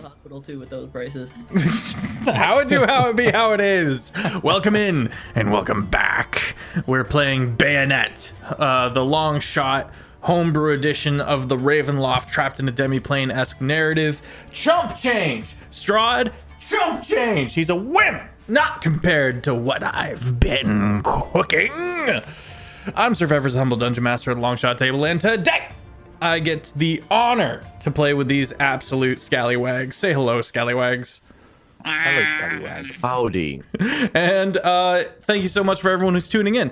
the hospital too with those prices. How it be how it is. Welcome in and welcome back. We're playing Bayonet, the Longshot homebrew edition of the Ravenloft trapped in a demiplane-esque narrative. Chump change! Strahd, chump change! He's a wimp! Not compared to what I've been cooking. I'm SirFeffers, humble dungeon master at the Longshot table, and today I get the honor to play with these absolute scallywags. Say hello, scallywags. Hello, scallywags. Howdy. And thank you so much for everyone who's tuning in.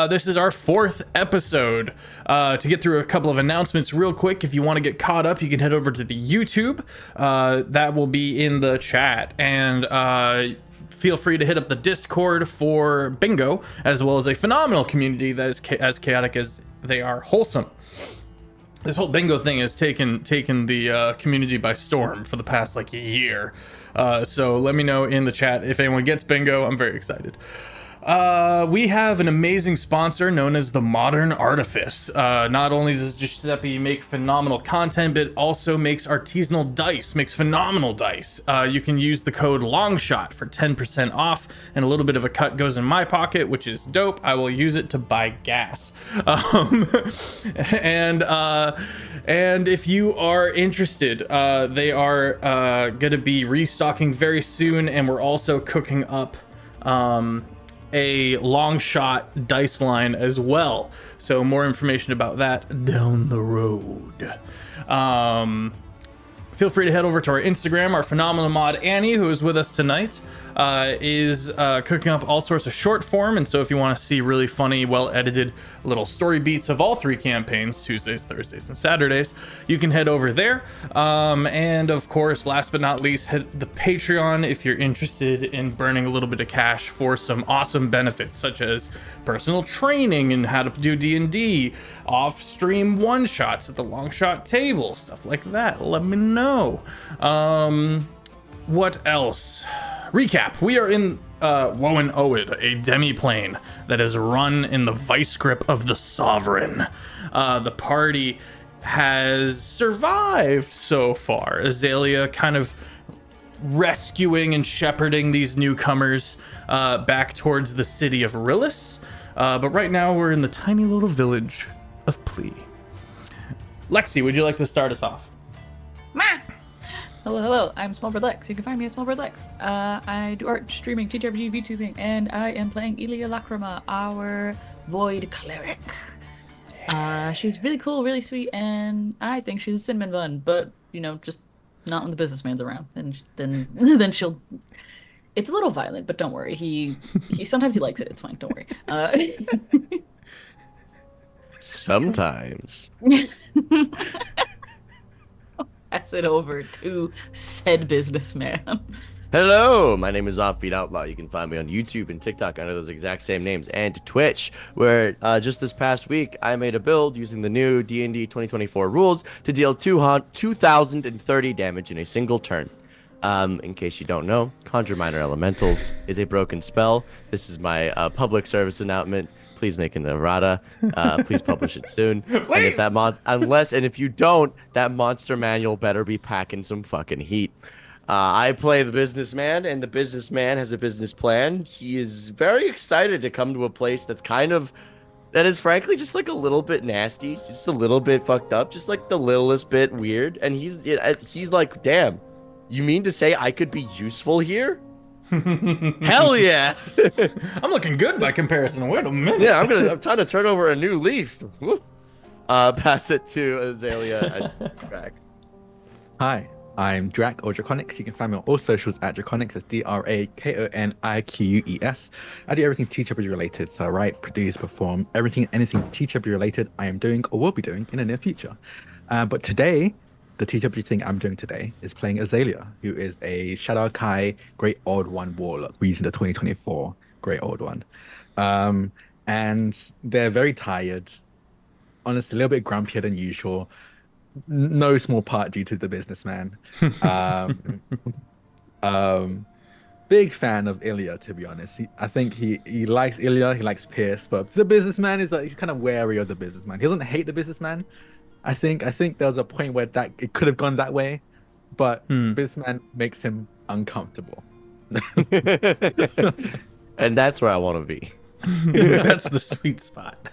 This is our 4th episode. To get through a couple of announcements real quick, if you want to get caught up, you can head over to the YouTube. That will be in the chat. And feel free to hit up the Discord for bingo, as well as a phenomenal community that is as chaotic as they are wholesome. This whole bingo thing has taken the community by storm for the past like a year. So let me know in the chat if anyone gets bingo. I'm very excited. We have an amazing sponsor known as the Modern Artifice. Not only does Giuseppe make phenomenal content, but also makes artisanal dice, makes phenomenal dice. You can use the code LONGSHOT for 10% off, and a little bit of a cut goes in my pocket, which is dope. I will use it to buy gas. And if you are interested, they are going to be restocking very soon, and we're also cooking up a Longshot dice line as well. So more information about that down the road. Feel free to head over to our Instagram. Our phenomenal mod Annie, who is with us tonight, is cooking up all sorts of short form. And so if you want to see really funny, well-edited little story beats of all 3 campaigns, Tuesdays, Thursdays, and Saturdays, you can head over there. And of course, last but not least, hit the Patreon if you're interested in burning a little bit of cash for some awesome benefits, such as personal training and how to do D&D, off-stream one-shots at the Longshot table, stuff like that. Let me know. What else? Recap. We are in Woen Oed, a demiplane that is run in the vice grip of the Sovereign. The party has survived so far. Azalea kind of rescuing and shepherding these newcomers back towards the city of Rillis. But right now we're in the tiny little village of Plea. Lexi, would you like to start us off? Hello, I'm SmolbirdLex. You can find me at SmolbirdLex. I do art, streaming, TTRPG, VTubing, and I am playing Ilia Lacrima, our Void Cleric. She's really cool, really sweet, and I think she's a cinnamon bun, but, you know, just not when the businessman's around. Then she'll... It's a little violent, but don't worry. He sometimes he likes it. It's fine. Don't worry. Sometimes. Pass it over to said businessman. Hello, my name is Offbeat Outlaw. You can find me on YouTube and TikTok under those exact same names, and Twitch, where just this past week I made a build using the new D&D 2024 rules to deal 2,030 damage in a single turn. In case you don't know, Conjure Minor Elementals is a broken spell. This is my public service announcement. Please make an errata. Please publish it soon. Please! And if you don't, that monster manual better be packing some fucking heat. I play the businessman, and the businessman has a business plan. He is very excited to come to a place that is frankly just like a little bit nasty, just a little bit fucked up, just like the littlest bit weird. And he's like, damn, you mean to say I could be useful here? Hell yeah. I'm looking good by comparison. Wait a minute. Yeah, I'm trying to turn over a new leaf. Pass it to Azalea and Drak. Hi, I'm Drak or Drakoniques. You can find me on all socials at Drakoniques. That's DRAKONIQUES. I do everything TTRPG related. So I write, produce, perform, everything, anything TTRPG related I am doing or will be doing in the near future. But today, the TTRPG thing I'm doing today is playing Azalea, who is a Shadow Kai Great Old One Warlock. We're using the 2024 Great Old One. And they're very tired. Honestly, a little bit grumpier than usual. No small part due to the businessman. Big fan of Ilya, to be honest. I think he likes Ilya, he likes Pierce, but the businessman is he's kind of wary of the businessman. He doesn't hate the businessman. I think there was a point where it could have gone that way, but Businessman makes him uncomfortable. And that's where I want to be. That's the sweet spot.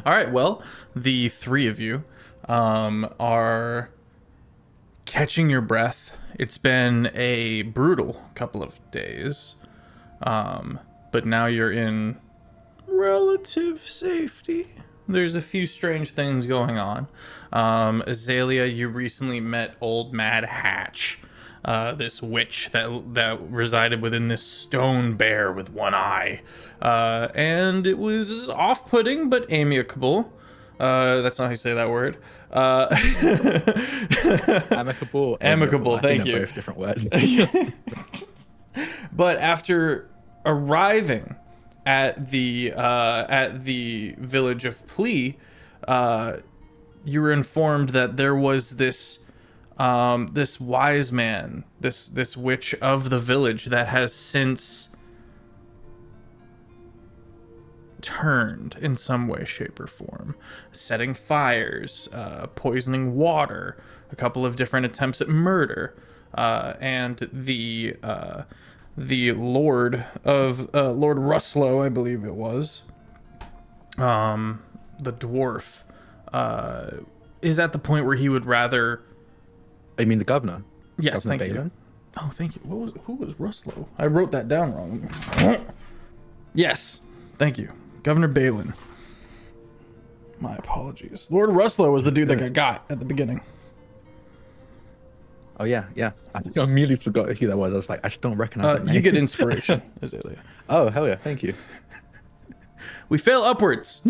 All right, well, the three of you are catching your breath. It's been a brutal couple of days, but now you're in relative safety. There's a few strange things going on. Azalea, you recently met old Mad Hatch, this witch that resided within this stone bear with one eye. And it was off-putting, but amicable. That's not how you say that word. Amicable. Amicable, I think thank they're you. both different words. But after arriving at the village of Plea, you were informed that there was this wise man, this witch of the village that has since turned in some way, shape, or form, setting fires, poisoning water, a couple of different attempts at murder, and the Lord Ruslow, I believe it was, the dwarf, is at the point where he would rather. I mean the governor. Yes, Governor thank you. Bayonet? Oh, thank you. Who was Ruslow? I wrote that down wrong. Yes, thank you, Governor Balin. My apologies. Lord Ruslow was the dude that got at the beginning. Oh yeah. I immediately forgot who that was. I was like, I just don't recognize that name. You get inspiration, Azalea. Oh hell yeah, thank you. We fail upwards.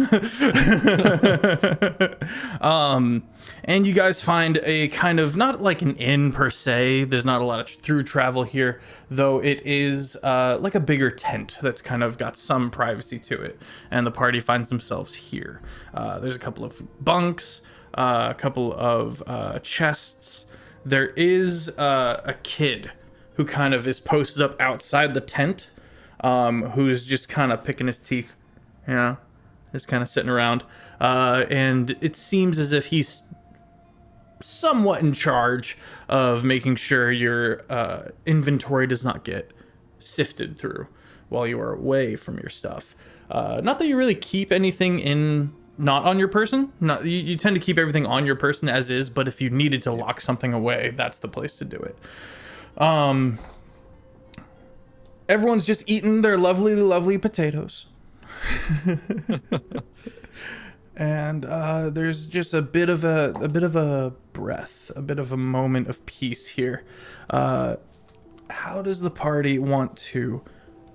And you guys find a kind of, not like an inn per se, there's not a lot of through travel here, though it is like a bigger tent that's kind of got some privacy to it, and the party finds themselves here. There's a couple of bunks, a couple of chests. There is a kid who kind of is posted up outside the tent, who's just kind of picking his teeth, you know, just kind of sitting around. And it seems as if he's somewhat in charge of making sure your inventory does not get sifted through while you are away from your stuff. Not that you really keep anything not on your person. You tend to keep everything on your person as is, but if you needed to lock something away, that's the place to do it. Everyone's just eating their lovely, lovely potatoes. And there's just a bit of a breath, a bit of a moment of peace here. How does the party want to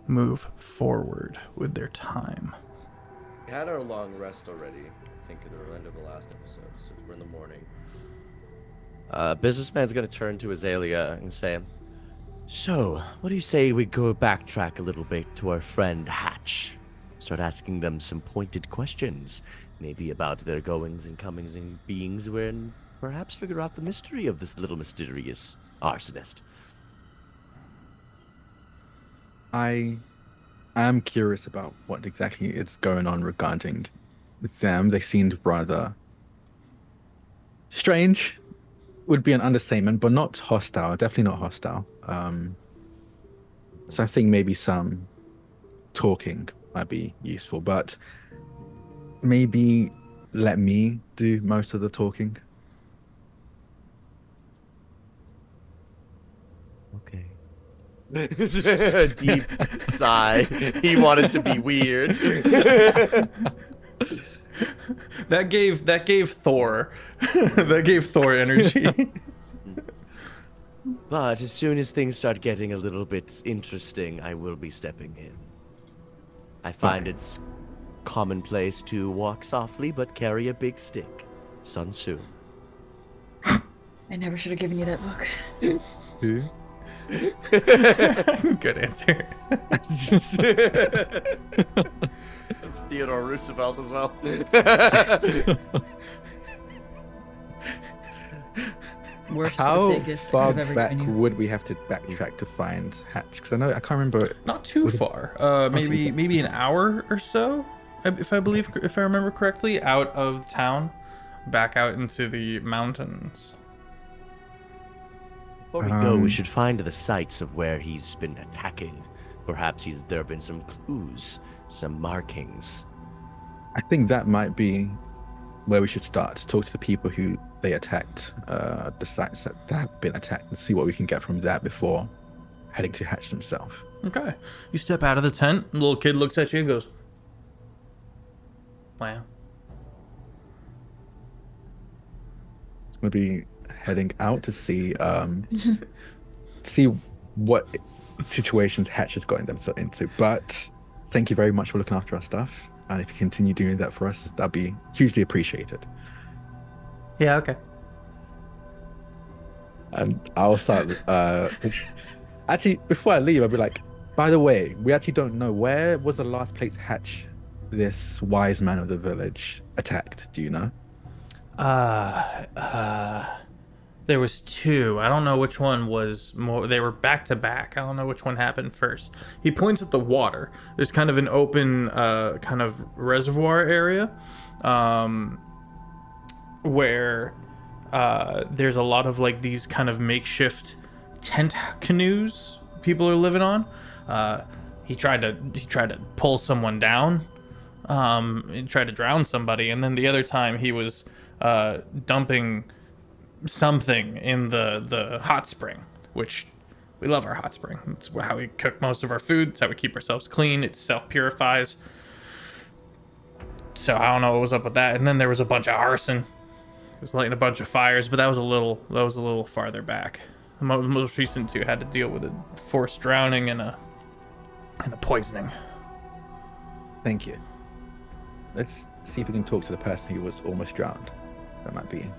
move forward with their time? We had our long rest already, I think at the end of the last episode, so we're in the morning. Businessman's gonna turn to Azalea and say, so, what do you say we go backtrack a little bit to our friend Hatch? Start asking them some pointed questions, maybe about their goings and comings and beings, and perhaps figure out the mystery of this little mysterious arsonist. I am curious about what exactly is going on regarding them. They seemed rather strange, would be an understatement, but not hostile. Definitely not hostile. So I think maybe some talking might be useful, but maybe let me do most of the talking. Okay. Deep sigh. He wanted to be weird. That gave Thor energy. But as soon as things start getting a little bit interesting, I will be stepping in. I find it's commonplace to walk softly but carry a big stick. Sun Tzu. I never should have given you that look. Who? Good answer. It's Theodore Roosevelt as well. Worst How birthday gift far I've ever back given you. would we have to backtrack to find Hatch? Because I can't remember. Not too far. Maybe an hour or so, if I remember correctly, out of town, back out into the mountains. Before we go, we should find the sites of where he's been attacking. Perhaps there have been some clues, some markings. I think that might be where we should start. Talk to the people who they attacked, the sites that have been attacked, and see what we can get from that before heading to Hatch himself. Okay. You step out of the tent. The little kid looks at you and goes, "Wow." It's going to be heading out to see see what situations Hatch has gotten themselves into. But thank you very much for looking after our stuff. And if you continue doing that for us, that'd be hugely appreciated. Yeah, okay. And I'll start. Actually, before I leave, I'll be like, by the way, we actually don't know where was the last place Hatch, this wise man of the village, attacked. Do you know? There was two. I don't know which one was more. They were back to back. I don't know which one happened first. He points at the water. There's kind of an open kind of reservoir area where there's a lot of like these kind of makeshift tent canoes people are living on. He tried to pull someone down. He tried to drown somebody, and then the other time he was dumping something in the hot spring, which we love our hot spring. It's how we cook most of our food. It's how we keep ourselves clean. It self-purifies. So I don't know what was up with that. And then there was a bunch of arson. It was lighting a bunch of fires, but that was a little farther back. The most recent two had to deal with a forced drowning and a poisoning. Thank you. Let's see if we can talk to the person who was almost drowned. That might be.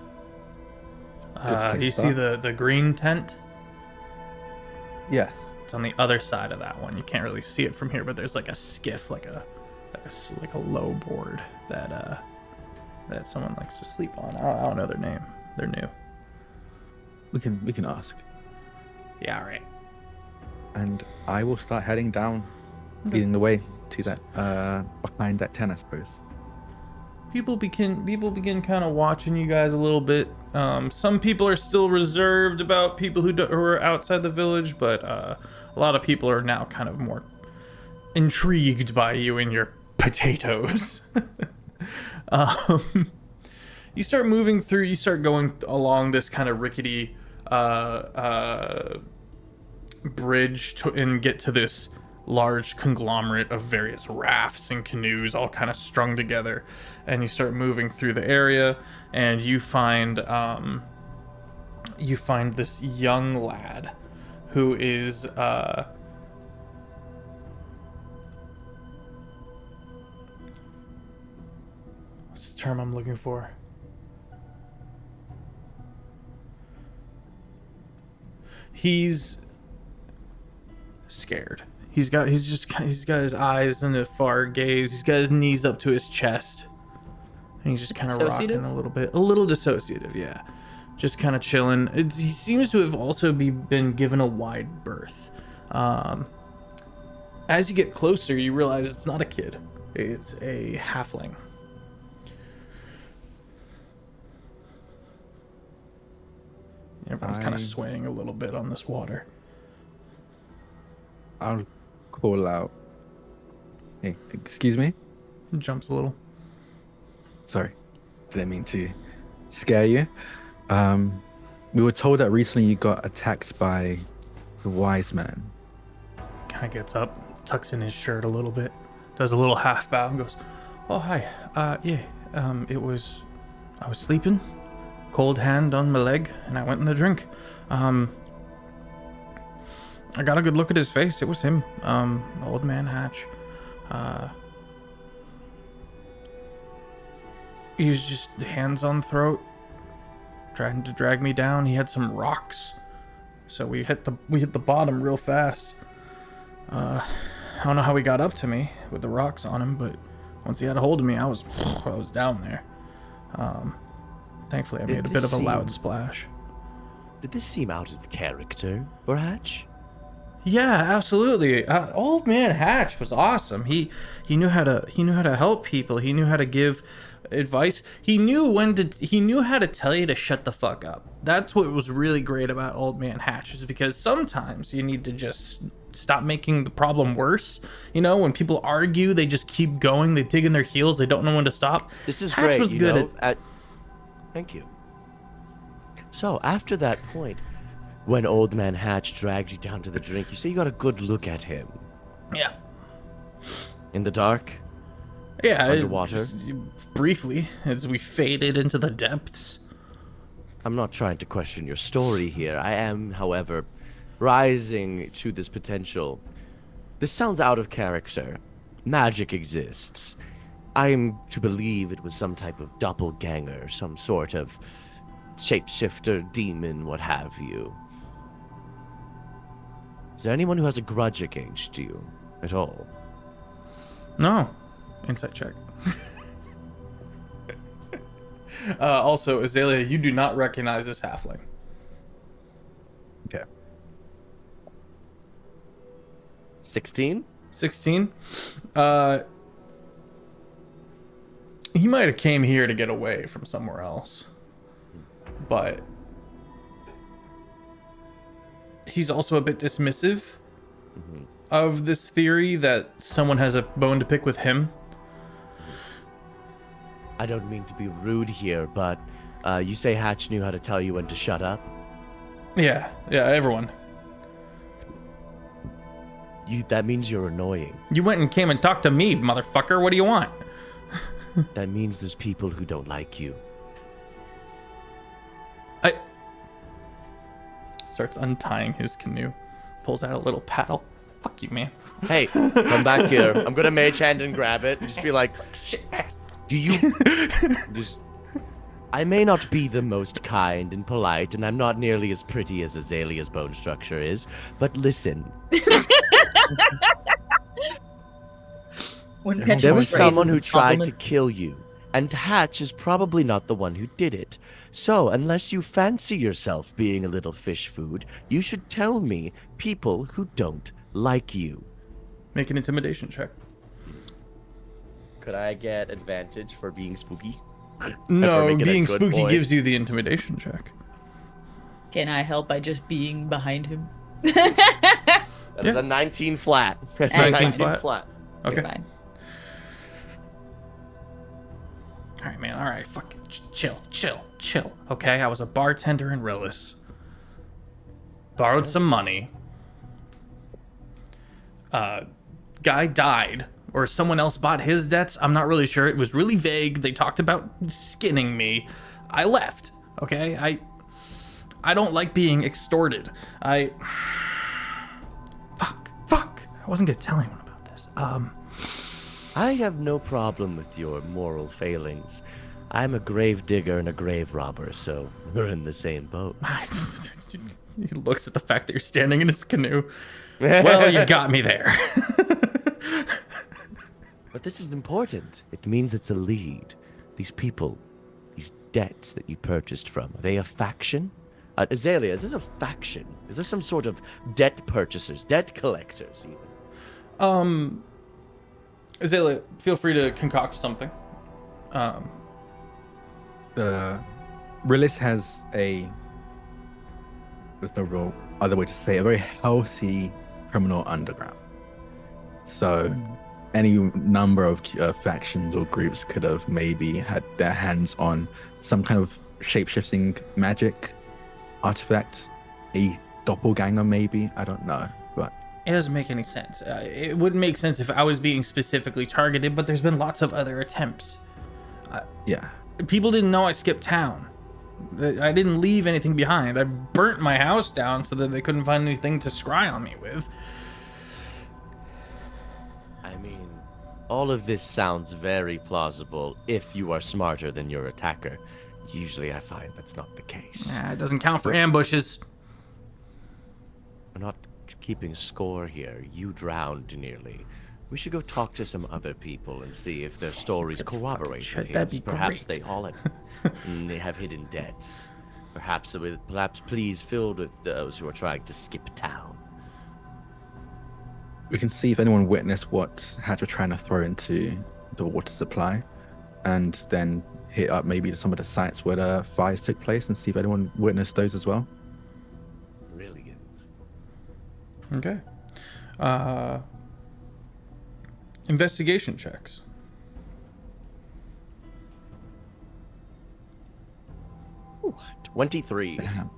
Do you see the green tent? Yes. It's on the other side of that one. You can't really see it from here, but there's like a skiff, like a low board that someone likes to sleep on. I don't know their name. They're new. We can ask. Yeah, all right. And I will start heading down, leading the way to that behind that tent, I suppose. People begin kind of watching you guys a little bit. Some people are still reserved about people who are outside the village, but a lot of people are now kind of more intrigued by you and your potatoes. You start moving through. You start going along this kind of rickety bridge and get to this large conglomerate of various rafts and canoes all kind of strung together, and you start moving through the area, and you find this young lad who is what's the term I'm looking for? He's scared. He's got his eyes in a far gaze. He's got his knees up to his chest. And he's just kind of rocking a little bit. A little dissociative, yeah. Just kind of chilling. He seems to have also been given a wide berth. As you get closer, you realize it's not a kid. It's a halfling. Everyone's kind of swaying a little bit on this water. I'll call out. Hey, excuse me? Jumps a little. Sorry, didn't mean to scare you. We were told that recently you got attacked by the wise man. Kind of gets up, tucks in his shirt a little bit, does a little half bow and goes, "Oh, hi. Yeah, I was sleeping, cold hand on my leg, and I went in the drink. I got a good look at his face. It was him, old man Hatch. He was just hands on throat, trying to drag me down. He had some rocks, so we hit the bottom real fast. I don't know how he got up to me with the rocks on him, but once he had a hold of me, I was down there. Thankfully, I made a bit of a loud splash." Did this seem out of character for Hatch? Yeah, absolutely. Old man Hatch was awesome. He knew how to help people. He knew how to give advice. He knew how to tell you to shut the fuck up. That's what was really great about Old Man Hatch, is because sometimes you need to just stop making the problem worse. You know, when people argue, they just keep going, they dig in their heels, they don't know when to stop. This is Hatch great, was you good know. at Thank you. So, after that point, when Old Man Hatch dragged you down to the drink, you say you got a good look at him. Yeah. In the dark? Yeah, Underwater? Briefly, as we faded into the depths. I'm not trying to question your story here. I am, however, rising to this potential. This sounds out of character. Magic exists. I am to believe it was some type of doppelganger, some sort of shapeshifter, demon, what have you. Is there anyone who has a grudge against you at all? No. Insight check. Also, Azalea, you do not recognize this halfling. Okay. 16? 16. He might have came here to get away from somewhere else, but he's also a bit dismissive of this theory that someone has a bone to pick with him. I don't mean to be rude here, but you say Hatch knew how to tell you when to shut up? Yeah, everyone. That means you're annoying. You went and came and talked to me, motherfucker. What do you want? That means there's people who don't like you. Starts untying his canoe. Pulls out a little paddle. Fuck you, man. Hey, come back here. I'm gonna mage hand and grab it and just be like, do you just I may not be the most kind and polite, and I'm not nearly as pretty as Azalea's bone structure is, but listen. There was someone who tried to kill you, and Hatch is probably not the one who did it. So, unless you fancy yourself being a little fish food, you should tell me people who don't like you. Make an intimidation check. Could I get advantage for being spooky? No, making a being good spooky point. gives you the intimidation check. Can I help by just being behind him? That is a 19 flat. That's a 19 19 flat. You're Okay. fine. All right, man. All right. Fucking chill. Okay, I was a bartender in Rillis. Borrowed some money. Guy died, or someone else bought his debts. I'm not really sure. It was really vague. They talked about skinning me. I left. Okay, I don't like being extorted. Fuck. I wasn't gonna tell anyone about this. I have no problem with your moral failings. I'm a grave digger and a grave robber, so we're in the same boat. He looks at the fact that you're standing in his canoe. Well, you got me there. But this is important. It means it's a lead. These people, these debts that you purchased from, are they a faction? Azalea, is this a faction? Is there some sort of debt purchasers, debt collectors even? Azalea, feel free to concoct something. Rillis has there's no real other way to say it, a very healthy criminal underground. So any number of factions or groups could have maybe had their hands on some kind of shape-shifting magic artifact, a doppelganger maybe, I don't know, but It doesn't make any sense. It wouldn't make sense if I was being specifically targeted, but there's been lots of other attempts. yeah. People didn't know I skipped town. I didn't leave anything behind. I burnt my house down so that they couldn't find anything to scry on me with. I mean, all of this sounds very plausible if you are smarter than your attacker. Usually I find that's not the case. Nah, it doesn't count for ambushes. We're not keeping score here. You drowned nearly. We should go talk to some other people and see if their stories corroborate shit, with that'd his. be Perhaps great. they all they have hidden debts. Perhaps pleas filled with those who are trying to skip town. We can see if anyone witnessed what Hatch were trying to throw into the water supply. and then hit up maybe some of the sites where the fires took place and see if anyone witnessed those as well. Brilliant. Okay. Investigation checks. 23. Damn.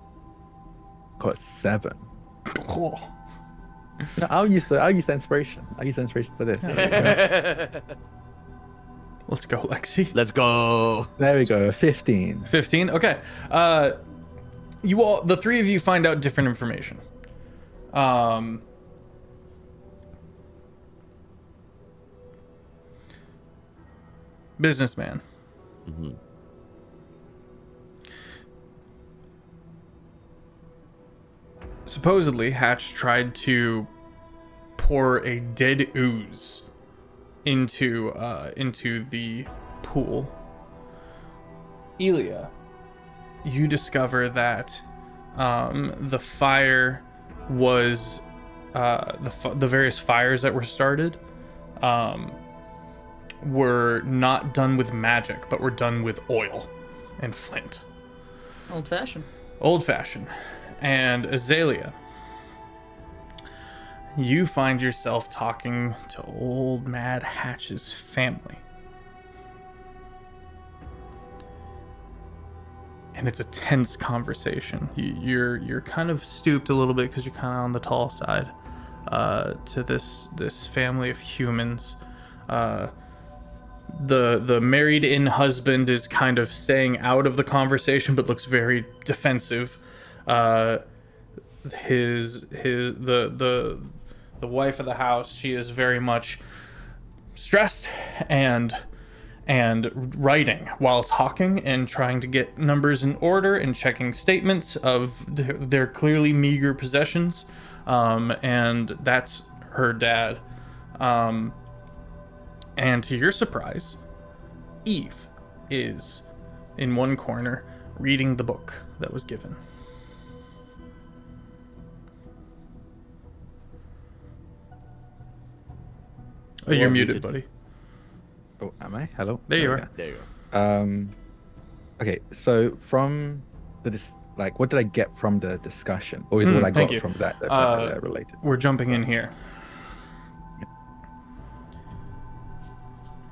Got 7. Cool. No, I'll use the inspiration. I'll use the inspiration for this. Let's go, Lexi. Let's go. There we go. 15. 15. Okay. You all, the three of you, find out different information. Businessman. Mm-hmm. Supposedly, Hatch tried to pour a dead ooze into the pool. Elia, you discover that the fire was the various fires that were started were not done with magic, but were done with oil and flint. Old-fashioned. Old-fashioned. And Azalea, you find yourself talking to old Mad Hatch's family. And it's a tense conversation. You're kind of stooped a little bit because you're kind of on the tall side to this family of humans. The married-in husband is kind of staying out of the conversation, but looks very defensive. The wife of the house, she is very much stressed and writing while talking and trying to get numbers in order and checking statements of their clearly meager possessions, and that's her dad. And to your surprise, Eve is in one corner reading the book that was given. Oh, you're muted, buddy. Oh, am I? Hello? There you we are. go. There you go. Okay, so from what did I get from the discussion? Or is what I thank got you. from that the fact that they're related? We're jumping in here.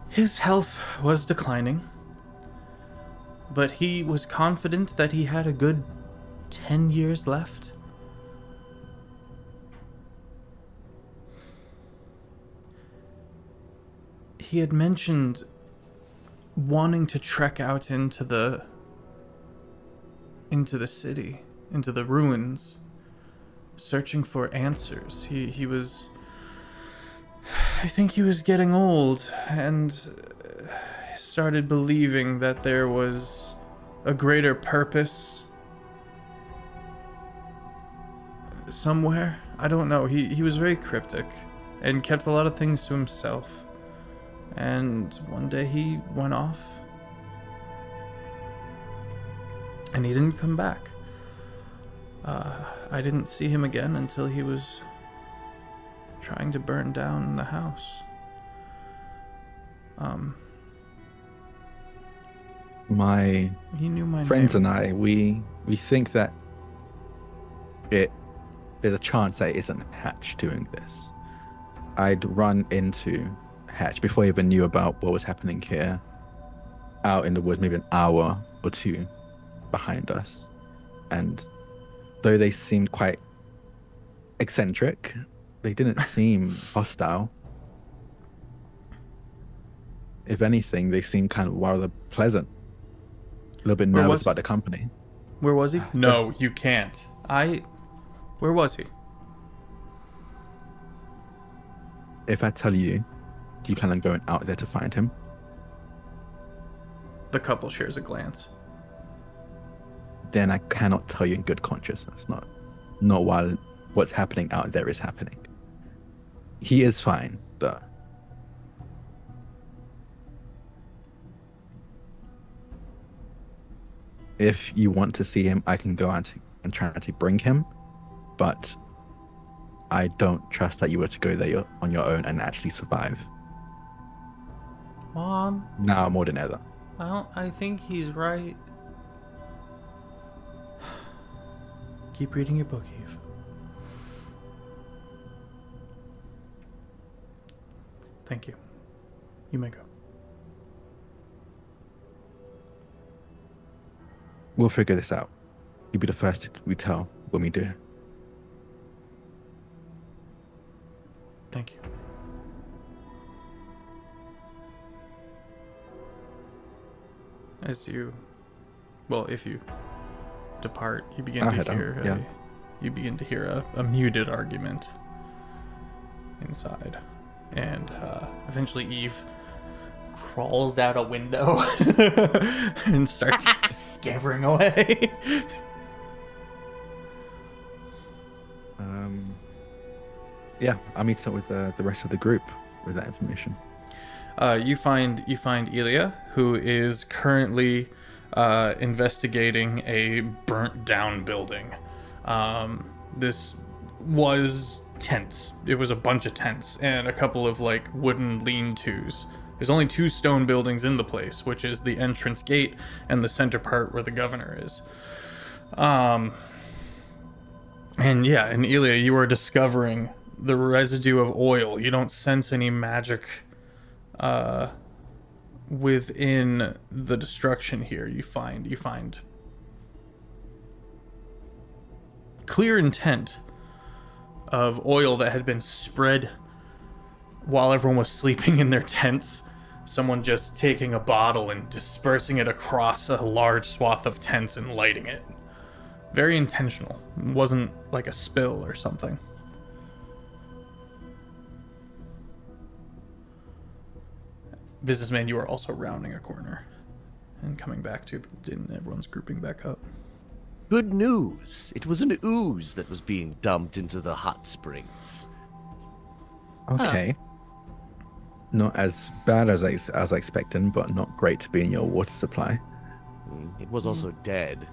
His health was declining, but he was confident that he had a good 10 years left. He had mentioned wanting to trek out into the city, into the ruins, searching for answers. He was, I think he was getting old and started believing that there was a greater purpose somewhere. I don't know. He was very cryptic and kept a lot of things to himself. And one day he went off. And he didn't come back. I didn't see him again until he was trying to burn down the house. My He knew my friends name. and I, we think that there's a chance that it isn't Hatch doing this. I'd run into Hatch before I even knew about what was happening here, out in the woods, maybe an hour or two behind us. And though they seemed quite eccentric, they didn't seem hostile. If anything, they seemed kind of rather pleasant. A little bit Where nervous was- about the company. Where was he? No, you can't. Where was he? If I tell you, do you plan on going out there to find him? The couple shares a glance. Then I cannot tell you in good conscience. Not while what's happening out there is happening. He is fine, though. If you want to see him, I can go out and try to bring him, but I don't trust that you were to go there on your own and actually survive. Mom, now more than ever. I think he's right. Keep reading your book, Eve. Thank you. You may go. We'll figure this out. You'll be the first we tell when we do. Thank you. As you, well, if you depart, you begin I'll to head out, hear yeah. you begin to hear a muted argument inside, and eventually Eve crawls out a window and starts scampering away. Yeah, I'll meet up with the rest of the group with that information. You find Elia, who is currently investigating a burnt down building. This was tents. It was a bunch of tents and a couple of like wooden lean-tos. There's only 2 stone buildings in the place, which is the entrance gate and the center part where the governor is. And Elia, you are discovering the residue of oil. You don't sense any magic within the destruction here. You find clear intent of oil that had been spread while everyone was sleeping in their tents. Someone just taking a bottle and dispersing it across a large swath of tents and lighting it. Very intentional. It wasn't like a spill or something. Businessman, you are also rounding a corner and coming back to and everyone's grouping back up. Good news. It was an ooze that was being dumped into the hot springs. Okay. Not as bad as I was expecting, but not great to be in your water supply. It was also dead.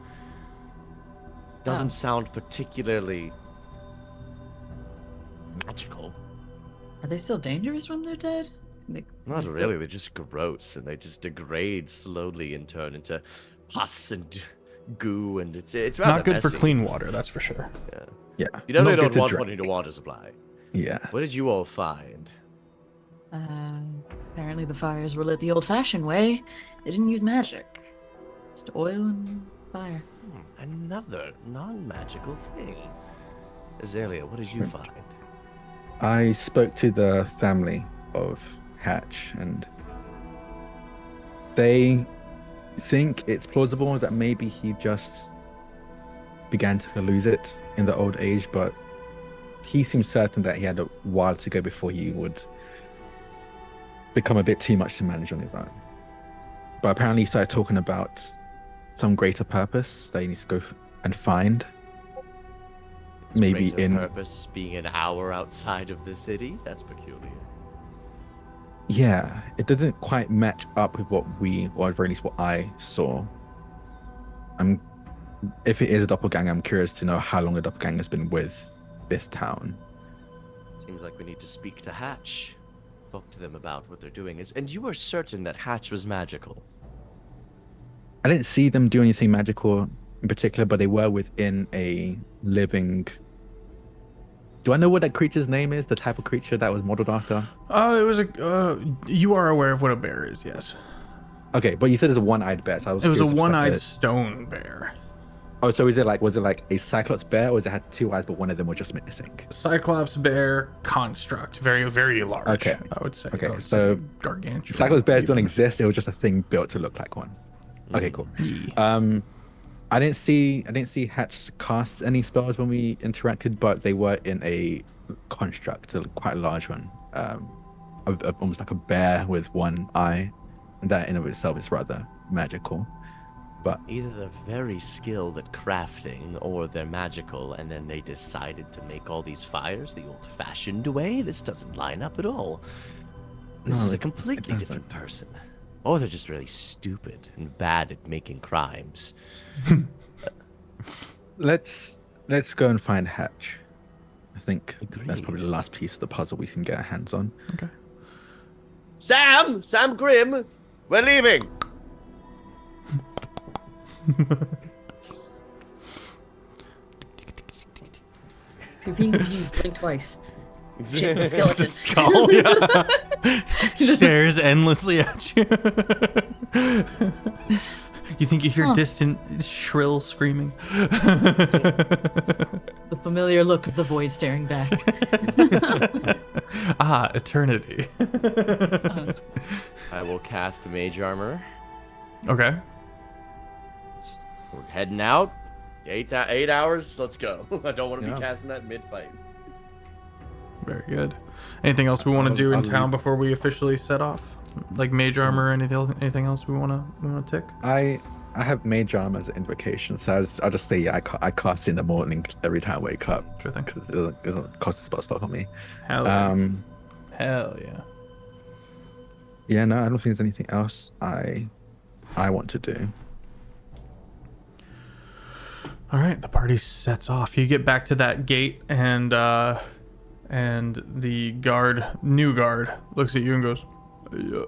Doesn't sound particularly magical. Are they still dangerous when they're dead? Not really. They're just gross, and they just degrade slowly and turn into pus and goo, and it's rather Not good for messy. clean water, that's for sure. Yeah. You definitely not good don't to want drink. one in your water supply. Yeah. What did you all find? Apparently the fires were lit the old-fashioned way. They didn't use magic. Just oil and fire. Another non-magical thing. Azalea, what did you find? I spoke to the family of Hatch, and they think it's plausible that maybe he just began to lose it in the old age, but he seems certain that he had a while to go before he would become a bit too much to manage on his own. But apparently he started talking about some greater purpose that he needs to go and find. Its Maybe greater in- purpose being an hour outside of the city? That's peculiar. Yeah, it didn't quite match up with what we, or at very least what I saw. If it is a doppelganger, I'm curious to know how long a doppelganger has been with this town. Seems like we need to speak to Hatch. Talk to them about what they're doing. And you were certain that Hatch was magical. I didn't see them do anything magical in particular, but they were within a living... Do I know what that creature's name is? The type of creature that was modeled after? It was you are aware of what a bear is, yes. Okay, but you said it's a one-eyed bear, so I was It was a curious if it's like one-eyed stone bear. Oh, so was it like a cyclops bear, or was it had 2 eyes but one of them was just missing? Cyclops bear construct. Very, very large, Okay. I would say. Okay, I would so say gargantuan. Cyclops bears don't even. exist. It was just a thing built to look like one. Okay, cool. Yeah. I didn't see Hatch cast any spells when we interacted, but they were in a construct, quite a large one, almost like a bear with one eye, and that in of itself is rather magical. But Either they're very skilled at crafting, or they're magical, and then they decided to make all these fires the old-fashioned way. This doesn't line up at all. This No, is a it completely doesn't. different person. Or they're just really stupid and bad at making crimes. let's go and find Hatch. I think that's probably Agreed. the last piece of the puzzle we can get our hands on. Okay. Sam Grimm, we're leaving. If you're being confused, blink twice. Shit, the It's skeleton. a skull. Yeah. Stares endlessly at you. You think you hear distant, shrill screaming? The familiar look of the void staring back. Ah, eternity. I will cast Mage Armor. Okay. We're heading out. 8 hours. Let's go. I don't want to Yeah. be casting that mid-fight. Very good. Anything else we want to do in I'll town leave- before we officially set off? Like mage armor or anything else we want to tick? I have mage armor as an invocation, so I'll just say I cast in the morning every time I wake up Sure thing. because it doesn't cost a spell slot on me. Hell yeah. Hell yeah. Yeah, no, I don't think there's anything else I want to do. All right, the party sets off. You get back to that gate, and the new guard, looks at you and goes, "Yeah."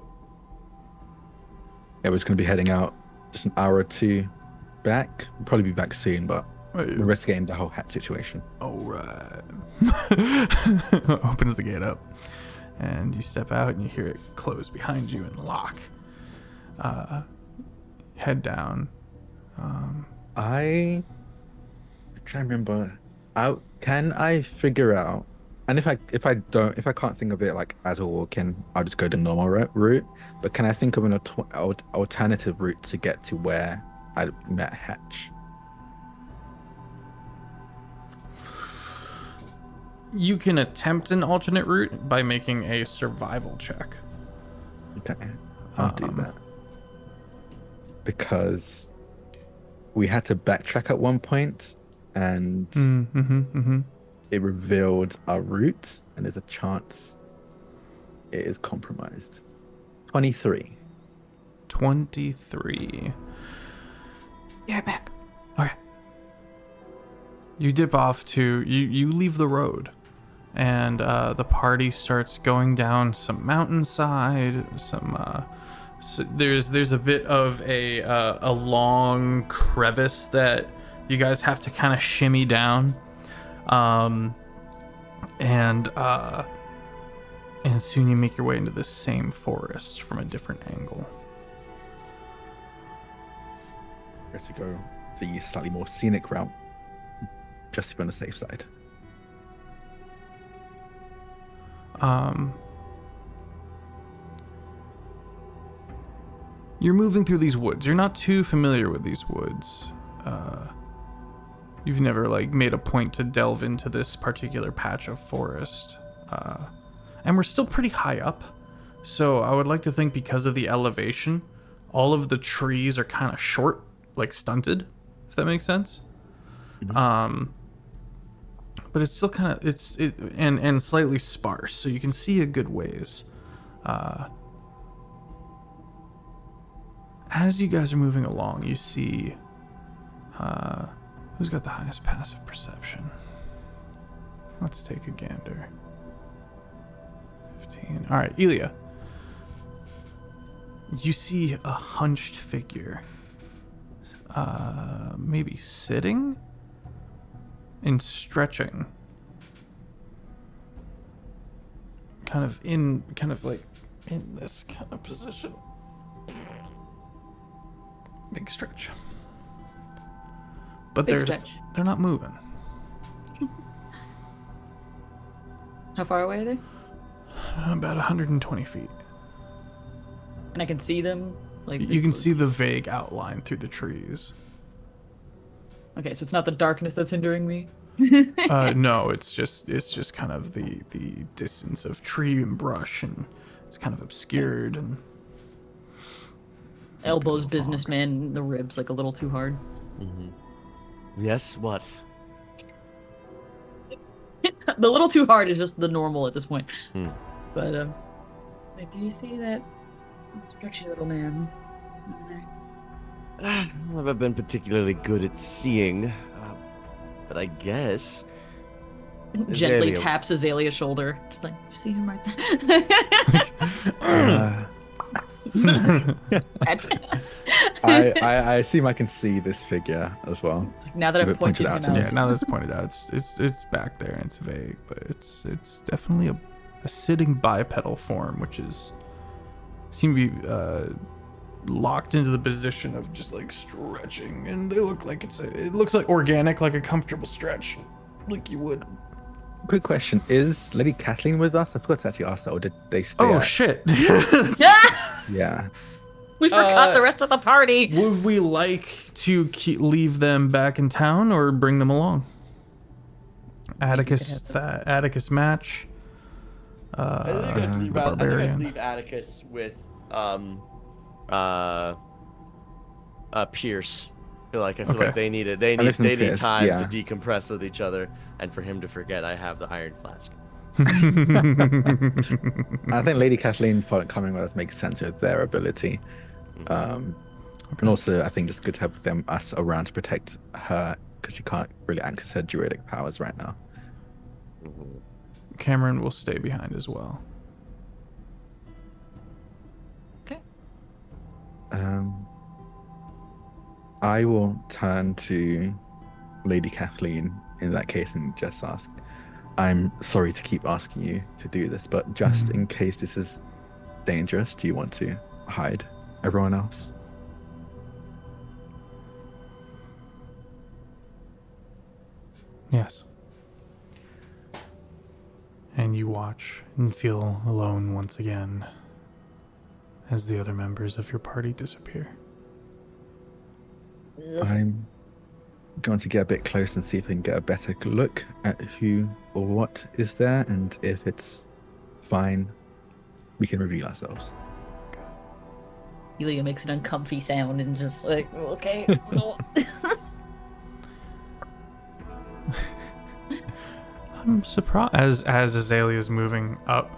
Yeah, we're just gonna be heading out just an hour or two back. We'll probably be back soon, but we're investigating the whole hat situation. All right. Opens the gate up, and you step out, and you hear it close behind you and lock. Head down. I'm trying to remember. Can I figure out? And if I can't think of it like as a walk-in, I'll just go the normal route. But can I think of an alternative route to get to where I met Hatch? You can attempt an alternate route by making a survival check. Okay, I'll do that. Because we had to backtrack at one point, and it revealed our route, and there's a chance it is compromised. 23. 23. You're back. Okay. You dip off to you leave the road, and the party starts going down some mountainside. So there's a bit of a long crevice that you guys have to kind of shimmy down, and soon you make your way into the same forest from a different angle. I guess to go the slightly more scenic route, just to be on the safe side. You're moving through these woods. You're not too familiar with these woods. You've never made a point to delve into this particular patch of forest. And we're still pretty high up. So I would like to think because of the elevation, all of the trees are kind of short, stunted, if that makes sense. But it's still kind of and slightly sparse, so you can see a good ways. As you guys are moving along, you see who's got the highest passive perception. Let's take a gander. 15. All right, Elia. You see a hunched figure, maybe sitting and stretching, kind of in this kind of position. Big stretch, but Big stretch. they're not moving. How far away are they? About 120 feet. And I can see them? You can see the vague outline through the trees. Okay, so it's not the darkness that's hindering me? No, it's just kind of the distance of tree and brush, and it's kind of obscured and Elbows businessman in the ribs, a little too hard. Yes, what? The little too hard is just the normal at this point. But, do you see that stretchy little man over there? I've never been particularly good at seeing, but I guess. Gently Azalea. taps Azalea's shoulder. Just like, you see him right there. I assume I can see this figure as well. Now that If I've it pointed pointed out him to out. me. Yeah, now that's pointed out, it's back there and it's vague, but it's definitely a sitting bipedal form, which is seem to be locked into the position of just like stretching, and they look like it looks like organic, like a comfortable stretch, like you would. Quick question: is Lady Kathleen with us? I forgot to actually ask that, or did they stay? Oh at- shit! Yeah. We forgot the rest of the party. Would we like to leave them back in town or bring them along? Atticus match. I think I'd Barbarian. leave Atticus with Pierce. I feel Okay. like they need it. They Atticus and need Pierce, time yeah. to decompress with each other, and for him to forget I have the iron flask. I think Lady Kathleen coming with us makes sense with their ability. And also, I think it's good to have us around to protect her because she can't really access her druidic powers right now. Cameron will stay behind as well. Okay. I will turn to Lady Kathleen in that case and just ask, I'm sorry to keep asking you to do this, but just in case this is dangerous, do you want to hide everyone else? Yes. And you watch and feel alone once again as the other members of your party disappear. I'm going to get a bit close and see if I can get a better look at who or what is there, and if it's fine, we can reveal ourselves. Elia makes an uncomfy sound and just like, okay. I'm surprised as Azalea's moving up.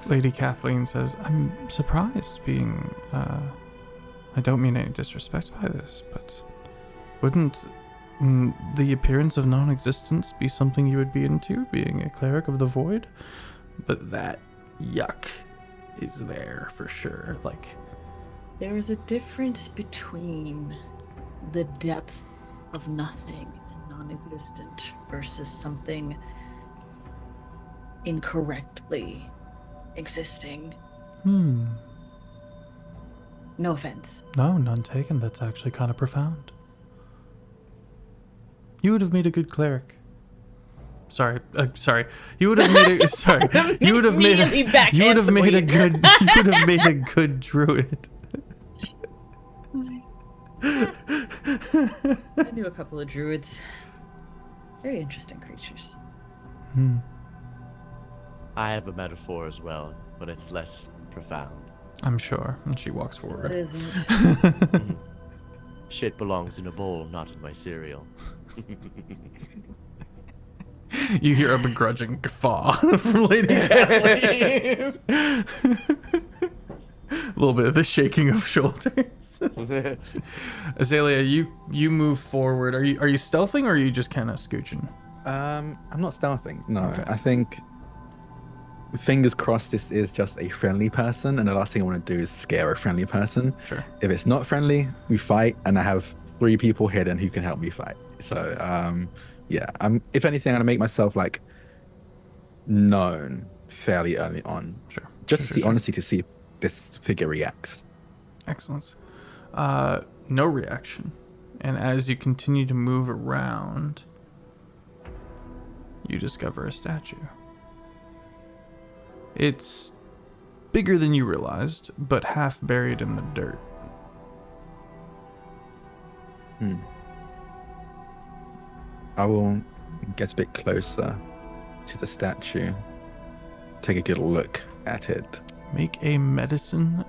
Lady Kathleen says, "I'm surprised being. I don't mean any disrespect by this, but wouldn't the appearance of non-existence be something you would be into, being a cleric of the void? But that yuck is there for sure. Like, There is a difference between the depth of nothing and non-existent versus something incorrectly existing. No offense. no, none taken. That's actually kind of profound. You would have made a good cleric. Sorry. You would have made a sorry. You would have made Immediately a, backhands you would have the made a bleed. good. You would have made a good druid. I knew a couple of druids. Very interesting creatures. I have a metaphor as well, but it's less profound. I'm sure. And she walks What forward. isn't? Shit belongs in a bowl, not in my cereal. You hear a begrudging guffaw from Lady Kathleen. A little bit of the shaking of shoulders. Azalea, you move forward. Are you stealthing or are you just kind of scooching? I'm not stealthing. No, Okay. I think fingers crossed this is just a friendly person, and the last thing I want to do is scare a friendly person. Sure. If it's not friendly, we fight, and I have 3 people hidden who can help me fight. So, yeah, if anything, I'm gonna make myself like known fairly early on, Sure. just Sure, to see, sure. honestly, to see if this figure reacts. Excellent. No reaction. And as you continue to move around, you discover a statue. It's bigger than you realized, but half buried in the dirt. I will get a bit closer to the statue, take a good look at it. Make a medicine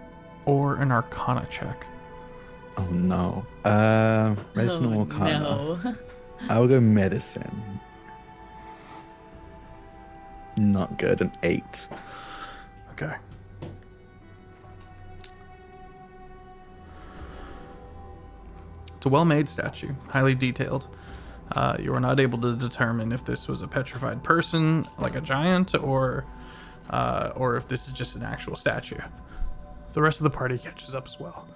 or an arcana check. Oh no. Medicine or arcana? No. I'll go medicine. Not good, an 8. Okay. It's a well-made statue, highly detailed. You were not able to determine if this was a petrified person, like a giant, or if this is just an actual statue. The rest of the party catches up as well.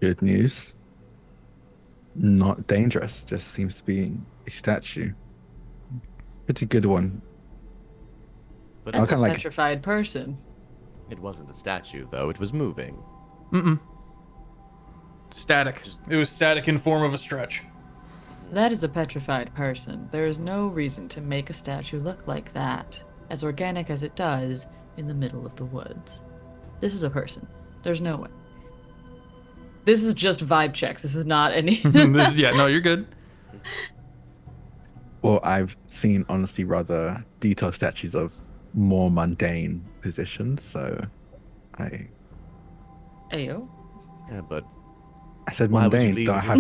Good news. Not dangerous. Just seems to be a statue. Pretty good one. But That's a kinda like- petrified person. it wasn't a statue, though. It was moving. Static. It was static in form of a stretch. That is a petrified person. There is no reason to make a statue look like that, as organic as it does, in the middle of the woods. This is a person. There's no way. This is just vibe checks. This is not any. No, you're good. Well, I've seen honestly rather detailed statues of more mundane positions, so I Ayo. Yeah, but said Why would you mundane. leave Don't it have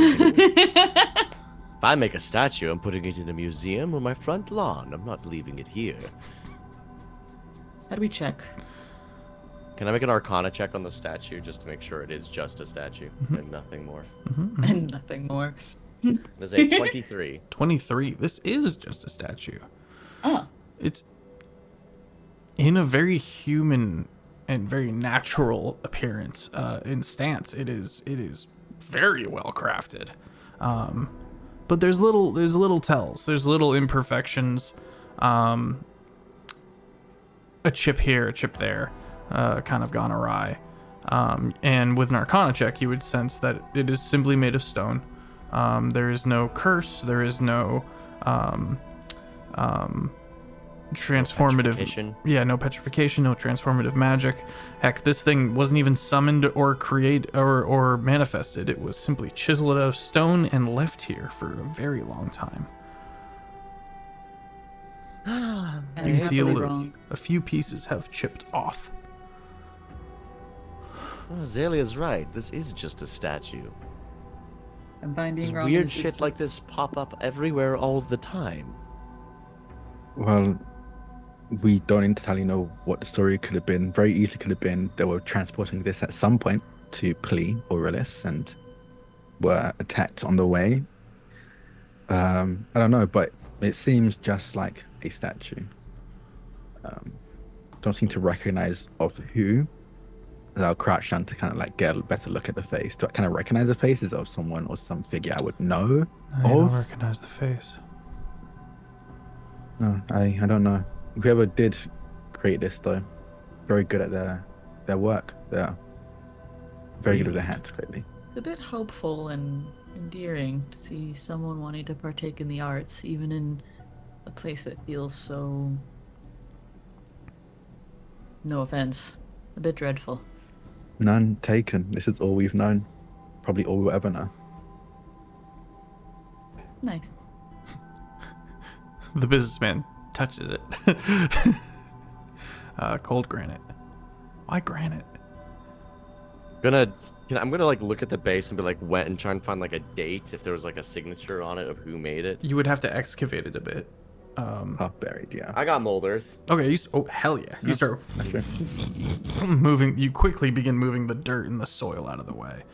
if I make a statue, I'm putting it in a museum or my front lawn. I'm not leaving it here. How do we check? Can I make an Arcana check on the statue just to make sure it is just a statue and nothing more? And nothing more. There's a 23. 23. This is just a statue. Oh. It's in a very human and very natural appearance and stance. It is very well crafted. But there's little tells. There's little imperfections. A chip here, a chip there, kind of gone awry. And with an Arcana check, you would sense that it is simply made of stone. There is no curse. There is no transformative. Petrification. Yeah, no petrification, no transformative magic. Heck, this thing wasn't even summoned or or manifested. It was simply chiseled out of stone and left here for a very long time. And You can see happily wrong. a few pieces have chipped off. Oh, Azalea's right. This is just a statue. I'm finding Does wrong. in weird this shit like instance. this pop up everywhere all the time. Well, we don't entirely know what the story could have been. Very easily could have been they were transporting this at some point to Plea or Rilis and were attacked on the way. I don't know, but it seems just like a statue. Don't seem to recognize of who. I'll crouch down to kind of like get a better look at the face. Do I kind of recognize the faces of someone or some figure I would know I don't of? recognize the face. No, I don't know. Whoever did create this though, very good at their work. They're very good with their hands, clearly. It's a bit hopeful and endearing to see someone wanting to partake in the arts, even in a place that feels so, no offense, a bit dreadful. None taken. This is all we've known. Probably all we'll ever know. Nice. The businessman touches it. Cold granite. Why granite? I'm gonna like look at the base and be like wet and try and find like a date if there was like a signature on it of who made it. You would have to excavate it a bit. Half buried, yeah. I got mold earth. Okay, oh hell yeah. You start That's true. moving, you quickly begin moving the dirt and the soil out of the way.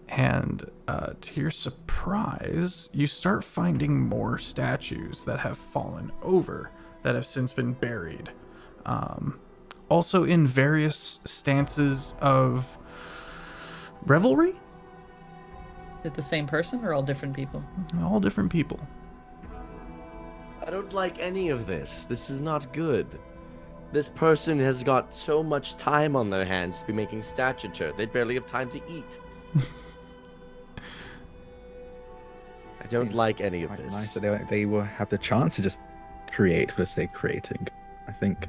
And to your surprise, you start finding more statues that have fallen over, that have since been buried. Also in various stances of revelry. Is it the same person or all different people? All different people. I don't like any of this. This is not good. This person has got so much time on their hands to be making statuture. They barely have time to eat. I don't like any of Quite this. nice that they will have the chance to just create for the sake of creating. I think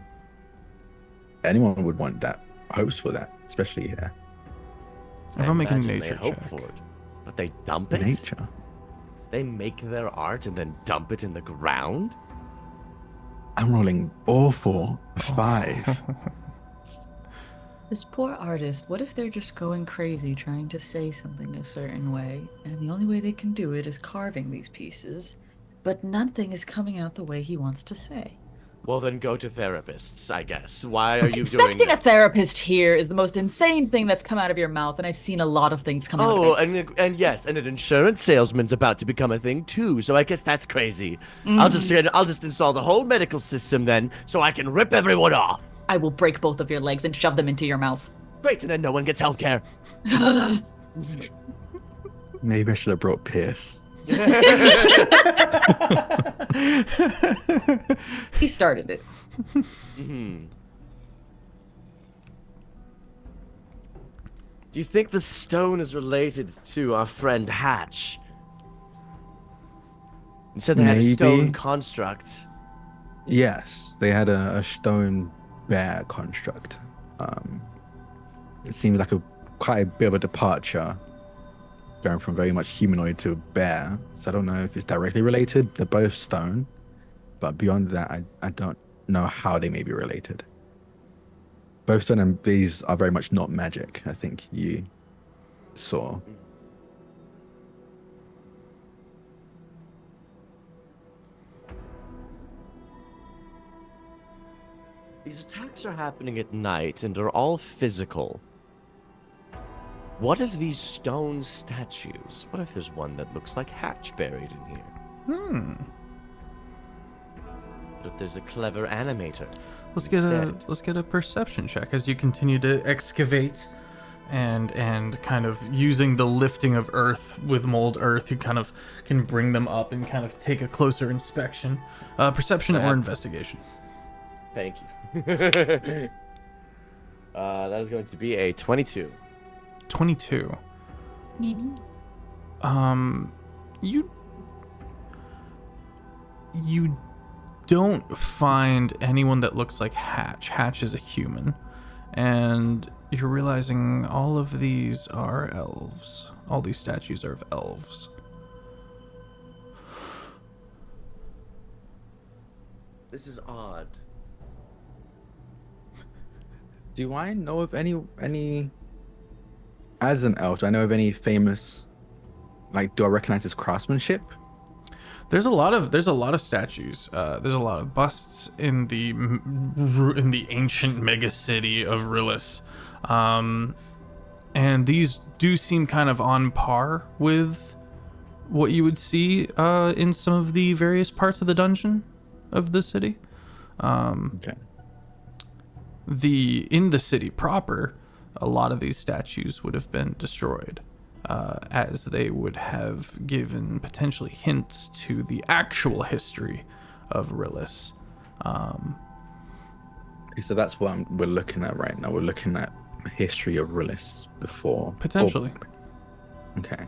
anyone would want that, hopes for that, especially here. If I'm making a imagine nature they hope check. for it. But they dump it? Nature. They make their art and then dump it in the ground? I'm rolling awful. 5. This poor artist, what if they're just going crazy trying to say something a certain way, and the only way they can do it is carving these pieces, but nothing is coming out the way he wants to say? Well, then go to therapists, I guess. Why are you doing Expecting a this? therapist here is the most insane thing that's come out of your mouth, and I've seen a lot of things come out of Oh, it. and yes, and an insurance salesman's about to become a thing too. So I guess that's crazy. Mm. I'll just install the whole medical system then, so I can rip everyone off. I will break both of your legs and shove them into your mouth. Great, and then no one gets healthcare. Maybe I should have brought Pierce. He started it. Do you think the stone is related to our friend Hatch? You said they had a stone Maybe. construct. Yes, they had a stone bear construct. It seemed like quite a bit of a departure, going from very much humanoid to a bear. So I don't know if it's directly related. They're both stone, but beyond that, I don't know how they may be related. Both stone and these are very much not magic. I think you saw. These attacks are happening at night and are all physical. What if these stone statues? What if there's one that looks like Hatch buried in here? What if there's a clever animator? Let's instead? get a perception check as you continue to excavate and kind of using the lifting of earth with mold earth, you kind of can bring them up and kind of take a closer inspection. Perception or investigation. Thank you. That is going to be a 22. 22. Maybe. You don't find anyone that looks like Hatch. Hatch is a human. And you're realizing all of these are elves. All these statues are of elves. This is odd. Do I know of any as an elf, do I know of any famous, like, do I recognize his craftsmanship? There's a lot of statues. There's a lot of busts in the ancient mega city of Rillis, and these do seem kind of on par with what you would see in some of the various parts of the dungeon of the city. Okay. In the city proper, a lot of these statues would have been destroyed, as they would have given potentially hints to the actual history of Rillis. Okay, so that's what we're looking at right now. We're looking at history of Rillis before. Potentially. Okay.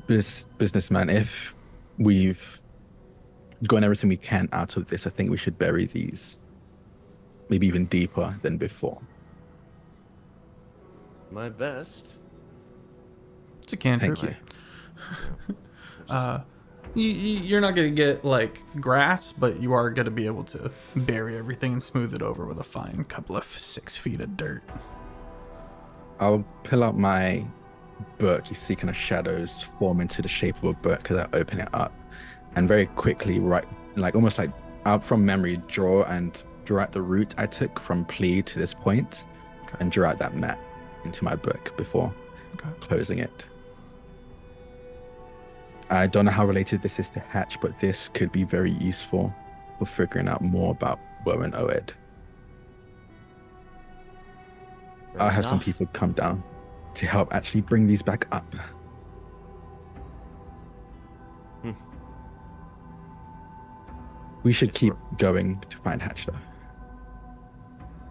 Businessman, if we've gotten everything we can out of this, I think we should bury these maybe even deeper than before. My best. It's a cantrip. Thank you. You're not going to get, like, grass, but you are going to be able to bury everything and smooth it over with a fine couple of 6 feet of dirt. I'll pull out my book. You see kind of shadows form into the shape of a book as I open it up, and very quickly write, like almost like out from memory, draw out the route I took from Plea to this point, Okay. and draw out that map into my book before Okay. closing it. I don't know how related this is to Hatch, but this could be very useful for figuring out more about Woe and Oed. I'll have some Enough. people come down to help actually bring these back up. We should keep going to find Hatch, though.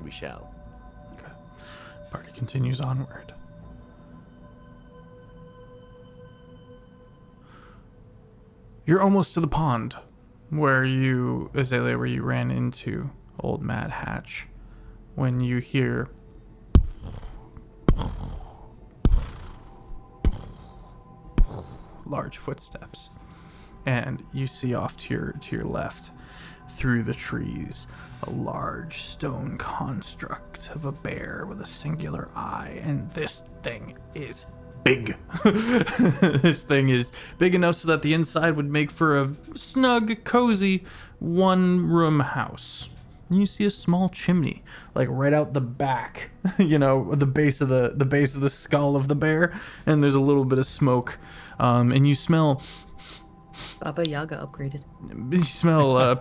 We shall. Okay. Party continues onward. You're almost to the pond where you, Azalea, where you ran into old Mad Hatch, when you hear large footsteps, and you see off to your left, through the trees, a large stone construct of a bear with a singular eye, and this thing is big. This thing is big enough so that the inside would make for a snug, cozy, one-room house. And you see a small chimney, like right out the back, you know, the base of the skull of the bear, and there's a little bit of smoke, and you smell Baba Yaga upgraded.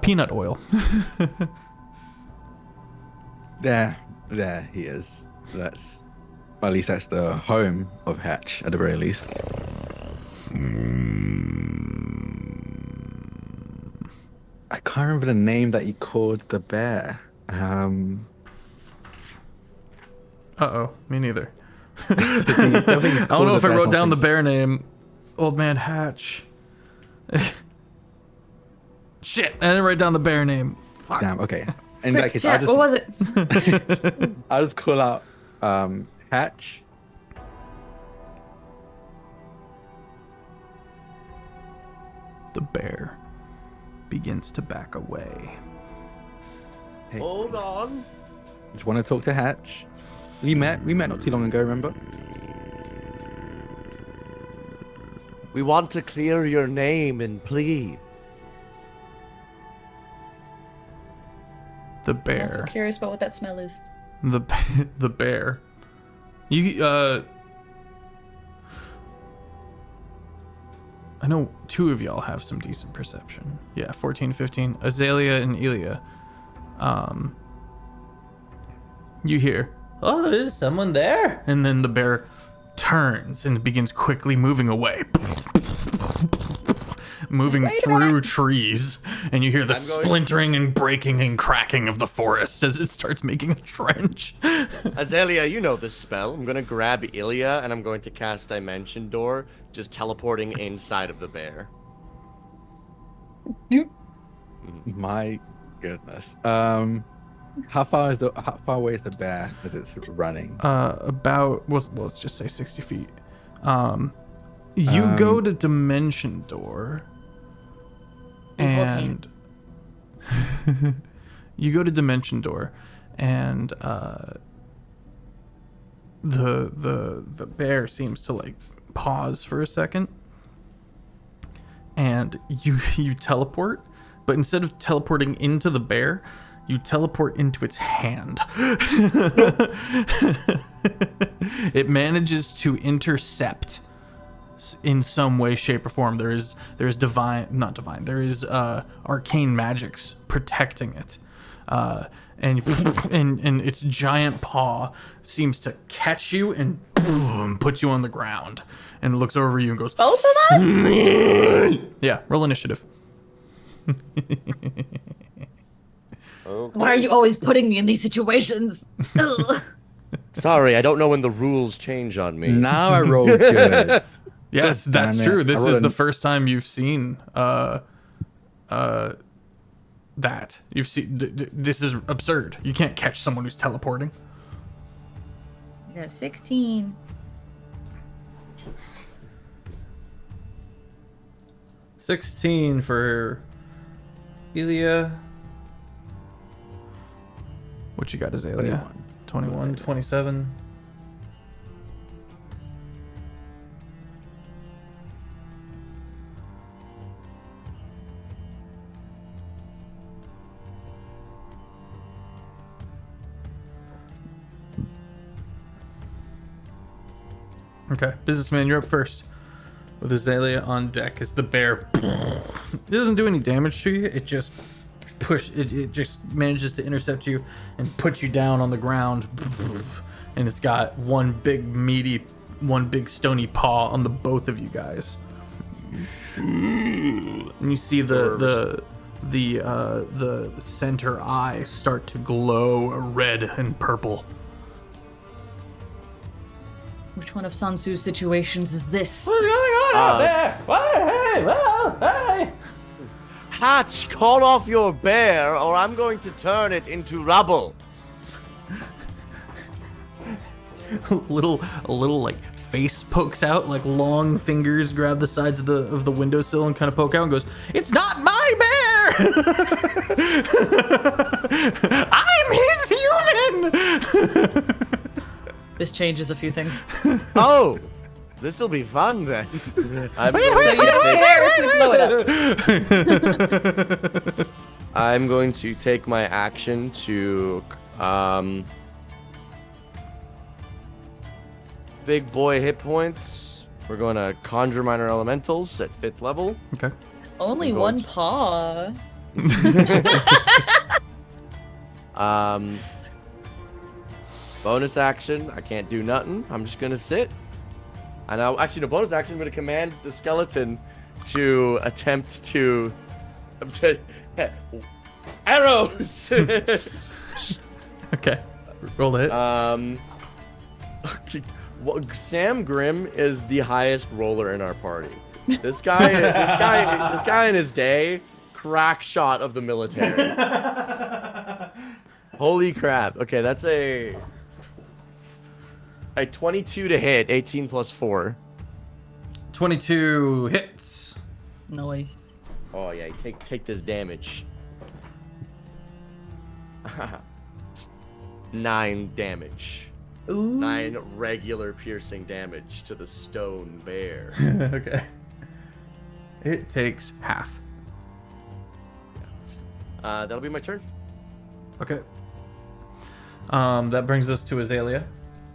peanut oil. There he is. That's, well, at least that's the home of Hatch, at the very least. I can't remember the name that he called the bear. Uh-oh, me neither. I I don't know if I wrote down the bear name. Old Man Hatch. Shit, I didn't write down the bear name. Fuck. Damn. Okay. In that Quick, case, chat, what was it? I'll just call out Hatch. The bear begins to back away. Hey, Hold on. just want to talk to Hatch. We met not too long ago, remember? We want to clear your name and plea. The I'm also bear. curious about what that smell is. The bear. You I know two of y'all have some decent perception. Yeah, 14, 15. Azalea and Elia. You hear, "Oh, there's someone there." And then the bear turns and begins quickly moving away. Moving through trees, and you hear the splintering and breaking and cracking of the forest as it starts making a trench. Azalea, you know this spell. I'm gonna grab Ilya and I'm going to cast Dimension Door, just teleporting inside of the bear. My goodness. How far away is the bear as it's running? About let's just say 60 feet. You go to Dimension Door, and you go to Dimension Door, and the bear seems to like pause for a second, and you teleport, but instead of teleporting into the bear, you teleport into its hand. It manages to intercept in some way, shape, or form. There is arcane magics protecting it, and its giant paw seems to catch you and boom, put you on the ground, and looks over you and goes, Both of them? yeah, roll initiative. Why are you always putting me in these situations? Ugh. Sorry, I don't know when the rules change on me. Now I rolled good. Yes, that's damn it. true. This I is rolled the an- first time you've seen that. You've seen this is absurd. You can't catch someone who's teleporting. Yeah, 16. 16 for Elia. What you got, Azalea? 21, 27. Okay, businessman, you're up first. With Azalea on deck as the bear. It doesn't do any damage to you. It just it just manages to intercept you and put you down on the ground. And it's got one big stony paw on the both of you guys. And you see the center eye start to glow red and purple. Which one of Sun Tzu's situations is this? What's going on out there? Hey! Hatch, call off your bear, or I'm going to turn it into rubble. A little like face pokes out, like long fingers grab the sides of the windowsill and kind of poke out and goes, "It's not my bear! I'm his human!" This changes a few things. Oh, This will be fun then. I'm So going, you to don't take, care if we blow it up. I'm going to take my action to big boy hit points. We're going to conjure minor elementals at 5th level. Okay. Only I'm going one to- paw. Bonus action. I can't do nothing. I'm just gonna sit. And now, actually, no bonus action. I'm gonna command the skeleton to attempt to arrows. Okay. Roll the hit. Sam Grimm is the highest roller in our party. This guy in his day, crack shot of the military. Holy crap. Okay, that's a 22 to hit, 18 plus 4. 22 hits. Nice. Oh yeah, take this damage. 9 damage. Ooh. 9 regular piercing damage to the stone bear. Okay. It takes half. That'll be my turn. Okay. That brings us to Azalea,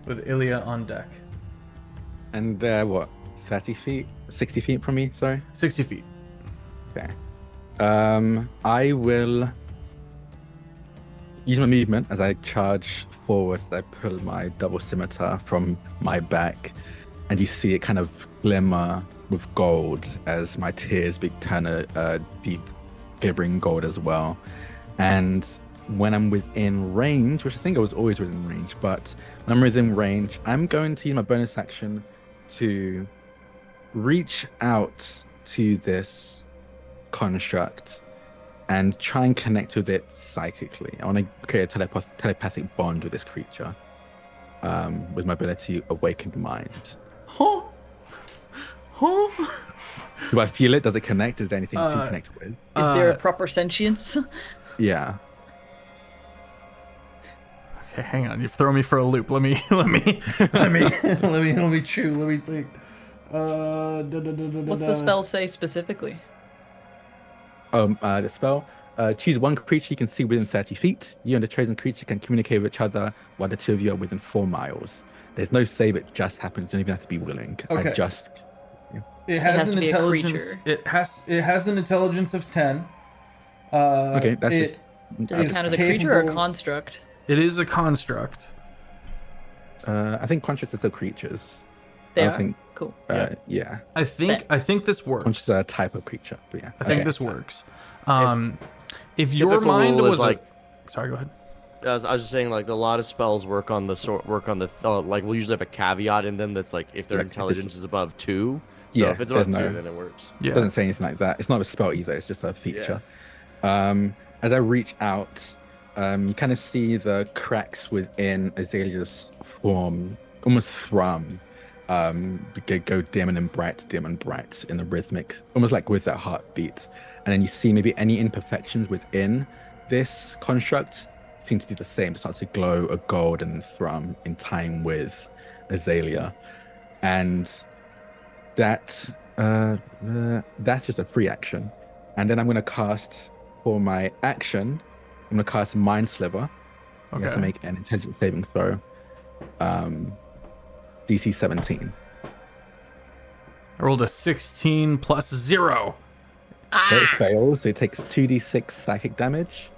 with Ilya on deck. And what? 30 feet? 60 feet from me? Sorry. 60 feet. Okay. I will use my movement as I charge forward. As I pull my double scimitar from my back, and you see it kind of glimmer with gold as my tears turn a deep glimmering gold as well. And when I'm within range, which I think I was always within range, but when I'm within range, I'm going to use my bonus action to reach out to this construct and try and connect with it psychically. I want to create a telepathic bond with this creature with my ability Awakened Mind. Huh? Huh? Do I feel it? Does it connect? Is there anything to connect with? Is there a proper sentience? Yeah. Okay, hang on. You've thrown me for a loop. Let me chew. Let me think. What's the spell say specifically? The spell. Choose one creature you can see within 30 feet. You and the chosen creature can communicate with each other while the two of you are within 4 miles. There's no save, it just happens. You don't even have to be willing. Okay. It has an to be a intelligence. creature. It has an intelligence of 10. Okay, that's it. Does it is count as a creature or a capable- construct? It is a construct. I think constructs are still creatures. They I are? think, Cool. yeah. I think this works. Constructs are a type of creature, but yeah. I think Okay. this works. If your Typical mind rule is was like- sorry, go ahead. I was just saying, like, a lot of spells work on the like, we'll usually have a caveat in them that's like if their Right, if it's- intelligence is above 2. So Yeah, if it's above 2, there's no- then it works. Yeah. It doesn't say anything like that. It's not a spell either. It's just a feature. As I reach out, you kind of see the cracks within Azalea's form almost thrum, go dim and bright in the rhythmic, almost like with that heartbeat. And then you see maybe any imperfections within this construct seem to do the same. It starts to glow a gold and thrum in time with Azalea, and that's just a free action. And then I'm going to cast, for my action, I'm going to cast Mind Sliver. You have to Okay. make an intelligence saving throw. DC 17. I rolled a 16 plus 0. So it fails. So it takes 2d6 psychic damage,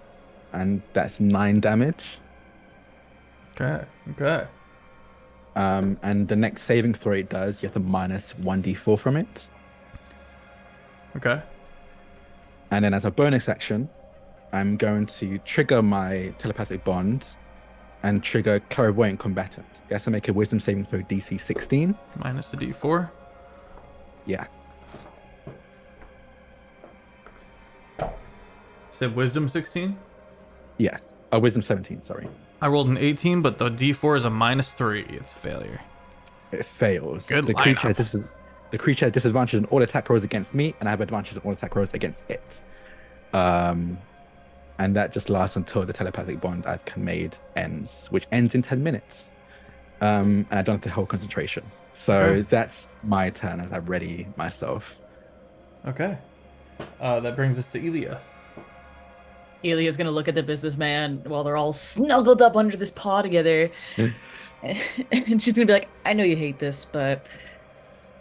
and that's 9 damage. Okay. Okay. And the next saving throw it does, you have to minus 1d4 from it. Okay. And then as a bonus action, I'm going to trigger my telepathic bond and trigger Clairvoyant Combatant. You have to make a wisdom saving throw DC 16. Minus the D4. Yeah. Said wisdom 16. Yes. Oh, wisdom 17, sorry. I rolled an 18, but the D4 is a minus 3. It's a failure. It fails. Good the creature lineup. The creature has disadvantage on all attack rolls against me, and I have advantage on all attack rolls against it. And that just lasts until the telepathic bond I've made ends, which ends in 10 minutes. and I don't have to hold concentration. So Okay. that's my turn as I ready myself. Okay. That brings us to Elia. Elia's gonna look at the businessman while they're all snuggled up under this paw together. And she's gonna be like, I know you hate this, but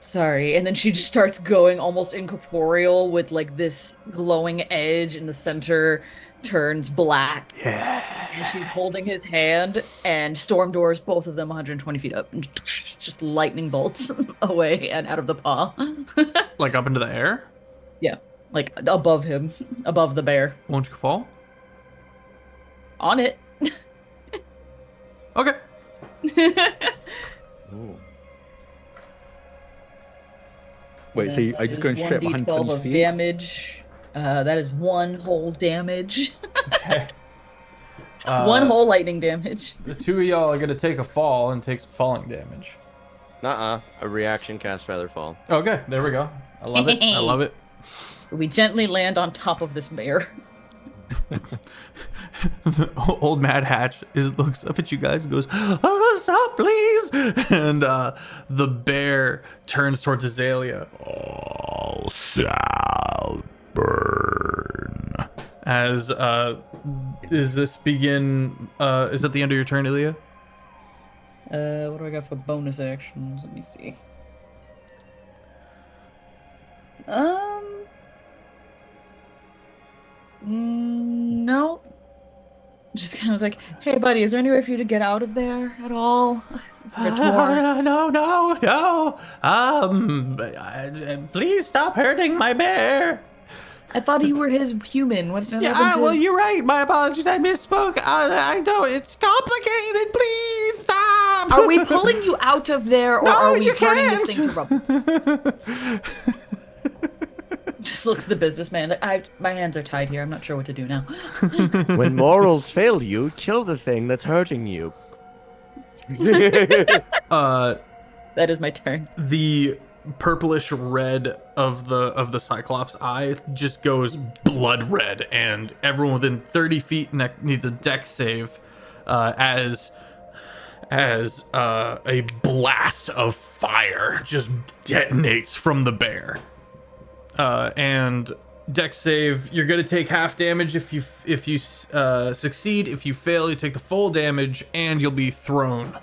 sorry. And then she just starts going almost incorporeal with like this glowing edge in the center turns black. Yeah. And she's holding his hand and storm doors, both of them 120 feet up. And just lightning bolts away and out of the paw. Like up into the air? Yeah, like above him, above the bear. Won't you fall? On it. Okay. Ooh. Wait, so are you just going straight 1d12 120 of feet? damage. That is one whole damage. Okay. One whole lightning damage. The two of y'all are gonna take a fall and take some falling damage. A reaction cast Featherfall. Okay, there we go. I love it. I love it. We gently land on top of this bear. The old Mad Hatch looks up at you guys and goes, "Oh, stop, please!" And the bear turns towards Azalea. All shall burn. As is this begin? Is that the end of your turn, Ilya? What do I got for bonus actions? Let me see. No. Just kind of was like, hey, buddy, is there any way for you to get out of there at all? It's like a tour. No. Please stop hurting my bear. I thought you were his human. What happened Yeah, to... well, you're right. My apologies. I misspoke. I know it's complicated. Please stop. Are we pulling you out of there, or No, are we you turning this can't. thing to rubble? Just looks at the businessman. My hands are tied here. I'm not sure what to do now. When morals fail you, kill the thing that's hurting you. That is my turn. The purplish red of the Cyclops eye just goes blood red, and everyone within 30 feet needs a dex save as a blast of fire just detonates from the bear. And dex save, you're gonna take half damage if you succeed. If you fail, you take the full damage, and you'll be thrown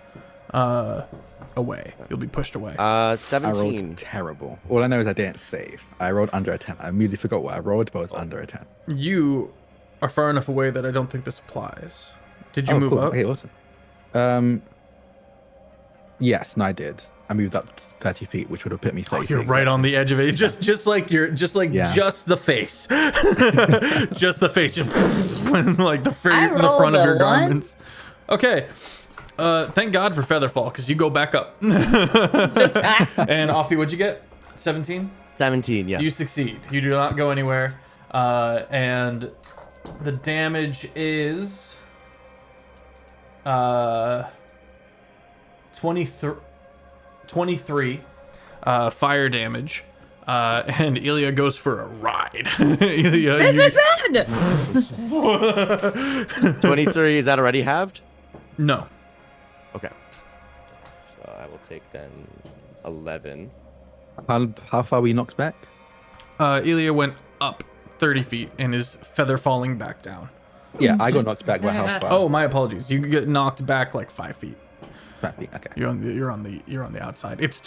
away. You'll be pushed away. I 17. rolled terrible. All I know is I didn't save. I rolled under a 10. I immediately forgot what I rolled, but it was under a 10. You are far enough away that I don't think this applies. Did you move cool. up? Okay, awesome. Yes, no, I did. I moved up 30 feet, which would have put me 30 You're feet right exactly. on the edge of it. Just Yeah. just the face, just the face, just like the I front of rolled your a 1. garments. Okay. Thank God for Featherfall, because you go back up. Just And Offie, what'd you get? 17? 17, yeah. You succeed. You do not go anywhere. And the damage is 23 fire damage. And Ilya goes for a ride. Ilya, businessman! 23, is that already halved? No. Okay. So I will take then 11. How far were you knocked back? Ilya went up 30 feet and is feather falling back down. Yeah, I got knocked back by how far? Oh, my apologies. You get knocked back like 5 feet. 5 feet. Okay. You're on the outside. It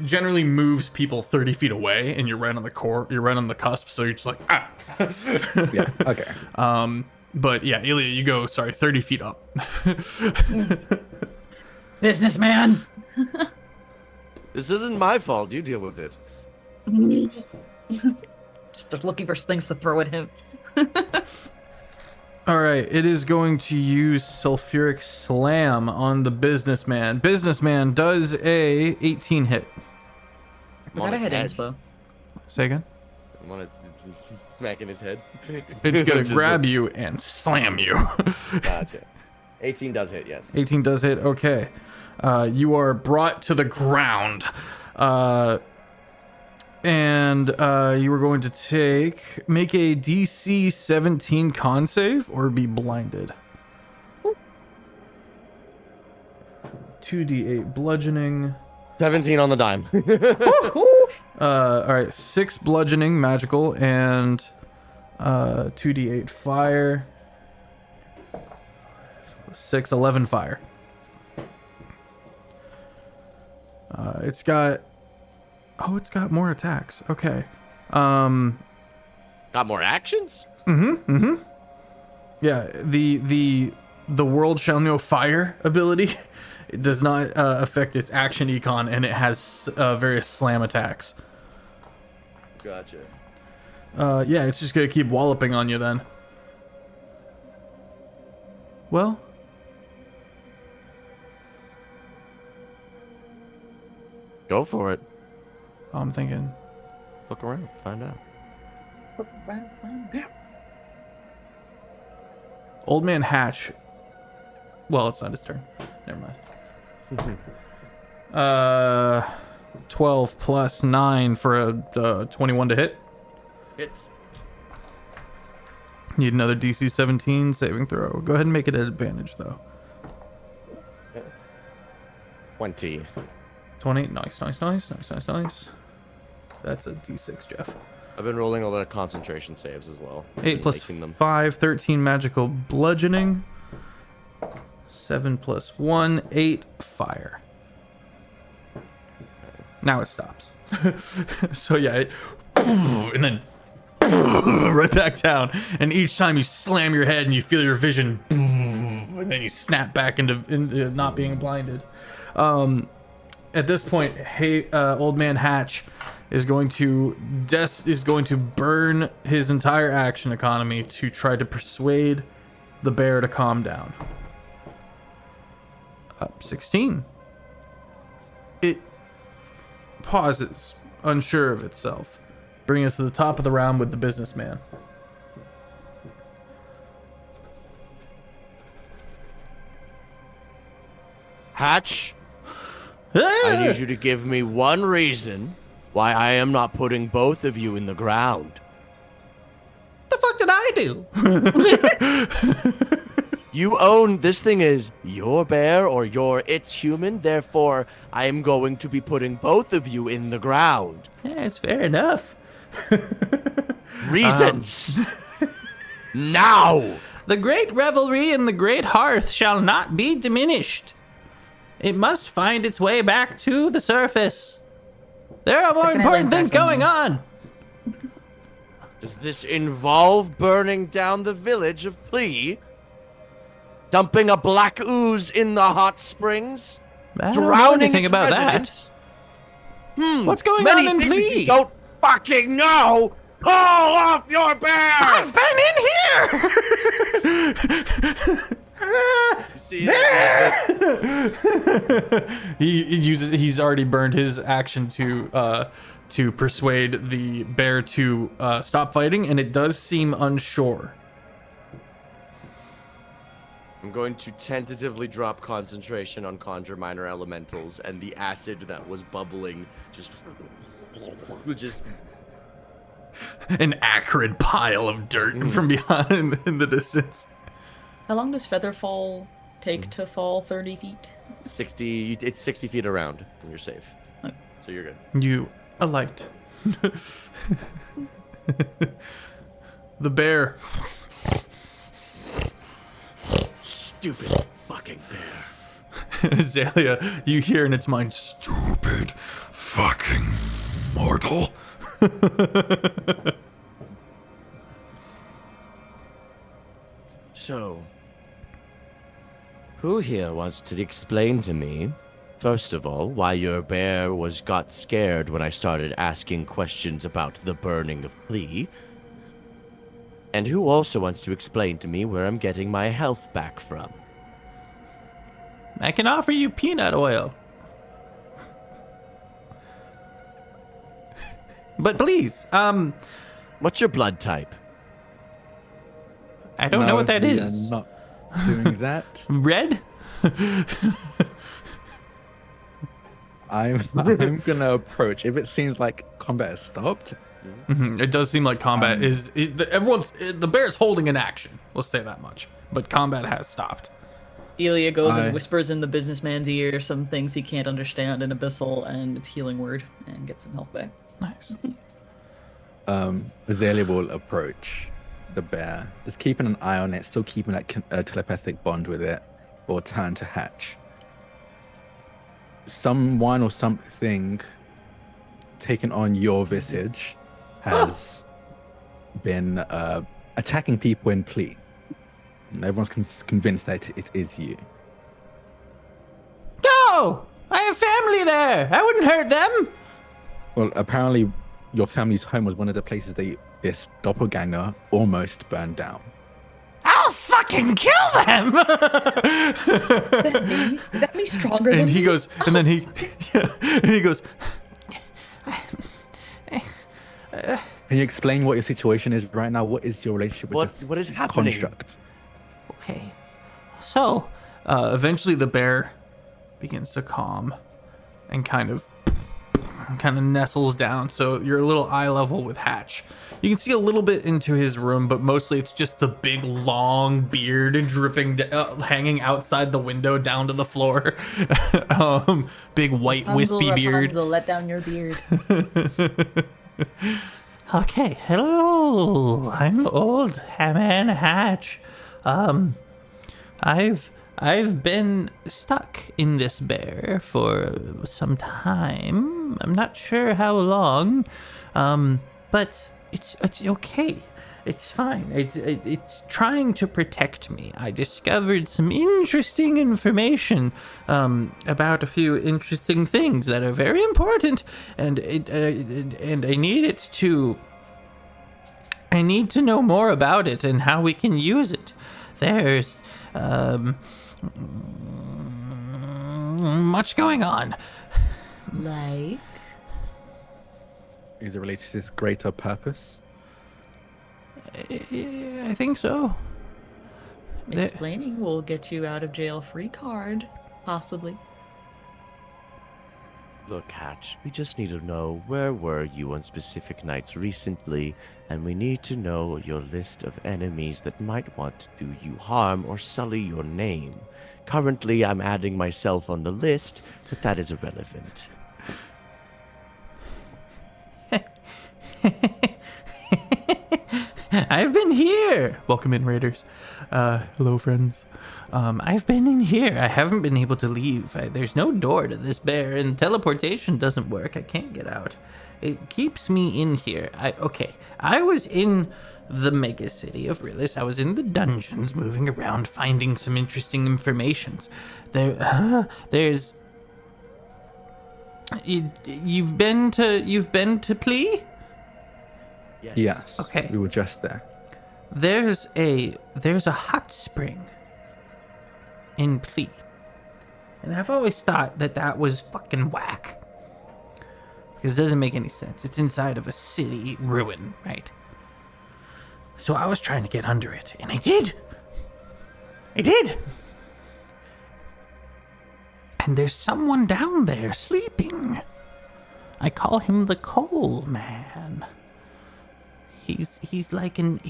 generally moves people 30 feet away, and you're right on the core. You're right on the cusp, so you're just like ah. Yeah. Okay. But yeah, Ilya, you go 30 feet up. Businessman! This isn't my fault. You deal with it. Just looking for things to throw at him. All right, it is going to use sulfuric slam on the businessman. Businessman does a 18 hit. I got a head head. inspo. Say again. I'm gonna smack in his head. It's gonna Just grab you and slam you. Gotcha. 18 does hit, yes. 18 does hit. Okay. You are brought to the ground. And you are going to make a DC 17 con save or be blinded. 2d8 bludgeoning. 17 on the dime. All right, 6 bludgeoning, magical, and 2d8 fire. 6, 11 fire. It's got more attacks. Okay. Got more actions? Yeah, the world shall know fire ability. It does not affect its action econ, and it has various slam attacks. Gotcha. Yeah, it's just gonna keep walloping on you then. Well, Go for it. I'm thinking. Look around. Find out. Old Man Hatch. Well, it's not his turn. Never mind. 12 plus 9 for a 21 to hit. Hits. Need another DC 17 saving throw. Go ahead and make it an advantage, though. 20. 20. Nice. That's a D6, Jeff. I've been rolling all the concentration saves as well. 8 plus Making them. 5, 13 magical bludgeoning. 7 plus 1, 8 fire. Now it stops. So yeah, and then right back down. And each time you slam your head and you feel your vision, and then you snap back into not being blinded. At this point, Old Man Hatch is going to burn his entire action economy to try to persuade the bear to calm down. Up 16. It pauses, unsure of itself, bringing us to the top of the round with the businessman. Hatch, I need you to give me one reason why I am not putting both of you in the ground. The fuck did I do? You own this thing is your bear or it's human, therefore I am going to be putting both of you in the ground. Yeah, it's fair enough. Reasons. Now. The great revelry in the great hearth shall not be diminished. It must find its way back to the surface. There are more important things going on. Does this involve burning down the village of Plea? Dumping a black ooze in the hot springs? I don't know Drowning anything its about residents? that. What's going Many on in things Plea? you don't fucking know! Pull off your bear! I've been in here! You see He's already burned his action to persuade the bear to stop fighting, and it does seem unsure. I'm going to tentatively drop concentration on Conjure Minor Elementals, and the acid that was bubbling just An acrid pile of dirt from behind in the distance. How long does Featherfall take to fall 30 feet? 60. It's 60 feet around, and you're safe. Okay. So you're good. You alight. The bear. Stupid fucking bear. Azalea, you hear in its mind, stupid fucking mortal. So, who here wants to explain to me, first of all, why your bear got scared when I started asking questions about the burning of Plea? And who also wants to explain to me where I'm getting my health back from? I can offer you peanut oil. But please, What's your blood type? I don't know what that we is. are not doing that. Red? I'm gonna approach. If it seems like combat has stopped, It does seem like combat the bear's holding an action. Let's say that much. But combat has stopped. Elia goes I- and whispers in the businessman's ear some things he can't understand in Abyssal and its healing word and gets some health back. Nice. Azalea will approach the bear, just keeping an eye on it, still keeping that telepathic bond with it, or turn to Hatch. Someone or something taken on your visage has been attacking people in plea. And everyone's convinced that it is you. No! I have family there! I wouldn't hurt them! Well, apparently your family's home was one of the places this doppelganger almost burned down. I'll fucking kill them! Is that me stronger than And he you? goes, and then he, and he goes, Can you explain what your situation is right now? What is your relationship with this What is happening? construct? okay. So, eventually the bear begins to calm and kind of nestles down. So you're a little eye level with Hatch. You can see a little bit into his room, but mostly it's just the big long beard dripping, hanging outside the window down to the floor. Big white wispy beard. Rapunzel, let down your beard. Okay, hello. I'm old man Hatch. I've been stuck in this bear for some time. I'm not sure how long, but it's okay. It's fine. It's trying to protect me. I discovered some interesting information about a few interesting things that are very important, and I need to know more about it and how we can use it. There's much going on. Like? Is it related to this greater purpose? I think so. Explaining will get you out of jail free card, possibly. Look, Hatch, we just need to know where were you on specific nights recently, and we need to know your list of enemies that might want to do you harm or sully your name. Currently, I'm adding myself on the list, but that is irrelevant. I've been here. Welcome in, Raiders. Hello, friends. I've been in here. I haven't been able to leave. There's no door to this bear, and teleportation doesn't work. I can't get out. It keeps me in here. I was in the mega city of Rilis. I was in the dungeons, moving around, finding some interesting informations. There's. You've been to Plea? Yes. Okay. We were just there. There's a hot spring in Plea. And I've always thought that was fucking whack. Because it doesn't make any sense. It's inside of a city ruin, right? So I was trying to get under it, and I did. And there's someone down there sleeping. I call him the Coal Man. He's like an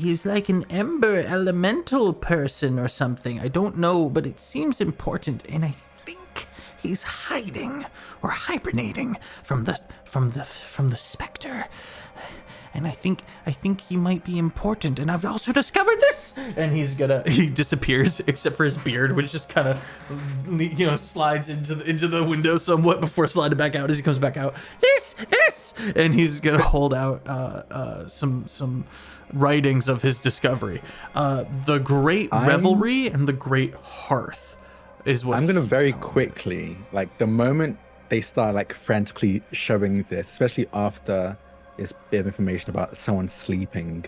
ember elemental person or something. I don't know, but it seems important, and I think he's hiding or hibernating from the specter. And I think he might be important, and I've also discovered this. And he disappears, except for his beard, which just kind of, slides into the window somewhat before sliding back out as he comes back out. This, and he's gonna hold out some writings of his discovery. The Great Revelry and the Great Hearth is what I'm gonna he's very calling it. quickly, like the moment they start like frantically showing this, especially after this bit of information about someone sleeping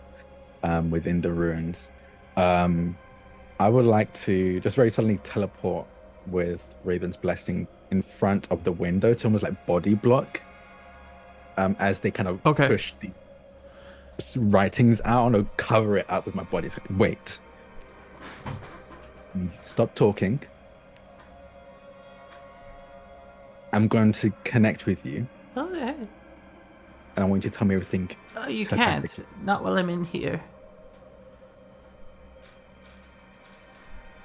within the ruins, I would like to just very suddenly teleport with Raven's Blessing in front of the window to almost like body block as they kind of push the writings out or cover it up with my body. It's like, wait. Stop talking. I'm going to connect with you. Okay. And I want you to tell me everything. You telepathically. can't. Not while I'm in here.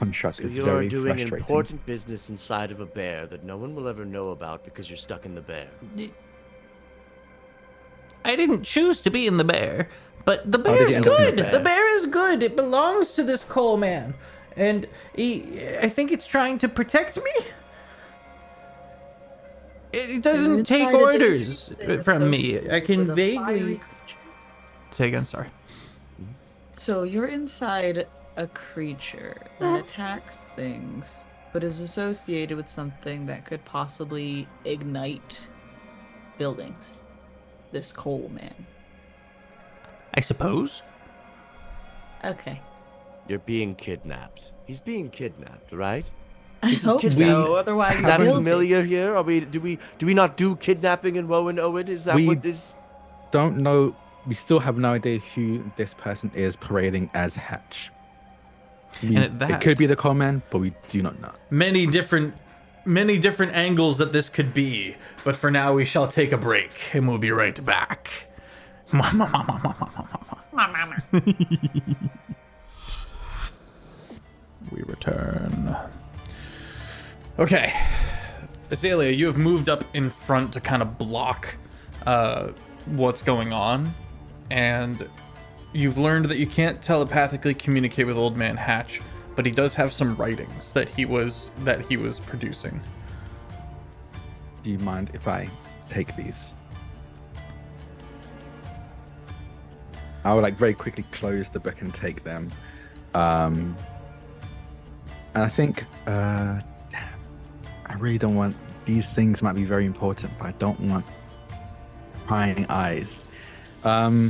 construct So is you're very doing frustrating. important business inside of a bear that no one will ever know about because you're stuck in the bear. I didn't choose to be in the bear, but the did bear's you end up in the good. bear? The bear is good. It belongs to this coal man, and I think it's trying to protect me. It doesn't take Inside a orders dangerous from me. associated I can with a fiery vaguely creature. say again. Sorry. So you're inside a creature that attacks things, but is associated with something that could possibly ignite buildings. This coal man. I suppose. Okay. You're being kidnapped. He's being kidnapped, right? I This is hope kidnapping. so. Otherwise, Is that guilty. familiar here? Are we? Do we not do kidnapping in Woe and Owen? Is that We- what this? Don't know. We still have no idea who this person is parading as Hatch. And at that- It could be the coal man, but we do not know. Many different angles that this could be, but for now we shall take a break and we'll be right back. We return. Okay, Azalea, you have moved up in front to kind of block what's going on, and you've learned that you can't telepathically communicate with Old Man Hatch, but he does have some writings that he was producing. Do you mind if I take these? I would like very quickly close the book and take them. And I think, damn, I really don't want, these things might be very important, but I don't want prying eyes. I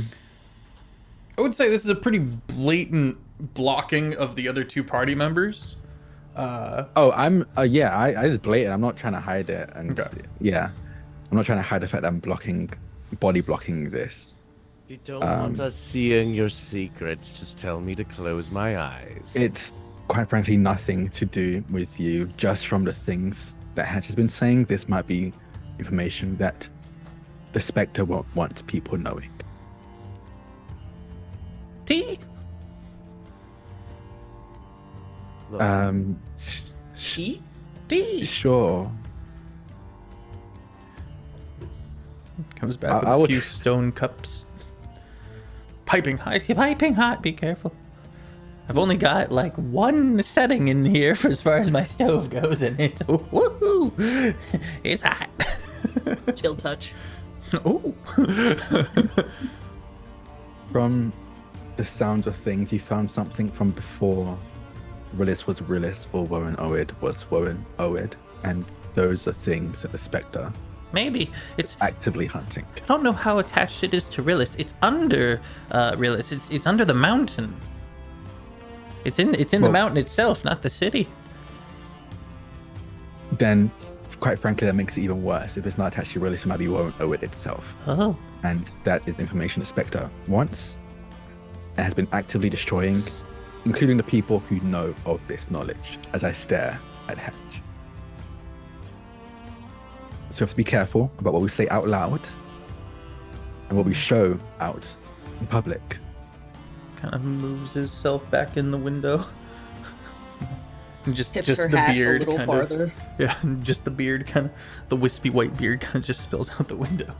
would say this is a pretty blatant blocking of the other two party members. I just blatant. I'm not trying to hide it. And Okay. yeah, I'm not trying to hide the fact that I'm body blocking this. You don't want us seeing your secrets. Just tell me to close my eyes. It's quite frankly nothing to do with you. Just from the things that Hatch has been saying, this might be information that the Spectre won't want people knowing. T. Look, She? D. Sure. Comes back I with a would- few stone cups. Piping hot. Be careful. I've only got like one setting in here for as far as my stove goes, and it's woohoo! It's hot. Chill touch. Oh. From the sounds of things, you found something from before Rillis was Rillis or Warren Oed was Warren Oed, and those are things that the Spectre Maybe it's. actively hunting. I don't know how attached it is to Rillis. It's under Rillis. It's under the mountain. It's in the Well- mountain itself, not the city. Then, quite frankly, that makes it even worse. If it's not attached to Rillis, it might be Warren Oed itself. Oh. And that is the information the Spectre wants and has been actively destroying, including the people who know of this knowledge, as I stare at Hatch. So we have to be careful about what we say out loud and what we show out in public. Kind of moves himself back in the window. just Tips just her the hat beard a little kind farther. of. Yeah, just the beard kind of, the wispy white beard kind of just spills out the window.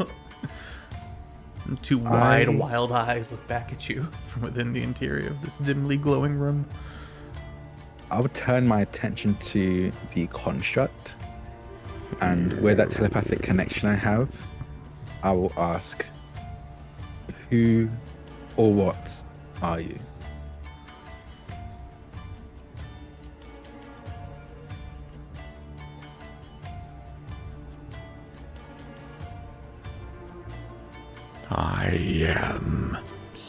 And two wide, wild eyes look back at you from within the interior of this dimly glowing room. I would turn my attention to the construct, and where that telepathic connection I have, I will ask, who or what are you? I am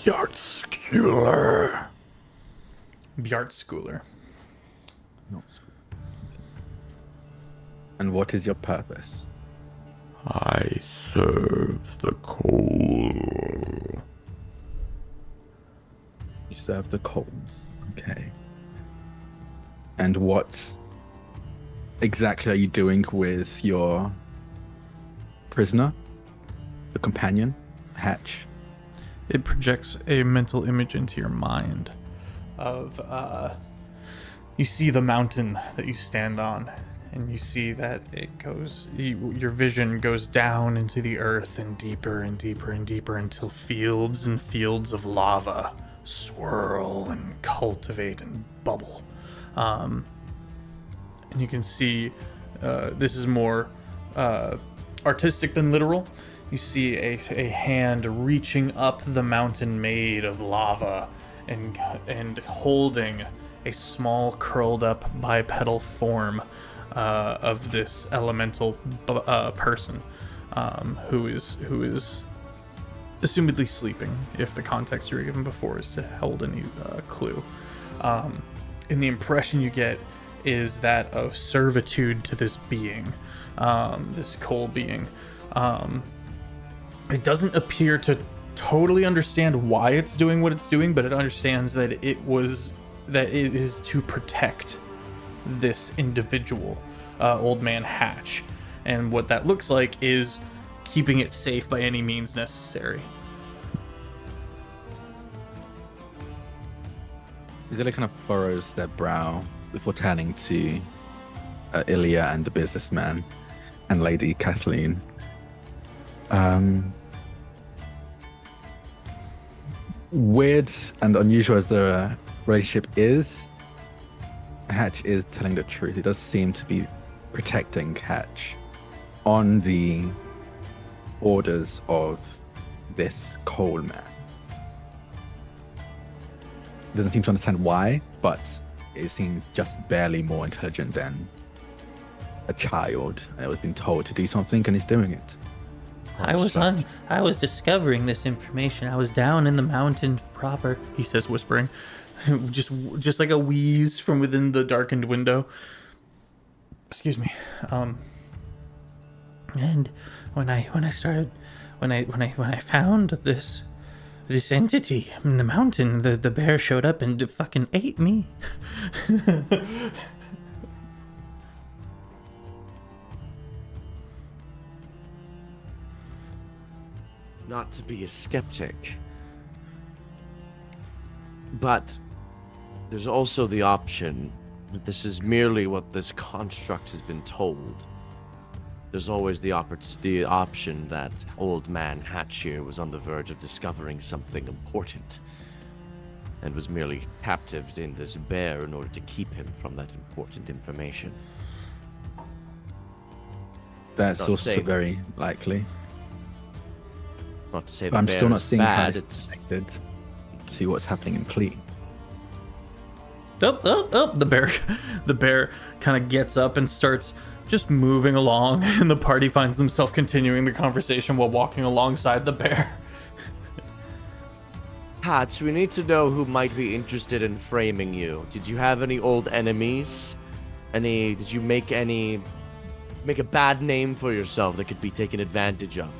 Bjartskjuler. Bjartskjuler. And what is your purpose? I serve the coal. You serve the coals. Okay. And what exactly are you doing with your prisoner, the companion, Hatch? It projects a mental image into your mind of You see the mountain that you stand on, and you see that it goes, your vision goes down into the earth and deeper and deeper and deeper until fields and fields of lava swirl and cultivate and bubble. And you can see, this is more artistic than literal. You see a hand reaching up the mountain made of lava and holding a small curled up bipedal form of this elemental person who is assumedly sleeping, if the context you were given before is to hold any clue. And the impression you get is that of servitude to this being, this coal being. It doesn't appear to totally understand why it's doing what it's doing, but it understands that it is to protect this individual, Old Man Hatch. And what that looks like is keeping it safe by any means necessary. Zilla kind of furrows their brow before turning to Ilya and the businessman and Lady Kathleen. Weird and unusual as the relationship is, Hatch is telling the truth. It does seem to be protecting Hatch on the orders of this coal man. Doesn't seem to understand why, but it seems just barely more intelligent than a child. And it was being told to do something, and he's doing it. I was discovering this information. I was down in the mountain proper. He says, whispering, just like a wheeze from within the darkened window. Excuse me. And when I found this entity in the mountain, the bear showed up and fucking ate me. Not to be a skeptic, but there's also the option that this is merely what this construct has been told. There's always the option that Old Man Hatch here was on the verge of discovering something important and was merely captive in this bear in order to keep him from that important information. That's Not also saying- very likely. Not to say But the I'm bear still not is seeing how bad, it's it's connected to what's happening in Clee. The bear kind of gets up and starts just moving along, and the party finds themselves continuing the conversation while walking alongside the bear. Hatch, we need to know who might be interested in framing you. Did you have any old enemies? Did you make a bad name for yourself that could be taken advantage of?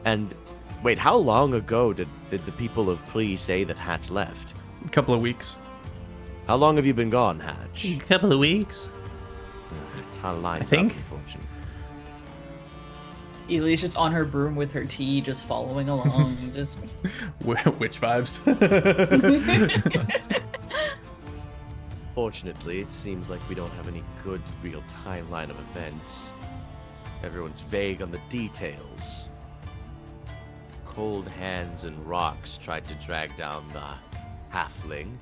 And wait, how long ago did the people of Clee say that Hatch left? A couple of weeks. How long have you been gone, Hatch? A couple of weeks. I think. Unfortunately. Eli's just on her broom with her tea, just following along. Just Witch vibes. Fortunately, it seems like we don't have any good real timeline of events. Everyone's vague on the details. Cold hands and rocks tried to drag down the halfling.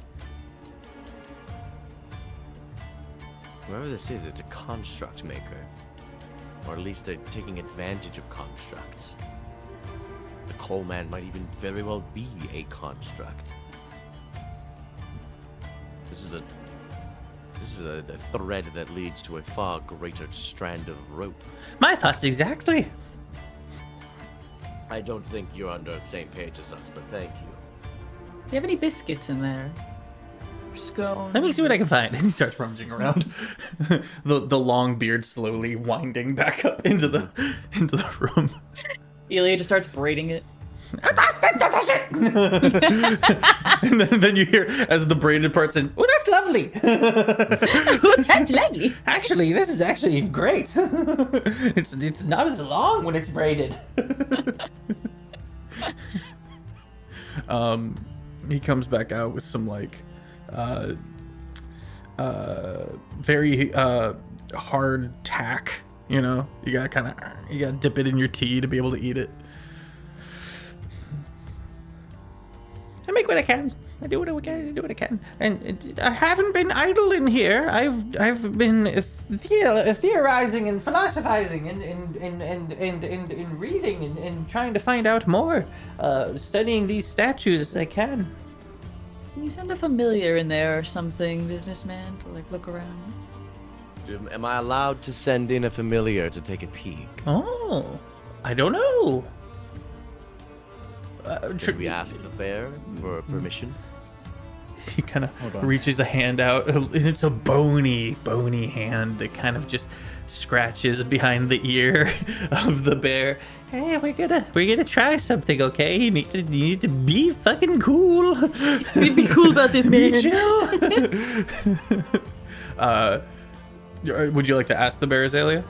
Whoever this is, it's a construct maker. Or at least they're taking advantage of constructs. The coal man might even very well be a construct. This is a thread that leads to a far greater strand of rope. My thoughts exactly. I don't think you're under the same page as us, but thank you. do you have any biscuits in there? Just go. Let me see what I can find. And he starts rummaging around. the long beard slowly winding back up into the room. Elia just starts braiding it. And then you hear as the braided part's in, oh, that's lovely. That's lovely. Actually, this is actually great. It's not as long when it's braided. He comes back out with some very hard tack. You know, you gotta dip it in your tea to be able to eat it. I make what I can. I do what I can. I do what I can. And I haven't been idle in here. I've been theorizing and philosophizing and reading and trying to find out more. Studying these statues as I can. Can you send a familiar in there or something, businessman, to like look around? Am I allowed to send in a familiar to take a peek? Oh, I don't know. Should we ask the bear for permission? He kind of reaches a hand out, and it's a bony hand that kind of just scratches behind the ear of the bear. Hey, we're gonna try something, okay? You need to be fucking cool. We'd be cool about this, man. Be chill. Would you like to ask the bear, Azalea?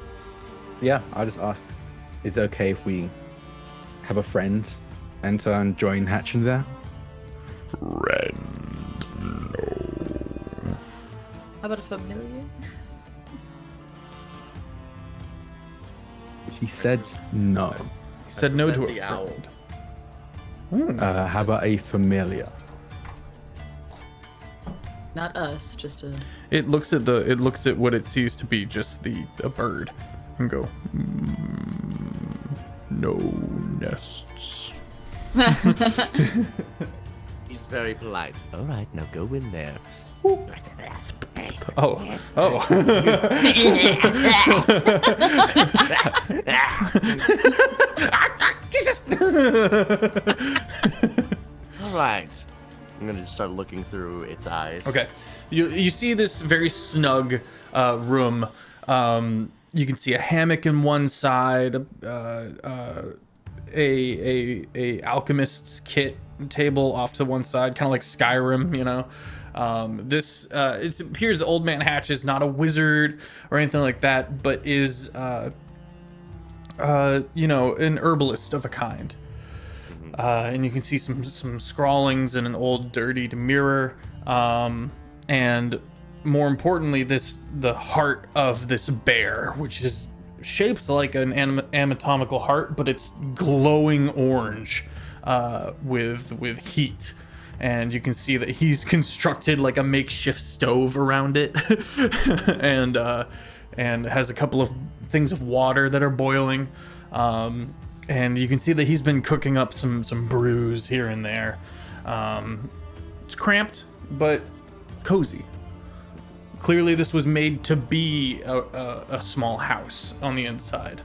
Yeah, I just asked, is it okay if we have a friend enter and join Hatch in there? Friend, no. How about a familiar? He said no. He said no to a the owl. friend. How about a familiar? Not us, just a. It looks at what it sees to be just a bird, and go, no nests. He's very polite. All right, now go in there. Oh. All right. I'm gonna start looking through its eyes. Okay, you see this very snug room. You can see a hammock in one side, a alchemist's kit table off to one side, kind of like Skyrim, you know. It appears Old Man Hatch is not a wizard or anything like that, but is an herbalist of a kind. And you can see some scrawlings in an old dirtied mirror, and more importantly, the heart of this bear, which is shaped like an anatomical heart, but it's glowing orange with heat. And you can see that he's constructed like a makeshift stove around it, and has a couple of things of water that are boiling. And you can see that he's been cooking up some brews here and there. It's cramped, but cozy. Clearly, this was made to be a small house on the inside.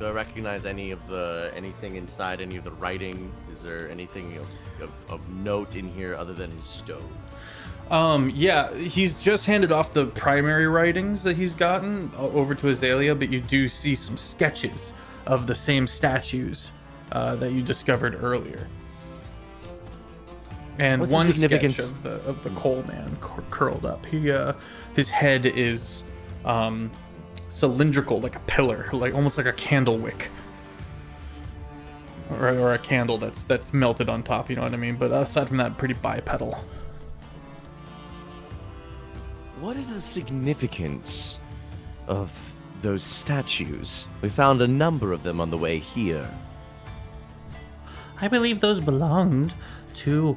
Do I recognize anything inside, any of the writing? Is there anything of note in here other than his stove? Yeah, he's just handed off the primary writings that he's gotten over to Azalea, but you do see some sketches of the same statues that you discovered earlier. And What's the one sketch significance? of the coal man curled up. His head is cylindrical, like a pillar, like almost like a candle wick, or a candle that's melted on top. You know what I mean? But aside from that, pretty bipedal. What is the significance of those statues? We found a number of them on the way here. I believe those belonged to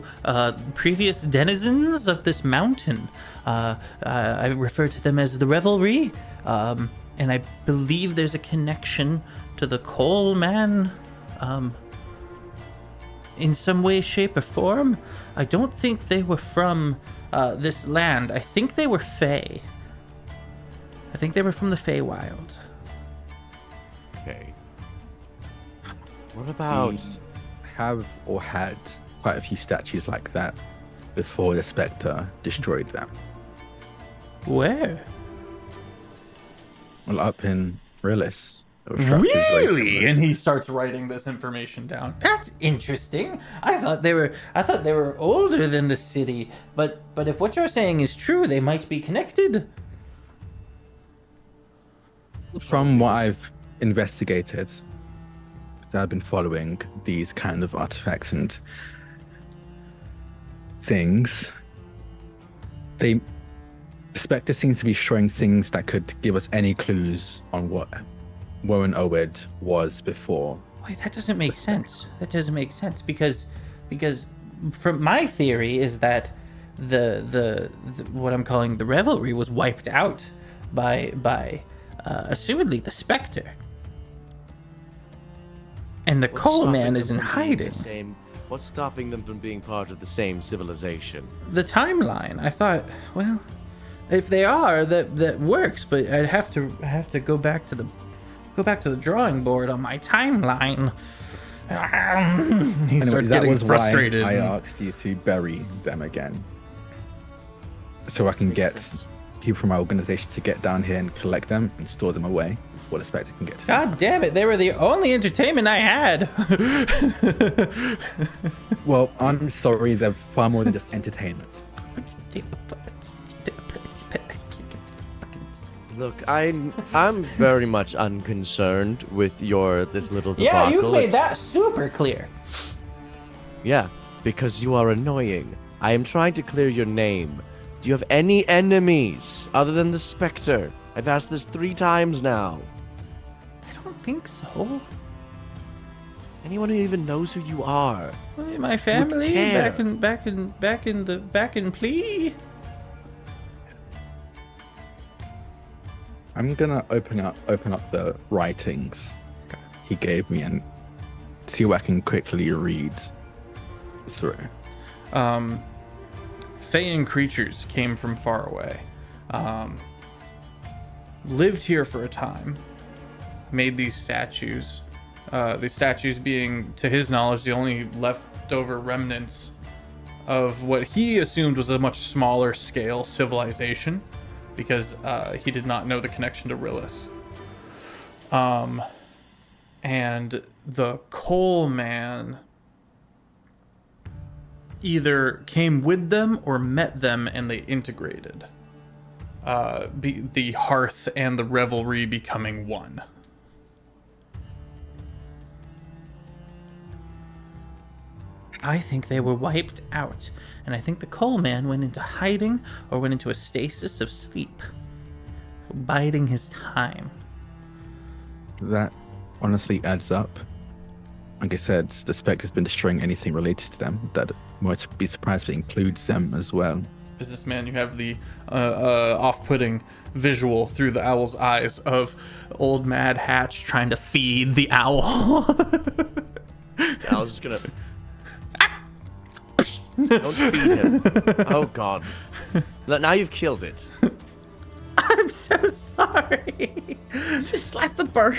previous denizens of this mountain. I refer to them as the Revelry, and I believe there's a connection to the coal man in some way, shape, or form. I don't think they were from this land. I think they were Fae. I think they were from the Feywild. Okay. What about... We have or had quite a few statues like that before the Spectre destroyed them. Where? Well, up in Rillis. Really? And he starts writing this information down. That's interesting. I thought they were older than the city, but if what you're saying is true, they might be connected. From what I've investigated, I've been following these kind of artifacts and things. They Spectre seems to be showing things that could give us any clues on what Warren Owed was before. Wait, that doesn't make sense. That doesn't make sense because from my theory is that the what I'm calling the Revelry was wiped out by assumedly the Spectre. And the Coal Man is in hiding. What's stopping them from being part of the same civilization? The timeline. I thought, well, if they are, that works, but I'd have to go back to the drawing board on my timeline. He starts that getting was frustrated. why I asked you to bury them again, so I can get people from my organization to get down here and collect them and store them away before the Spectre can get to them. God damn it! They were the only entertainment I had. Well, I'm sorry, they're far more than just entertainment. Look, I'm very much unconcerned with this little debacle. Yeah, you've made It's- that super clear. Yeah, because you are annoying. I am trying to clear your name. Do you have any enemies other than the Spectre? I've asked this 3 times now. I don't think so. Anyone who even knows who you are. My family care. back in plea. I'm gonna open up the writings he gave me and see what I can quickly read through. Feyan creatures came from far away, lived here for a time, made these statues. These statues being, to his knowledge, the only leftover remnants of what he assumed was a much smaller scale civilization, because he did not know the connection to Rillis. And the Coal Man either came with them or met them and they integrated. The Hearth and the Revelry becoming one. I think they were wiped out, and I think the Coal Man went into hiding or went into a stasis of sleep, biding his time. That honestly adds up. Like I said, the Spectre's been destroying anything related to them. That might be surprised if it includes them as well. Businessman, you have the off-putting visual through the owl's eyes of old Mad Hatch trying to feed the owl. I was just gonna... Don't feed him. Oh, God. Look, now you've killed it. I'm so sorry. Just slap the bird.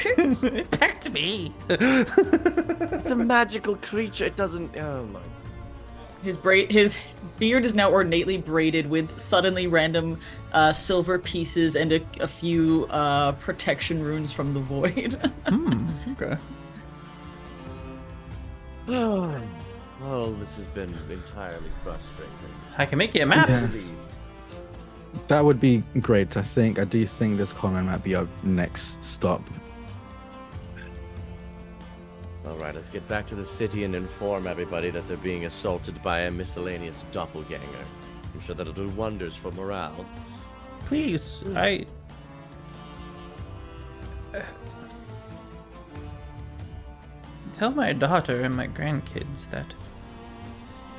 Back to me. It's a magical creature. It doesn't... Oh, my... His beard is now ornately braided with suddenly random silver pieces and a few protection runes from the void. Okay. Oh, this has been entirely frustrating. I can make you a map. Yes. That would be great. I do think this comment might be our next stop. Alright, let's get back to the city and inform everybody that they're being assaulted by a miscellaneous doppelganger. I'm sure that'll do wonders for morale. Please, tell my daughter and my grandkids that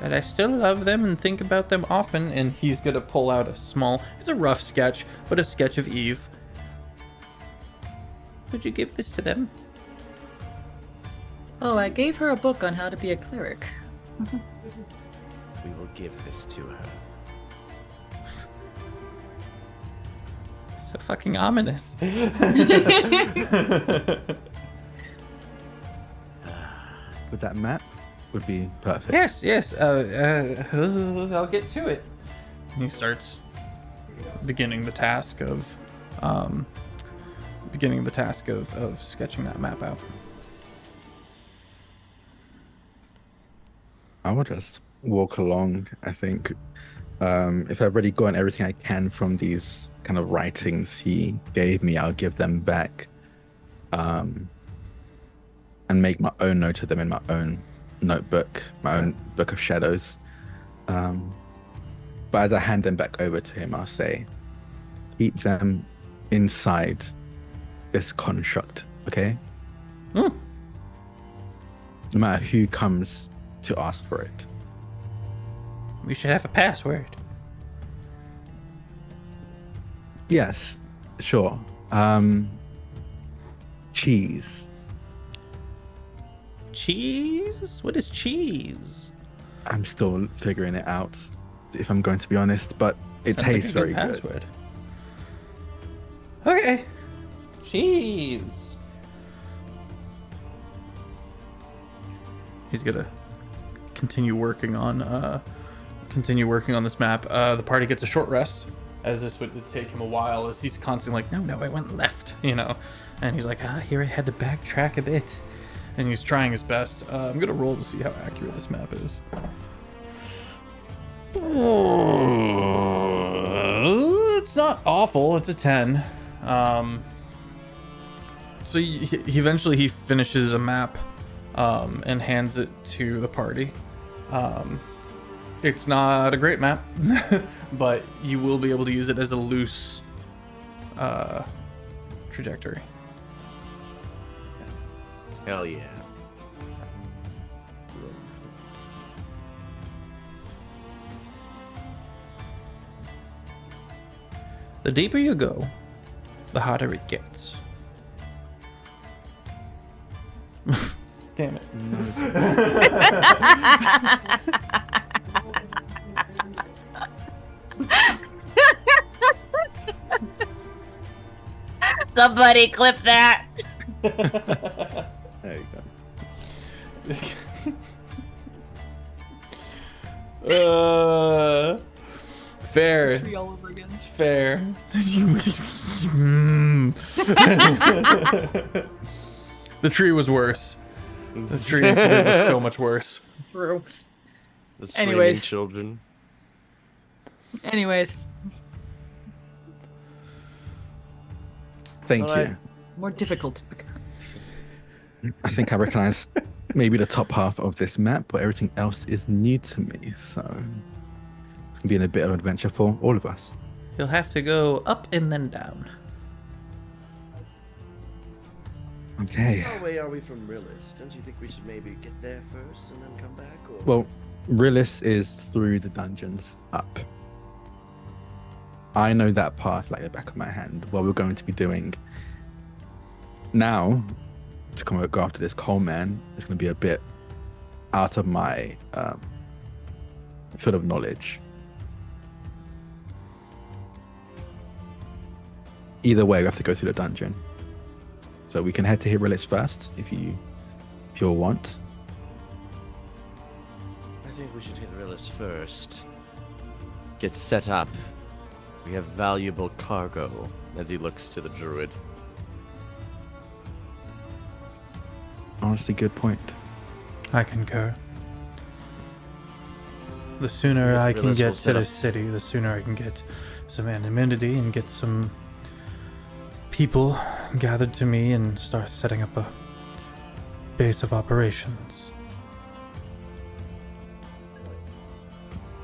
I still love them and think about them often. And he's gonna pull out it's a rough sketch, but a sketch of Eve. Would you give this to them? Oh, I gave her a book on how to be a cleric. We will give this to her. So fucking ominous. With that map, would be perfect. Yes. I'll get to it. He starts beginning the task of sketching that map out. I will just walk along. I think if I've already gotten everything I can from these kind of writings he gave me, I'll give them back and make my own note of them in my own notebook, my own book of shadows. But as I hand them back over to him, I'll say, keep them inside this construct, okay? Hmm. No matter who comes to ask for it. We should have a password. Yes, sure. Cheese. Cheese? What is cheese? I'm still figuring it out, if I'm going to be honest, but it Sounds like tastes a very good good. password. Okay. Cheese. He's gonna continue working on this map. The party gets a short rest, as this would take him a while, as he's constantly like, no, I went left, and he's like, here I had to backtrack a bit, and he's trying his best. I'm gonna roll to see how accurate this map is. It's not awful. It's a 10. So he eventually finishes a map and hands it to the party. It's not a great map, but you will be able to use it as a loose trajectory. Hell yeah. The deeper you go, the harder it gets. Damn it. Somebody clip that. There you Fair. Tree all over again. It's fair. The tree was worse. The tree incident was so much worse. True. The screaming Anyways. children. Anyways, Thank Alright. you. more difficult. I think I recognize maybe the top half of this map, but everything else is new to me. So it's gonna be a bit of an adventure for all of us. You'll have to go up and then down. Okay. How away are we from Rillis? Don't you think we should maybe get there first and then come back? Or... Well, Rillis is through the dungeons up. I know that path like the back of my hand. What we're going to be doing now to come go after this coal man is going to be a bit out of my field of knowledge. Either way, we have to go through the dungeon. So we can head to Rillis first if you'll want. I think we should hit Rillis first. Get set up. We have valuable cargo, as he looks to the druid. Honestly, good point. I concur. The sooner I can Realize get we'll to set the up- city, the sooner I can get some anonymity and get some people gathered to me and start setting up a base of operations.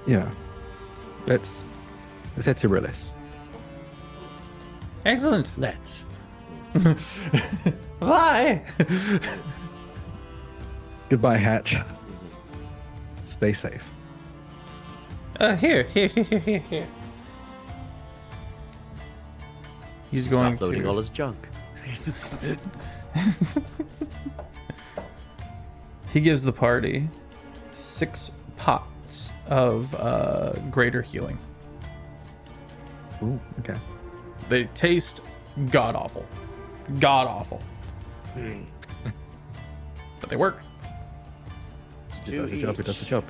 Yeah. Let's head to Rillis. Excellent. Let's. Bye. Goodbye, Hatch. Stay safe. Here. He's going Stop loading all to. his junk. He gives the party 6 pots of greater healing. Ooh, okay. They taste god awful. God awful. But they work. It does the job. It does the job.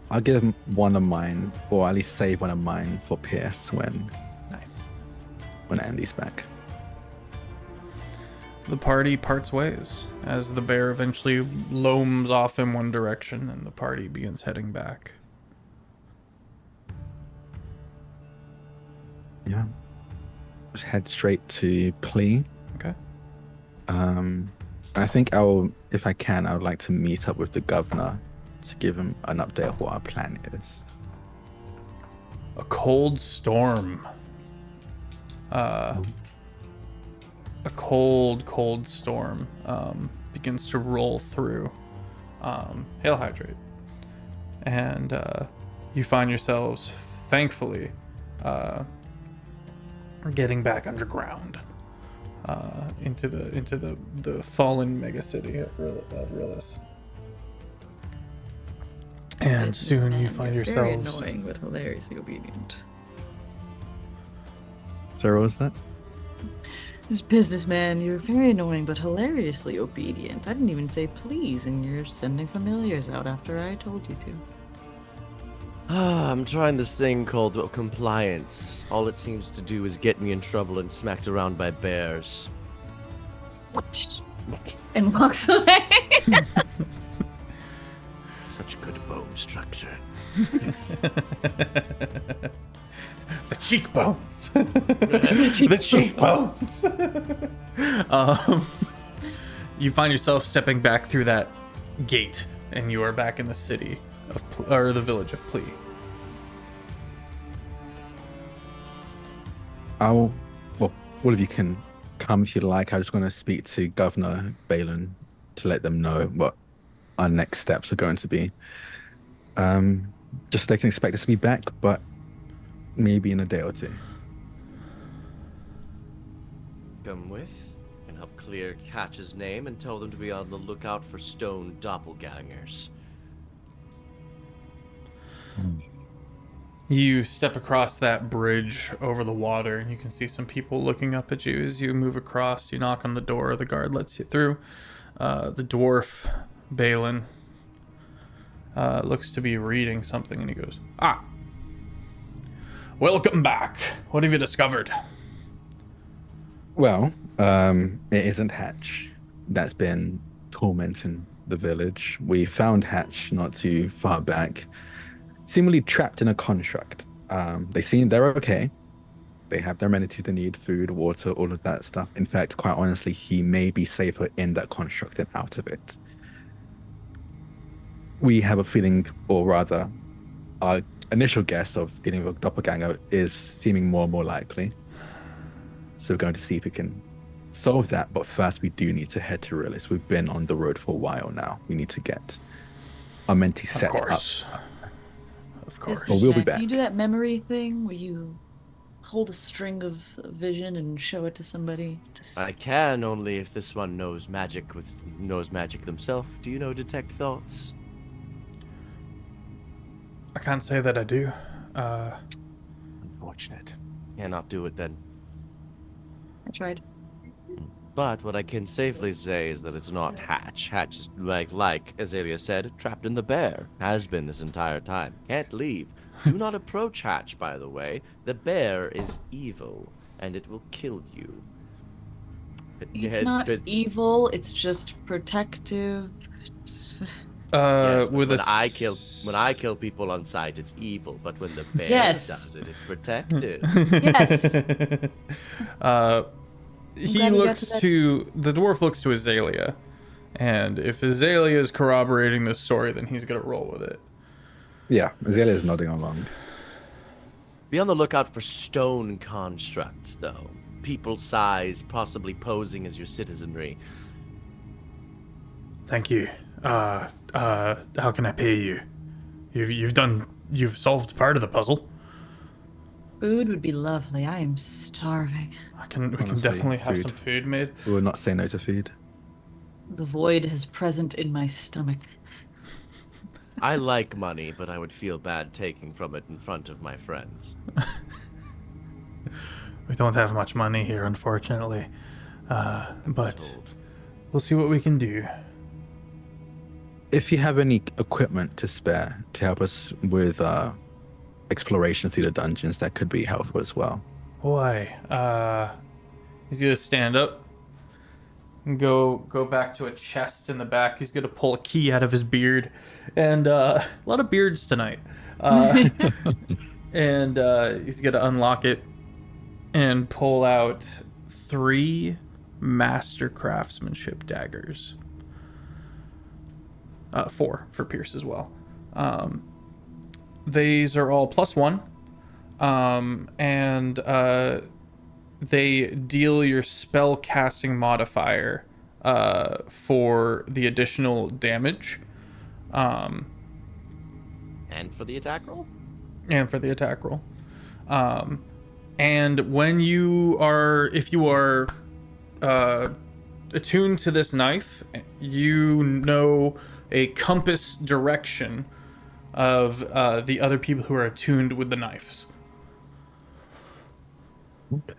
I'll give him one of mine, or at least save one of mine for Pierce when Nice. Andy's back. The party parts ways as the bear eventually loams off in one direction and the party begins heading back. Yeah. Just head straight to Plea. Okay. I think if I can, I would like to meet up with the governor to give him an update of what our plan is. a cold storm. A cold storm begins to roll through Hail Hydrate. And you find yourselves, thankfully, getting back underground into the fallen megacity of Relis. And soon you find Very yourselves. annoying, but hilariously obedient. So what was that? This businessman, you're very annoying, but hilariously obedient. I didn't even say please, and you're sending familiars out after I told you to. I'm trying this thing called compliance. All it seems to do is get me in trouble and smacked around by bears. And walks away. Such good bone structure. The cheekbones. The cheekbones. You find yourself stepping back through that gate, and you are back in the city of, or the village of Plea. Well, all of you can come if you like. I just want to speak to Governor Balin to let them know what our next steps are going to be. Just they can expect us to be back, but maybe in a day or two. Come with and help clear Catch's name and tell them to be on the lookout for stone doppelgangers. You step across that bridge over the water, and you can see some people looking up at you as you move across. You knock on the door, the guard lets you through. The dwarf, Balin, looks to be reading something, and he goes, welcome back. What have you discovered? Well, it isn't Hatch that's been tormenting the village. We found Hatch not too far back, seemingly trapped in a construct. They're okay. They have their amenities they need, food, water, all of that stuff. In fact, quite honestly, he may be safer in that construct than out of it. We have a feeling, or rather, our initial guess of dealing with a doppelganger is seeming more and more likely. So we're going to see if we can solve that. But first, we do need to head to Relis. We've been on the road for a while now. We need to get our mentee set up. Of course. Well, we'll be back. Can you do that memory thing where you hold a string of vision and show it to somebody? I can only if this one knows magic themselves. Do you know detect thoughts? I can't say that I do. Unfortunate. Cannot do it then. I tried. But what I can safely say is that it's not Hatch. Hatch is, like Azalea said, trapped in the bear. Has been this entire time. Can't leave. Do not approach Hatch, by the way. The bear is evil, and it will kill you. It's not evil, it's just protective. Yes, with when I kill people on sight, it's evil. But when the bear does it, it's protective. Yes. He looks to the dwarf looks to Azalea, and if Azalea is corroborating this story, then he's gonna roll with it. Yeah, Azalea is nodding along. Be on the lookout for stone constructs, though. People size, possibly posing as your citizenry. Thank you. How can I pay you? You've solved part of the puzzle. Food would be lovely. I am starving. We can Honestly, definitely have food. some food made. We will not say no to food. The void is present in my stomach. I like money, but I would feel bad taking from it in front of my friends. We don't have much money here, unfortunately. But Told. we'll see what we can do. If you have any equipment to spare to help us with exploration through the dungeons, that could be helpful as well. Boy, he's gonna stand up and go back to a chest in the back. He's gonna pull a key out of his beard, and a lot of beards tonight. And he's gonna unlock it and pull out 3 master craftsmanship daggers. 4 for Pierce as well. These are all +1. and they deal your spell casting modifier for the additional damage, And for the attack roll? and for the attack roll. And when if you are attuned to this knife, you know a compass direction of the other people who are attuned with the knives. Okay.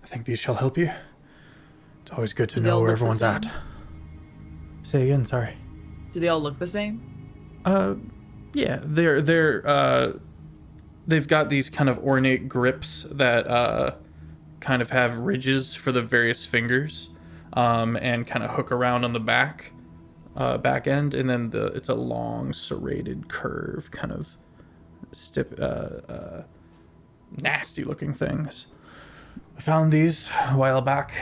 I think these shall help you. It's always good to Do they know all where look the everyone's at. same? Say again, sorry. Do they all look the same? Yeah, they've got these kind of ornate grips that kind of have ridges for the various fingers, and kind of hook around on the back end, and then it's a long serrated curve, kind of stiff, nasty looking things. I found these a while back.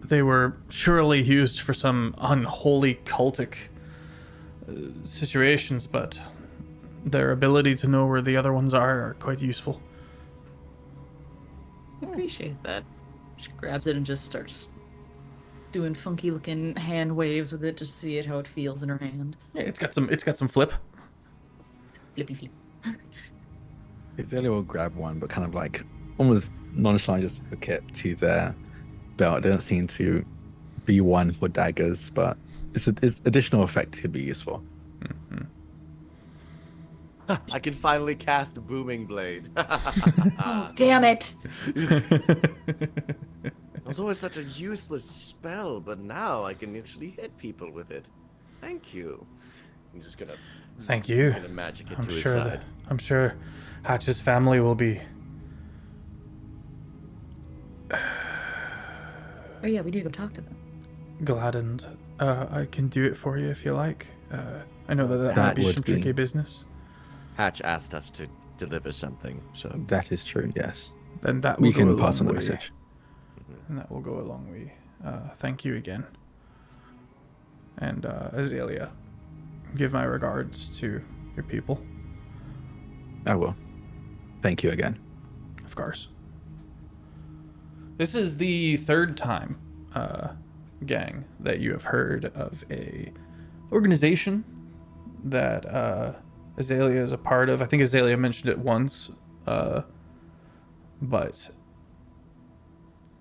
They were surely used for some unholy cultic situations, but their ability to know where the other ones are quite useful. I appreciate that. She grabs it and just starts doing funky looking hand waves with it, just see how it feels in her hand. Yeah, it's got some flip. Flippy flip. Azalea will grab one, but kind of like almost nonchalantly just hook it to their belt. They don't seem to be one for daggers, but its additional effect could be useful. I can finally cast Booming Blade. Oh, damn it! It was always such a useless spell, but now I can actually hit people with it. Thank you. I'm just gonna. Thank you. Gonna magic it I'm to his sure side. I'm sure Hatch's family will be. Oh yeah, we need to go talk to them. Gladdened. I can do it for you if you like. I know that That might be would some be- tricky business. Hatch asked us to deliver something, so That is true, yes. Then that will We go can a pass long on the way. message. And that will go a long way. Thank you again. And Azalea, give my regards to your people, I will. Thank you again. of course. This is the third time, gang, that you have heard of a organization that Azalea is a part of. I think Azalea mentioned it once, but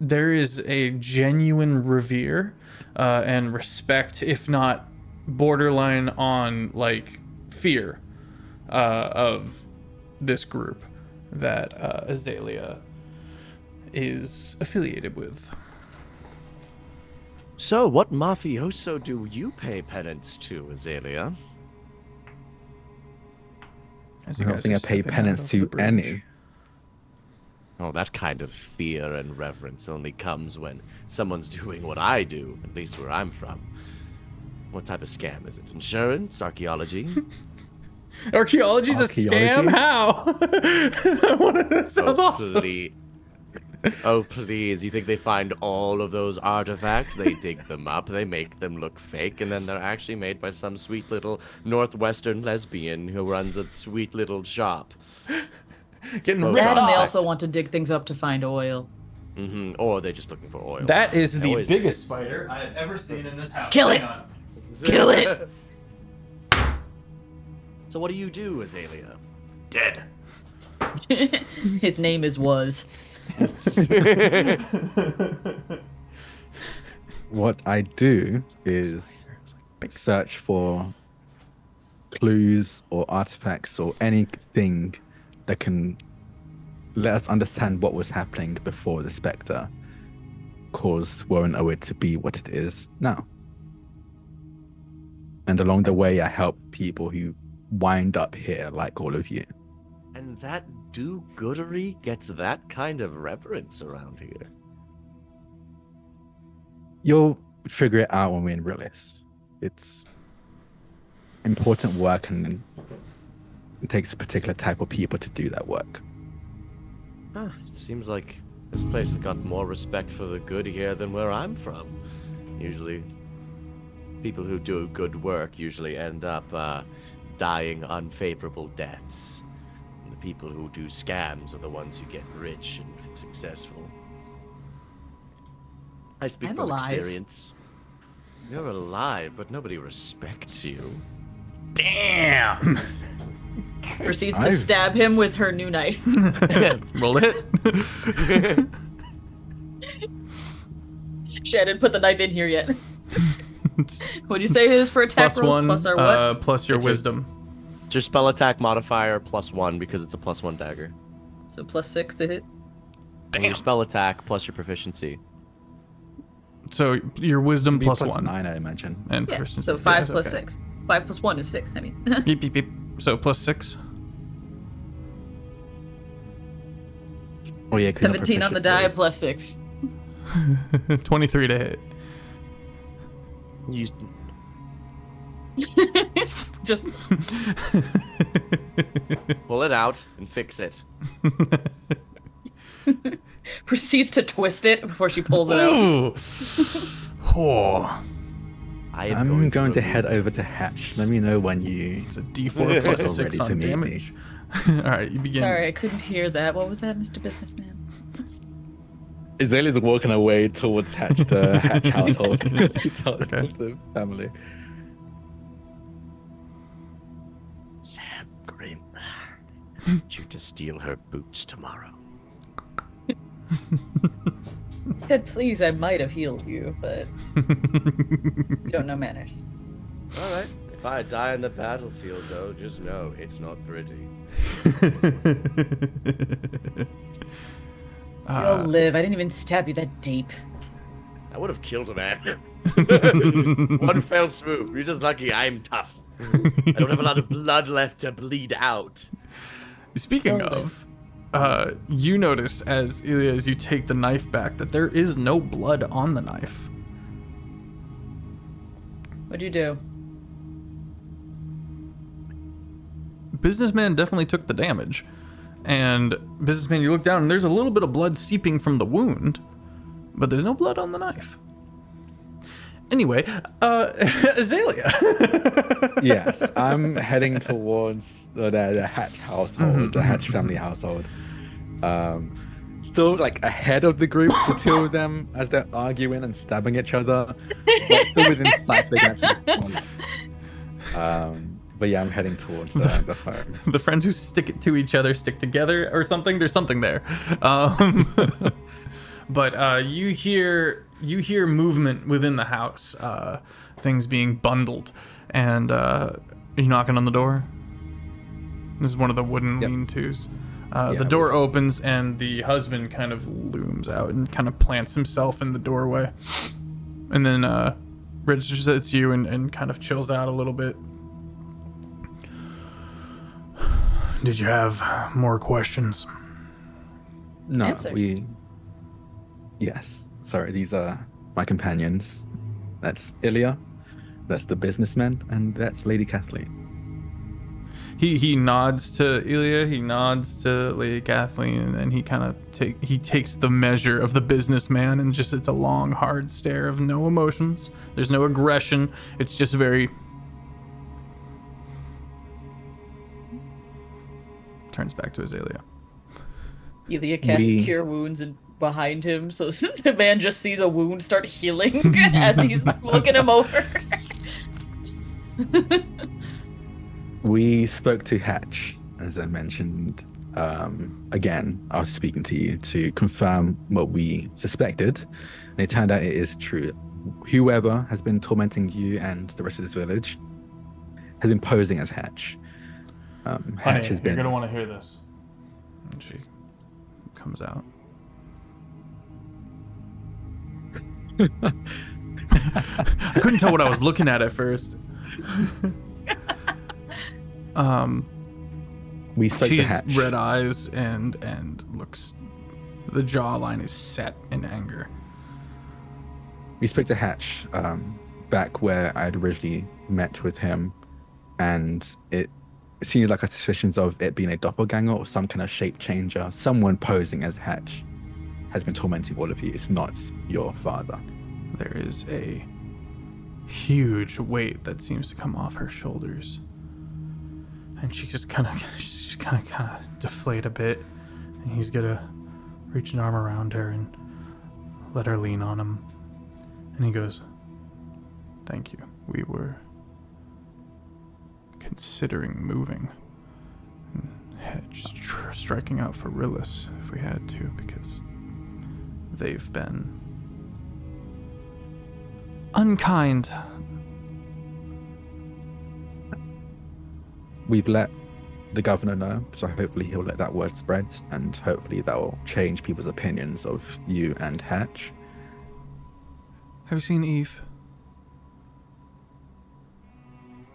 there is a genuine revere and respect, if not borderline on like fear, of this group that Azalea is affiliated with. So, what mafioso do you pay penance to, Azalea? As I don't guys think are I pay stepping out penance of the to bridge. any. Oh, that kind of fear and reverence only comes when someone's doing what I do, at least where I'm from. What type of scam is it? Insurance? Archaeology? Archaeology's a scam? Archaeology? How? That sounds awesome. Please. Oh, please. You think they find all of those artifacts? They dig them up, they make them look fake, and then they're actually made by some sweet little Northwestern lesbian who runs a sweet little shop. Getting Most ripped That and they off. also want to dig things up to find oil. Or they're just looking for oil. That is They the always- biggest spider I have ever seen in this house. Kill it! Hang on. Kill it! So what do you do, Azalea? Dead. His name is Was. What I do is search for clues or artifacts or anything that can let us understand what was happening before the Spectre caused Warren Owen to be what it is now. And along the way, I help people who wind up here, like all of you. And that do-goodery gets that kind of reverence around here. You'll figure it out when we're in Realist. It's important work, and it takes a particular type of people to do that work. It seems like this place has got more respect for the good here than where I'm from. Usually, people who do good work usually end up dying unfavorable deaths. And the people who do scams are the ones who get rich and successful. I speak I'm from alive. experience. You're alive, but nobody respects you. Damn. Proceeds to stab him with her new knife. Roll it. Shit, I didn't put the knife in here yet. What'd you say it is for attack rolls? +1, Plus our what? plus your It's your- wisdom. It's your spell attack modifier +1 because it's a +1 dagger. So +6 to hit. And your spell attack plus your proficiency. So your wisdom Be +1 9, I imagine. and Yeah, proficiency. so 5 Yes, plus okay. 6. 5 plus 1 is 6, I mean. Beep, beep, beep. So +6. Oh yeah, 'cause you're not 17 on the proficient, die right? plus 6. 23 to hit. You Just pull it out and fix it. proceeds to twist it before she pulls it out. Ooh. Oh, I'm going to remove- head over to Hatch. Let me know when you. it's a D4 plus You're 6 ready to on meet damage. me. All right, you begin. Sorry, I couldn't hear that. What was that, Mr. Businessman? Azalea's walking away towards Hatch, the Hatch household. to tell Okay. the family. Sam Grim, I need you to steal her boots tomorrow. I said, please, I might have healed you, but you don't know manners. All right. If I die on the battlefield, though, just know it's not pretty. You'll live. I didn't even stab you that deep. I would have killed a man. One fell swoop. You're just lucky I'm tough. I don't have a lot of blood left to bleed out. Speaking of, you notice as Ilya, as you take the knife back, that there is no blood on the knife. What'd you do? Businessman definitely took the damage. And Businessman, you look down and there's a little bit of blood seeping from the wound, but there's no blood on the knife. Anyway, Azalea. Yes, I'm heading towards the Hatch household, the Hatch family household. Still like ahead of the group, the two of them, as they're arguing and stabbing each other, but still within sight so they can actually. But yeah, I'm heading towards the home. The friends who stick it to each other stick together or something. There's something there. But you hear movement within the house, things being bundled, and are you knocking on the door? This is one of the wooden Yep. lean-tos. Yeah, The door opens and the husband kind of looms out and kind of plants himself in the doorway, and then registers that it's you and kind of chills out a little bit. Did you have more questions? No, Answers. Yes. Sorry, these are my companions. That's Ilya, that's the businessman, and that's Lady Kathleen. He nods to Ilya, he nods to Lady Kathleen, and he kind of takes the measure of the businessman, and just it's a long, hard stare of no emotions. There's no aggression. It's just very. Turns back to Azalea. Ilya casts Cure Wounds and behind him, so the man just sees a wound start healing as he's looking him over. We spoke to Hatch, as I mentioned. Again, I was speaking to you to confirm what we suspected, and it turned out it is true. Whoever has been tormenting you and the rest of this village has been posing as Hatch. Hatch has been. You're gonna want to hear this. And she comes out. I couldn't tell what I was looking at first. We spoke to She's Hatch. red eyes and looks. The jawline is set in anger. We spoke to Hatch back where I had originally met with him, and it seemed like a suspicions of it being a doppelganger or some kind of shape changer. Someone posing as Hatch has been tormenting all of you. It's not your father. There is a huge weight that seems to come off her shoulders. And she's just kind of deflate a bit, and he's gonna reach an arm around her and let her lean on him. And he goes, "Thank you. We were considering moving and striking out for Rillis if we had to, because they've been unkind." We've let the governor know, so hopefully he'll let that word spread, and hopefully that will change people's opinions of you and Hatch. Have you seen Eve?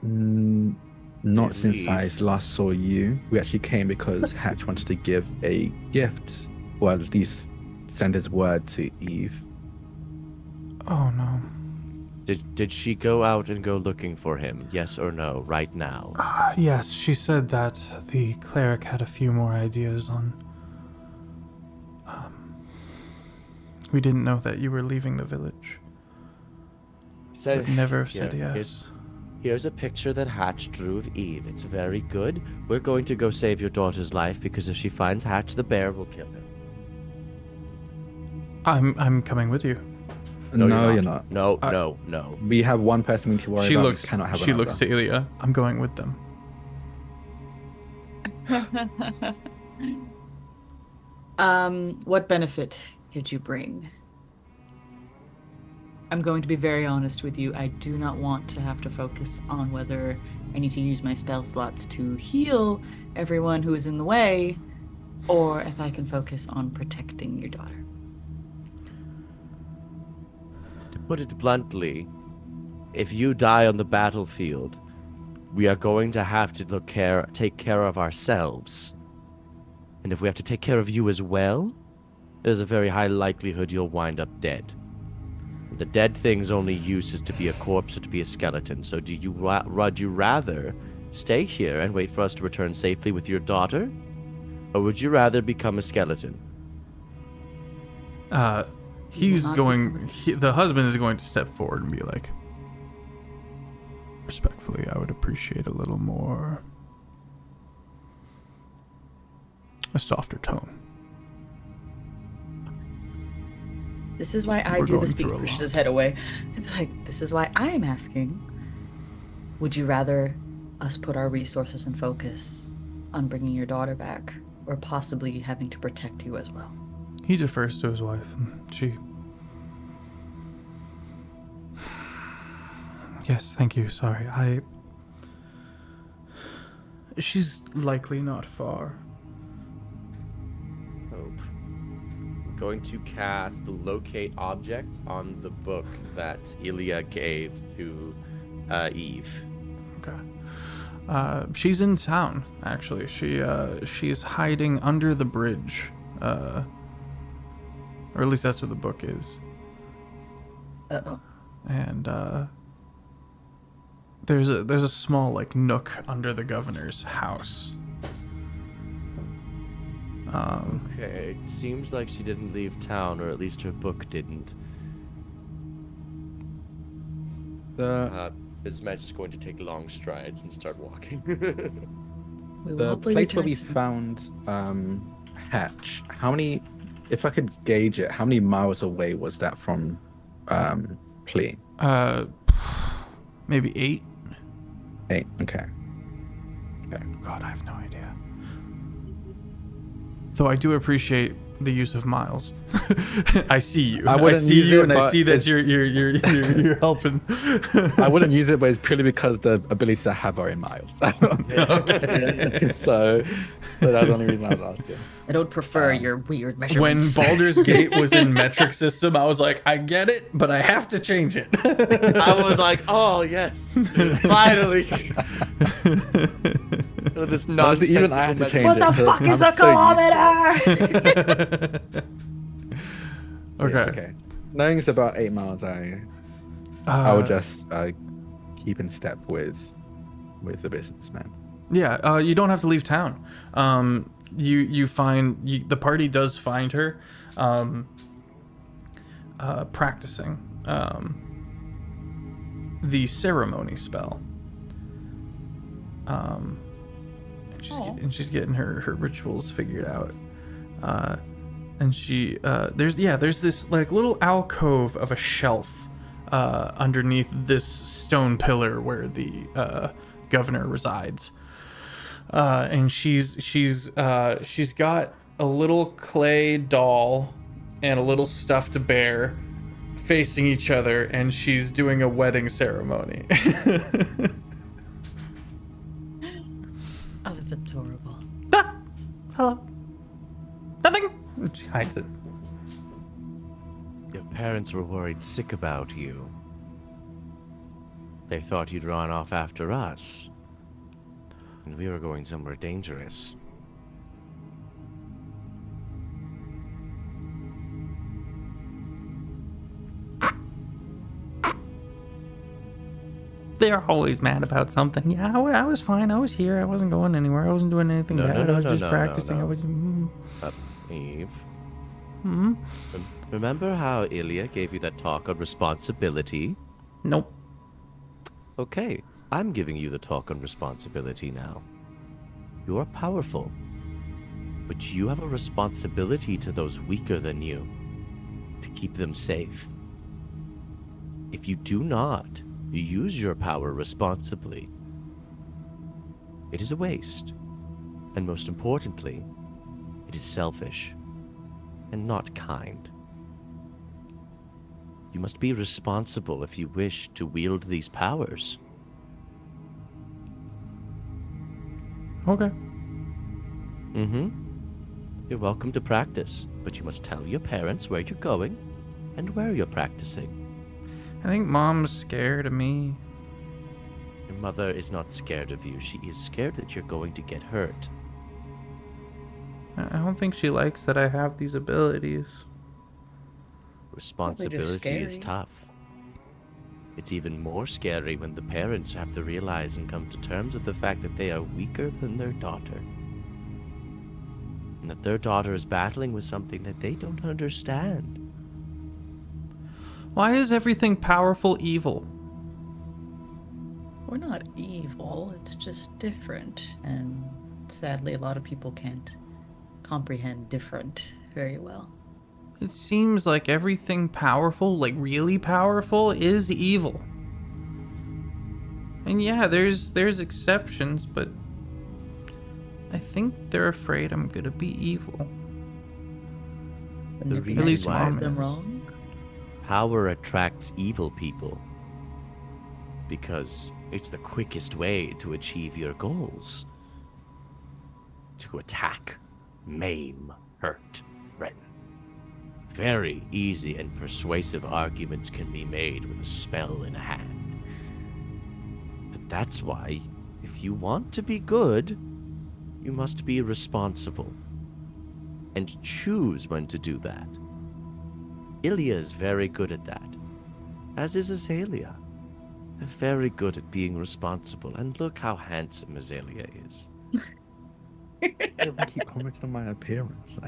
Not since Eve. I last saw you. We actually came because Hatch wanted to give a gift, or at least send his word to Eve. Oh no. Did she go out and go looking for him? Yes or no? Right now. Yes, she said that the cleric had a few more ideas on. We didn't know that you were leaving the village. Said But never said here, yes. Here's a picture that Hatch drew of Eve. It's very good. We're going to go save your daughter's life, because if she finds Hatch the bear, we'll kill him. I'm coming with you. No, you're not. No, no. We have one person we need to worry She about. looks. We cannot have She another. looks to Ilya. I'm going with them. What benefit did you bring? I'm going to be very honest with you. I do not want to have to focus on whether I need to use my spell slots to heal everyone who is in the way, or if I can focus on protecting your daughter. To put it bluntly, if you die on the battlefield, we are going to have to take care of ourselves. And if we have to take care of you as well, there's a very high likelihood you'll wind up dead. The dead thing's only use is to be a corpse or to be a skeleton. So do you would you rather stay here and wait for us to return safely with your daughter? Or would you rather become a skeleton? He's not going. become The husband is going to step forward and be like, "Respectfully, I would appreciate a little more, a softer tone." This is why I We're do going this. He through a pushes lot. his head away. It's like, this is why I am asking. Would you rather us put our resources and focus on bringing your daughter back, or possibly having to protect you as well? He defers to his wife, and she. Yes, thank you. Sorry, she's likely not far. Hope. I'm going to cast Locate Object on the book that Ilya gave to Eve. Okay. She's in town, actually. She's hiding under the bridge. Or at least that's where the book is. Uh-oh. And there's a small like nook under the governor's house. Okay, it seems like she didn't leave town, or at least her book didn't. Bismatch is going to take long strides and start walking. We will The hopefully place where return we soon. found Hatch, how many, if I could gauge it, how many miles away was that from Plea? Maybe 8. 8, okay. God, I have no idea. Though I do appreciate the use of miles. I see you. I wouldn't see use you, it, and I but see that it's- you're helping. I wouldn't use it, but it's purely because the ability to have are in miles. So that's the only reason I was asking. I don't prefer your weird When measurements. Baldur's Gate was in metric system, I was like, I get it, but I have to change it. I was like, oh yes, finally. This nonsense. even I had to change What it, the 'cause fuck is a I'm so used to it. kilometer? Okay. Okay. Knowing it's about 8 miles, I will just keep in step with the businessman. Yeah, you don't have to leave town. You find the party does find her practicing the ceremony spell. she's getting her rituals figured out. And she there's this like little alcove of a shelf underneath this stone pillar where the governor resides. And she's got a little clay doll and a little stuffed bear facing each other, and she's doing a wedding ceremony. Oh, that's adorable. Ah, hello. Nothing. She hides it. Your parents were worried sick about you. They thought you'd run off after us. And we were going somewhere dangerous. They're always mad about something. Yeah, I was fine. I was here. I wasn't going anywhere. I wasn't doing anything bad. I was just practicing. I was. Eve. Hmm? Remember how Ilya gave you that talk on responsibility? Nope. Okay, I'm giving you the talk on responsibility now. You are powerful, but you have a responsibility to those weaker than you, to keep them safe. If you do not use your power responsibly, it is a waste, and most importantly, it is selfish and not kind. You must be responsible if you wish to wield these powers. Okay. You're welcome to practice, but you must tell your parents where you're going and where you're practicing. I think Mom's scared of me. Your mother is not scared of you. She is scared that you're going to get hurt. I don't think she likes that I have these abilities. Responsibility is scary. tough. It's even more scary when the parents have to realize and come to terms with the fact that they are weaker than their daughter. And that their daughter is battling with something that they don't understand. Why is everything powerful evil? We're not evil, it's just different. And sadly, a lot of people can't comprehend different very well. It seems like everything powerful, like really powerful, is evil. And yeah, there's exceptions, but I think they're afraid I'm gonna be evil. The Wouldn't it be reason nice to why prove them is- wrong? Power attracts evil people because it's the quickest way to achieve your goals. To attack, maim, hurt, threaten. Very easy and persuasive arguments can be made with a spell in a hand. But that's why, if you want to be good, you must be responsible. And choose when to do that. Ilya is very good at that, as is Azalea. They're very good at being responsible, and look how handsome Azalea is. I keep commenting on my appearance.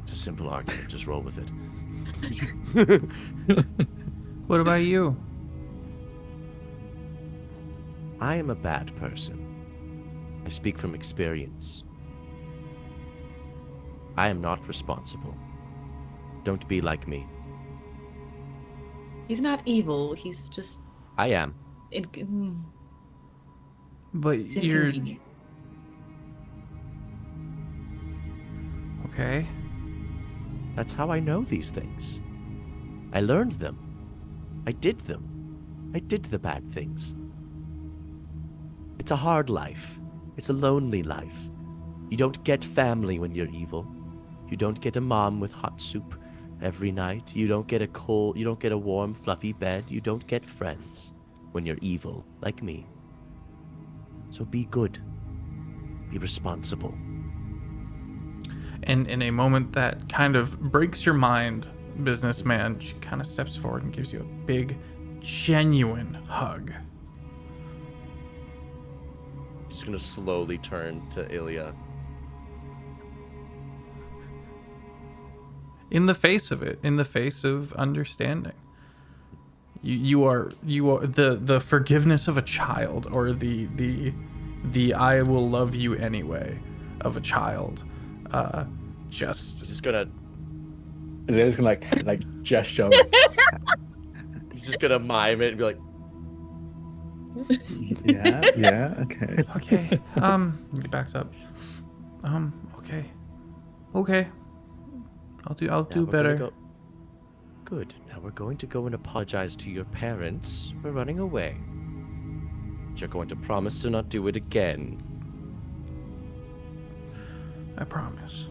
It's a simple argument, just roll with it. What about you? I am a bad person. I speak from experience. I am not responsible. Don't be like me. He's not evil, he's just I am. But it's you're inconvenient. okay. That's how I know these things. I learned them. I did them. I did the bad things. It's a hard life. It's a lonely life. You don't get family when you're evil. You don't get a mom with hot soup every night. You don't get a warm, fluffy bed. You don't get friends when you're evil, like me. So be good. Be responsible. And in a moment that kind of breaks your mind, businessman, she kind of steps forward and gives you a big, genuine hug. Just gonna slowly turn to Ilya. In the face of it, in the face of understanding. You are the forgiveness of a child, or the the "I will love you anyway" of a child. Just Just gonna. They're just gonna like gesture. He's just gonna mime it and be like, yeah, okay. okay. He backs up. Okay. I'll do "Now we're gonna better. go-" Good. Now we're going to go and apologize to your parents for running away. You're going to promise to not do it again. I promise.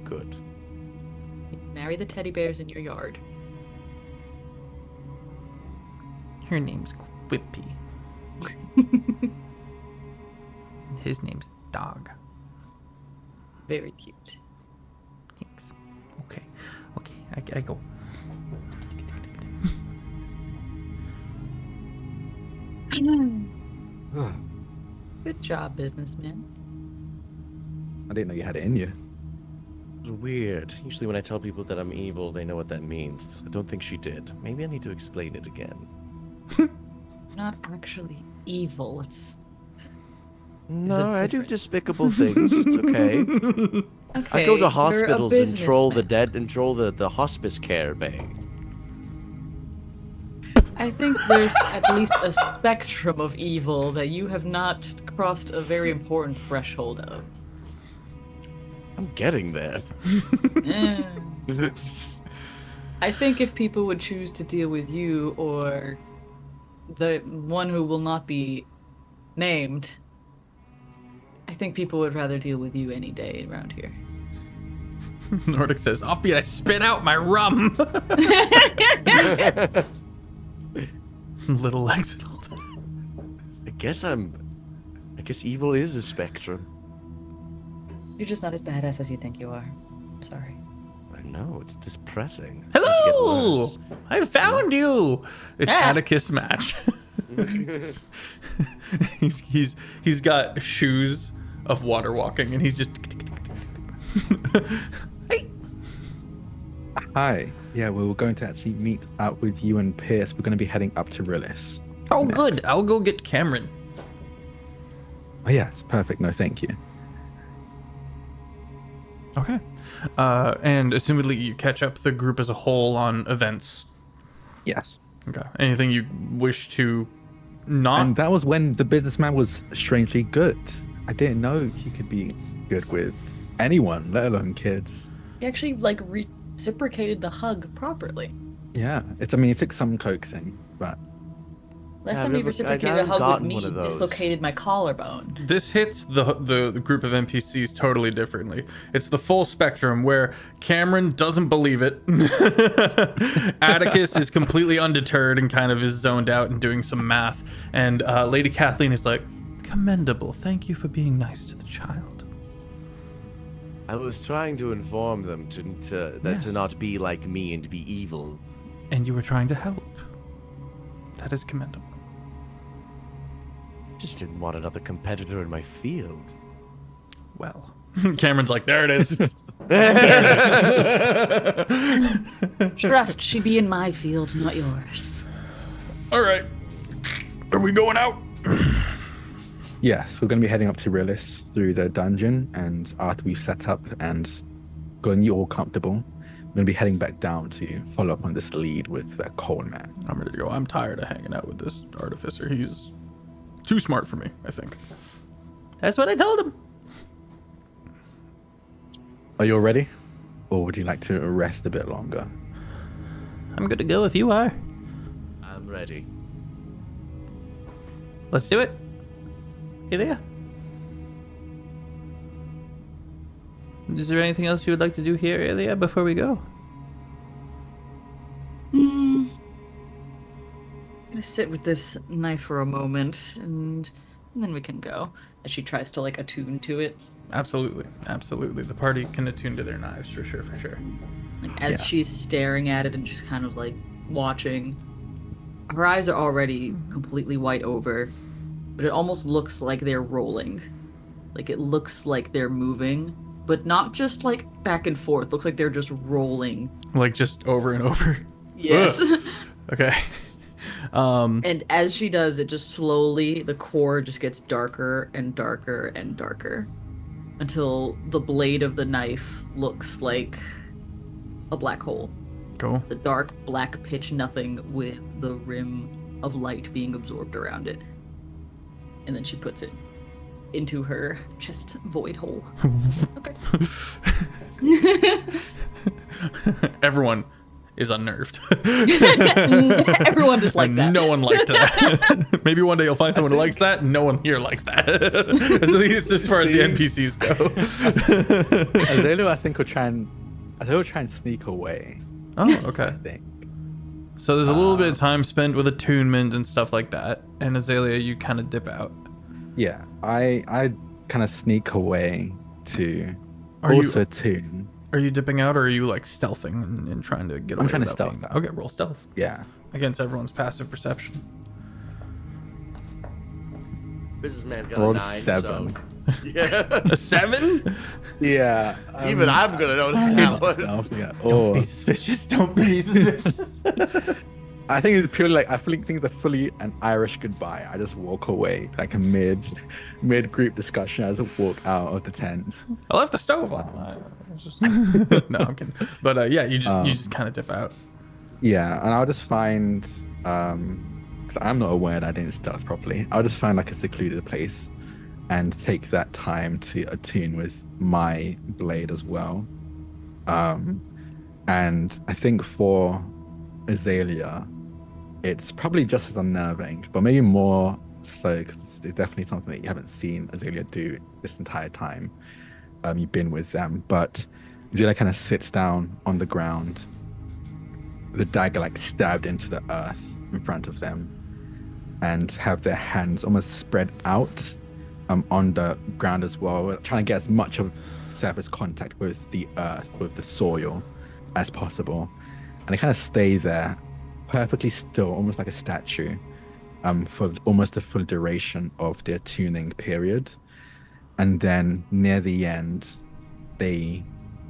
Good. Marry the teddy bears in your yard. Her name's Quippy. His name's Dog. Very cute. Thanks. Okay. I go. Good job, businessman. I didn't know you had it in you. Weird. Usually when I tell people that I'm evil, they know what that means. I don't think she did. Maybe I need to explain it again. Not actually evil. It's No, I do difference. despicable things. It's okay. okay. I go to you're a hospitals and troll the businessman. dead and troll the hospice care bay. I think there's at least a spectrum of evil that you have not crossed a very important threshold of. I'm getting there. Eh. I think if people would choose to deal with you or the one who will not be named, I think people would rather deal with you any day around here. Nordic says, "Offbeat, I spit out my rum." Little legs and all that. I guess evil is a spectrum. You're just not as badass as you think you are. Sorry. I know, it's depressing. Hello! I found you. It's Ah. Atticus match. he's got shoes of water walking, and he's just. Hey. Hi. Yeah, we were going to actually meet up with you and Pierce. We're going to be heading up to Rillis. Oh, next. good. I'll go get Cameron. Oh, yes. Perfect. No, thank you. Okay. And assumedly you catch up the group as a whole on events. Yes. Okay. Anything you wish to not? And that was when the businessman was strangely good. I didn't know he could be good with anyone, let alone kids. He actually like reciprocated the hug properly. Yeah. It took some coaxing, but Last Yeah, time he I reciprocated a haven't hug with gotten me, one of those. dislocated my collarbone. This hits the group of NPCs totally differently. It's the full spectrum where Cameron doesn't believe it. Atticus is completely undeterred and kind of is zoned out and doing some math. And Lady Kathleen is like, "Commendable. Thank you for being nice to the child." I was trying to inform them to Yes. not be like me and to be evil. And you were trying to help. That is commendable. Just didn't want another competitor in my field. Well, Cameron's like, "There it is." Trust she be in my field, not yours. All right. Are we going out? yes, we're going to be heading up to Rillis through the dungeon. And after we've set up and gotten you all comfortable, we're going to be heading back down to follow up on this lead with Coleman. I'm ready to go. I'm tired of hanging out with this artificer. He's too smart for me, I think. That's what I told him. Are you all ready? Or would you like to rest a bit longer? I'm good to go if you are. I'm ready. Let's do it. You there? Is there anything else you would like to do here, Ilya, before we go? I'm gonna sit with this knife for a moment, and then we can go. As she tries to like attune to it. Absolutely. Absolutely. The party can attune to their knives for sure, for sure. Like as she's staring at it and she's kind of like watching, her eyes are already completely white over, but it almost looks like they're rolling. Like it looks like they're moving, but not just like back and forth. Looks like they're just rolling. Like just over and over. Yes. Okay. And as she does, it just slowly, the core just gets darker and darker and darker until the blade of the knife looks like a black hole. Cool. The dark black pitch nothing with the rim of light being absorbed around it. And then she puts it into her chest void hole. Okay. Everyone is unnerved. Everyone just like that. No one liked that. Maybe one day you'll find someone who likes that. No one here likes that. At least as far as the NPCs go. Azalea, I think, will try and sneak away. Oh, okay. I think. So there's a little bit of time spent with attunement and stuff like that. And Azalea, you kind of dip out. Yeah, I kind of sneak away to Are you- also attune. Are you dipping out, or are you like stealthing and trying to get away? I'm trying to without being- stealth out. Okay, roll stealth Yeah. against everyone's passive perception. Businessman's got Rolled a 9. 7. So, yeah. A 7? Yeah. Even I'm gonna notice that one. Stealth, yeah. Don't be Or, suspicious. Don't be suspicious. I think it's purely like I think things are fully an Irish goodbye. I just walk away like a mid group discussion as I walk out of the tent. I left the stove on. No, I'm kidding. But yeah, you just kind of dip out. Yeah, and I'll just find because I'm not aware that I didn't stealth properly. I'll just find like a secluded place and take that time to attune with my blade as well. And I think for Azalea, it's probably just as unnerving, but maybe more so because it's definitely something that you haven't seen Azalea do this entire time you've been with them. But Azalea kind of sits down on the ground, the dagger like stabbed into the earth in front of them, and have their hands almost spread out on the ground as well, trying to get as much of surface contact with the earth, with the soil as possible. And they kind of stay there perfectly still, almost like a statue, for almost the full duration of their tuning period. And then near the end, they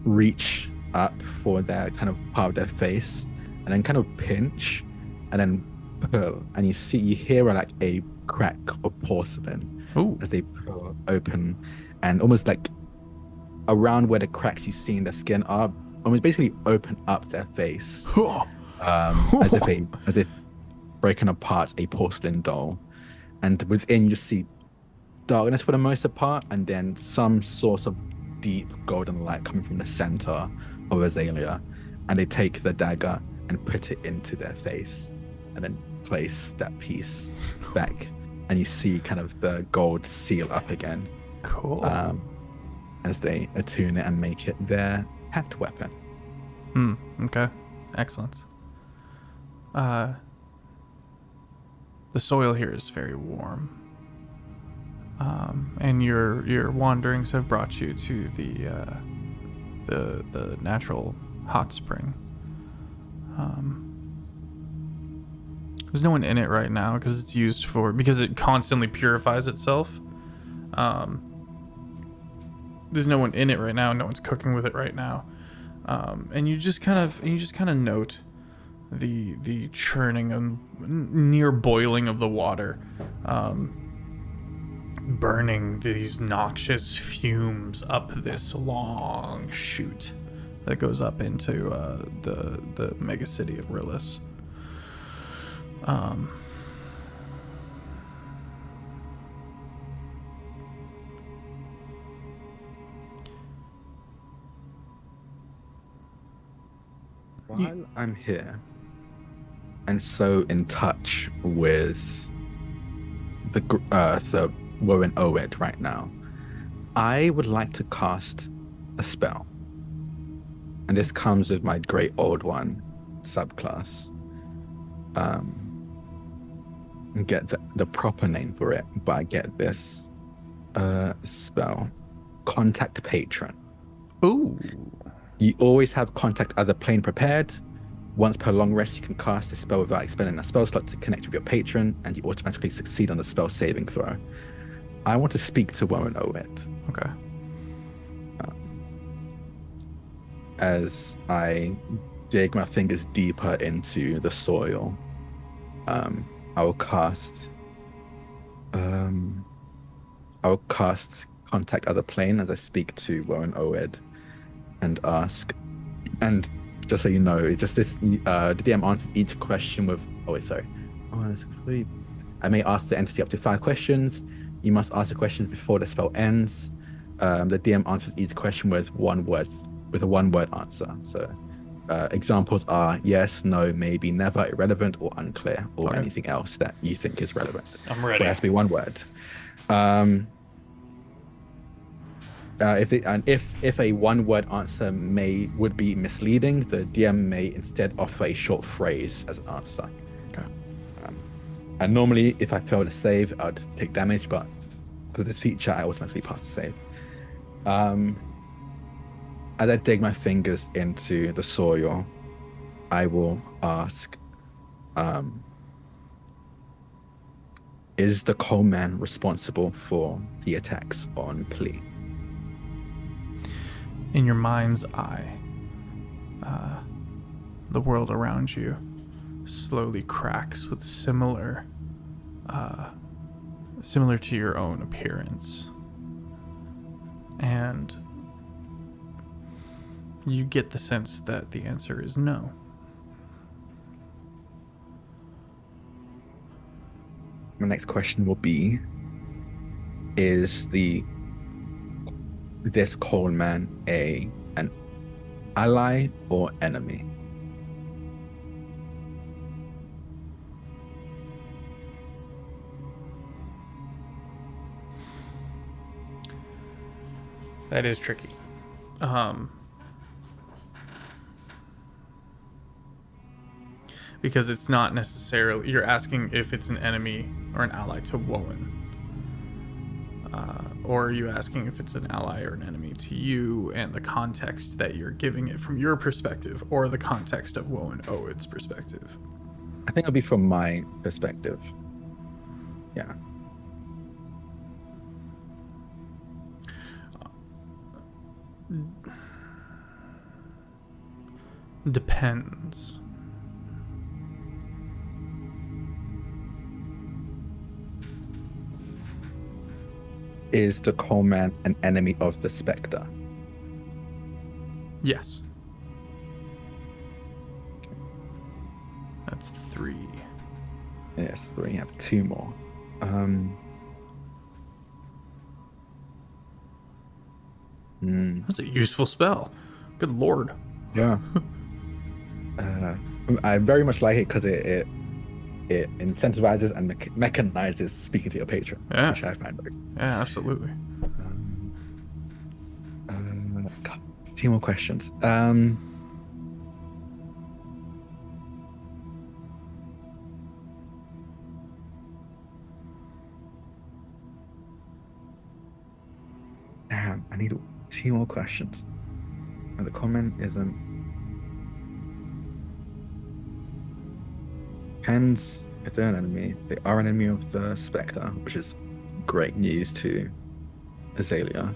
reach up for their kind of part of their face and then kind of pinch and then pull. And you hear like a crack of porcelain Ooh. as they pull open, and almost like around where the cracks you see in their skin are, almost basically open up their face. As if breaking apart a porcelain doll, and within you just see darkness for the most part, and then some source of deep golden light coming from the center of Azalea, and they take the dagger and put it into their face, and then place that piece back, and you see kind of the gold seal up again, Cool. as they attune it and make it their pet weapon. Okay. Excellent. The soil here is very warm. And your wanderings have brought you to the natural hot spring. There's no one in it right now because because it constantly purifies itself. There's no one in it right now. No one's cooking with it right now. And you just kind of note the churning and near boiling of the water, burning these noxious fumes up this long chute that goes up into the mega city of Rillis. While I'm here and so in touch with the Warren Owed right now, I would like to cast a spell. And this comes with my Great Old One subclass. Get the proper name for it, but I get this spell. Contact Patron. Ooh. You always have contact other plane prepared. Once per long rest, you can cast a spell without expending a spell slot to connect with your patron, and you automatically succeed on the spell saving throw. I want to speak to Warren Owed. Okay. As I dig my fingers deeper into the soil I will cast. I will cast contact other plane as I speak to Warren Oed and ask. And just so you know, it's just this. The DM answers each question with. Oh wait, sorry. I may ask the entity up to 5 questions. You must ask the questions before the spell ends. The DM answers each question with a one-word answer. So examples are yes, no, maybe, never, irrelevant, or unclear, or Okay. anything else that you think is relevant. I'm But ready. it has to be one word. If a one-word answer would be misleading, the DM may instead offer a short phrase as an answer. Okay. And normally, if I fail to save, I'd take damage, but for this feature, I automatically pass the save. As I dig my fingers into the soil, I will ask, is the coalman responsible for the attacks on Plea? In your mind's eye, the world around you slowly cracks with similar to your own appearance. And you get the sense that the answer is no. My next question will be, is this coalman an ally or enemy? That is tricky. Because it's not necessarily, you're asking if it's an enemy or an ally to Woen. Or are you asking if it's an ally or an enemy to you and the context that you're giving it from your perspective, or the context of Woen Oed's perspective? I think it'll be from my perspective. Yeah. Depends. Is the coalman an enemy of the Spectre? Yes. That's 3. Yes, 3. I have 2 more. That's a useful spell. Good lord. Yeah. I very much like it because it incentivizes and mechanizes speaking to your patron, Yeah. which I find very. Yeah, absolutely. God, 2 more questions. Damn, I need 2 more questions. And the comment isn't. Hens, if they're an enemy, they are an enemy of the Spectre, which is great news to Azalea.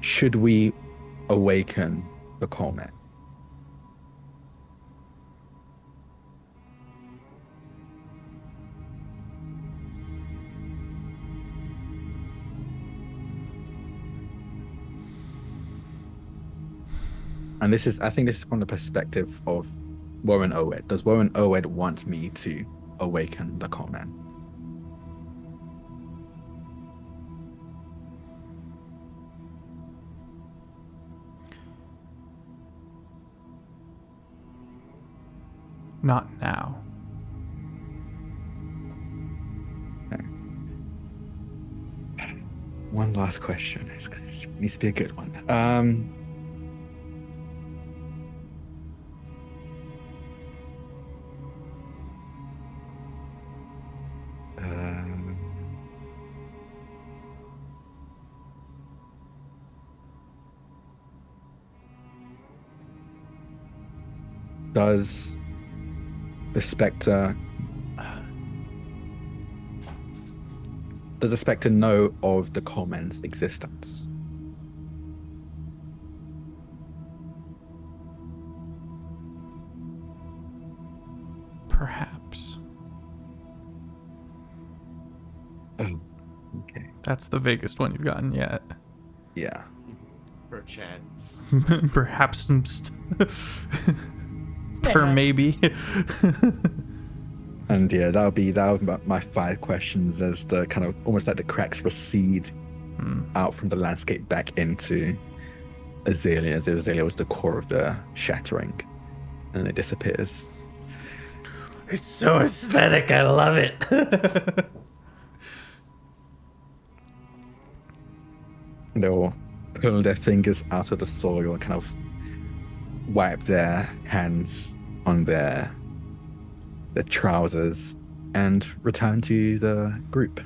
Should we awaken the coalman? And I think this is from the perspective of Warren Oed. Does Warren Oed want me to awaken the coalman? Not now. Okay. One last question. It needs to be a good one. Does the Spectre know of the coalman's existence? That's the vaguest one you've gotten yet. Yeah. Perchance. Perhaps some per maybe. And yeah, that would be my 5 questions as the kind of almost like the cracks recede out from the landscape back into Azalea, as if Azalea was the core of the shattering, and it disappears. It's so aesthetic. I love it. They'll pull their fingers out of the soil and kind of wipe their hands on their trousers and return to the group.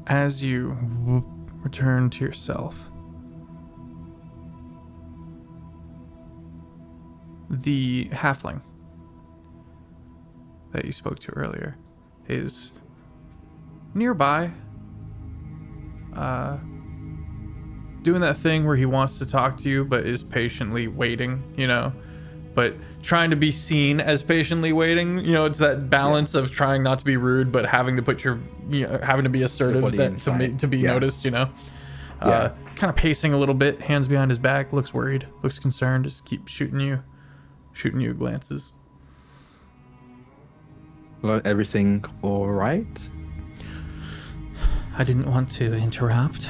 As you return to yourself, the halfling that you spoke to earlier is nearby, doing that thing where he wants to talk to you but is patiently waiting, but trying to be seen as patiently waiting. It's that balance of trying not to be rude but having to put having to be assertive to be noticed. Kind of pacing a little bit, hands behind his back, looks worried, looks concerned, just keep shooting you glances. Well, everything all right? I didn't want to interrupt.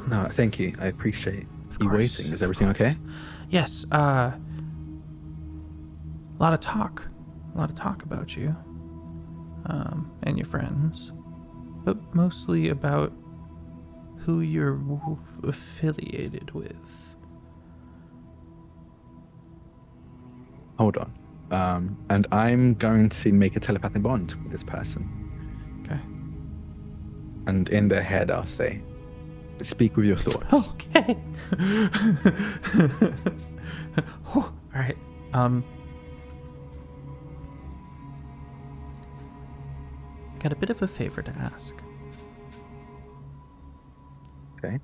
No, thank you. I appreciate you course, waiting. Is everything okay? Yes, a lot of talk about you, and your friends, but mostly about who you're affiliated with. Hold on. And I'm going to make a telepathic bond with this person. Okay. And in their head, I'll say, speak with your thoughts. Okay. All right. Got a bit of a favor to ask. Okay.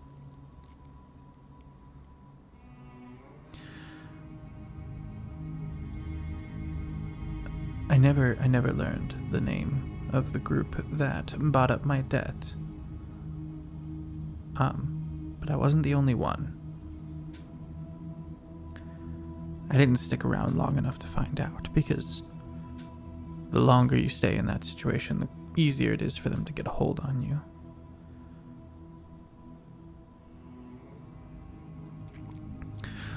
I never learned the name of the group that bought up my debt. But I wasn't the only one. I didn't stick around long enough to find out, because the longer you stay in that situation, the easier it is for them to get a hold on you.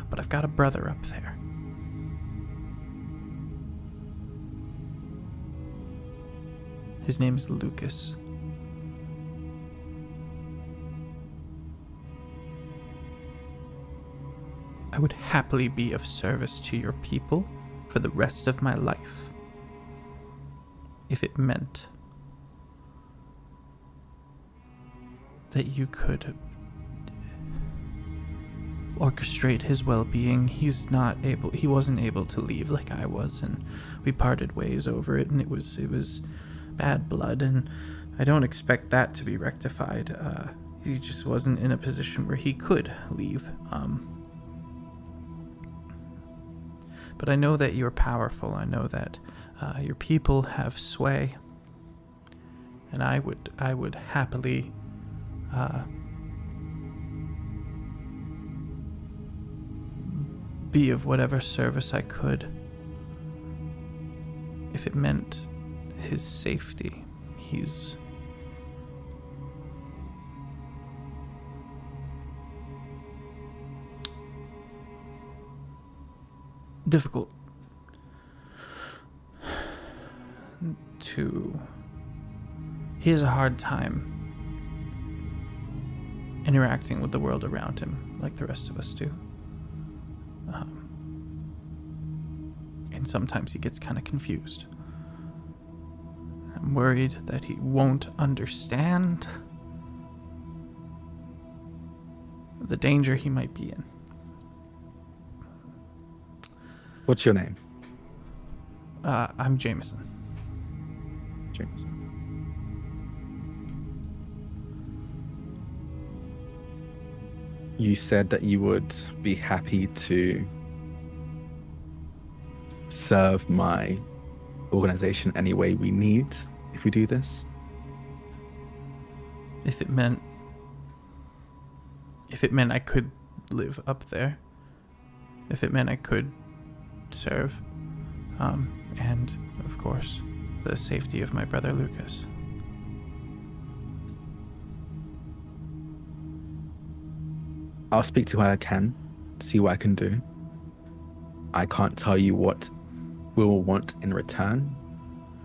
But I've got a brother up there. His name is Lucas. I would happily be of service to your people for the rest of my life, if it meant that you could orchestrate his well-being. He wasn't able to leave like I was, and we parted ways over it, and it was bad blood, and I don't expect that to be rectified. He just wasn't in a position where he could leave. But I know that you're powerful. I know that your people have sway, and I would happily be of whatever service I could, if it meant his safety. He's difficult he has a hard time interacting with the world around him like the rest of us do. And sometimes he gets kind of confused. I'm worried that he won't understand the danger he might be in. What's your name? I'm Jameson. James. You said that you would be happy to serve my organization any way we need if we do this. if it meant I could live up there, if it meant I could serve, and of course the safety of my brother Lucas. I'll speak to who I can, see what I can do. I can't tell you what we'll want in return.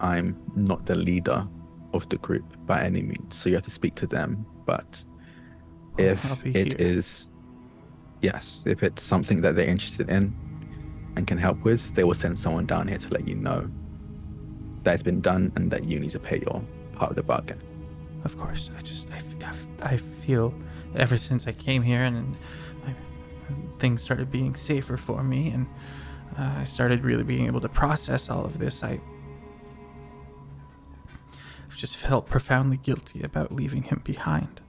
I'm not the leader of the group by any means, so you have to speak to them. But I'll if be it here. is, yes, if it's something that they're interested in and can help with, they will send someone down here to let you know that it's been done and that you need to pay your part of the bargain. Of course, I feel ever since I came here and things started being safer for me, and I started really being able to process all of this, I've just felt profoundly guilty about leaving him behind.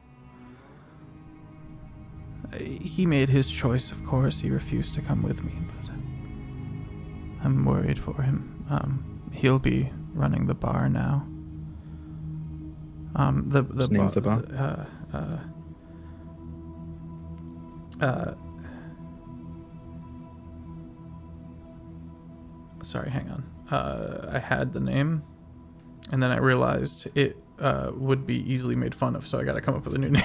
He made his choice, of course. He refused to come with me, but I'm worried for him. He'll be running the bar now. The What's the name of the bar? Sorry, hang on. I had the name, and then I realized it would be easily made fun of, so I got to come up with a new name.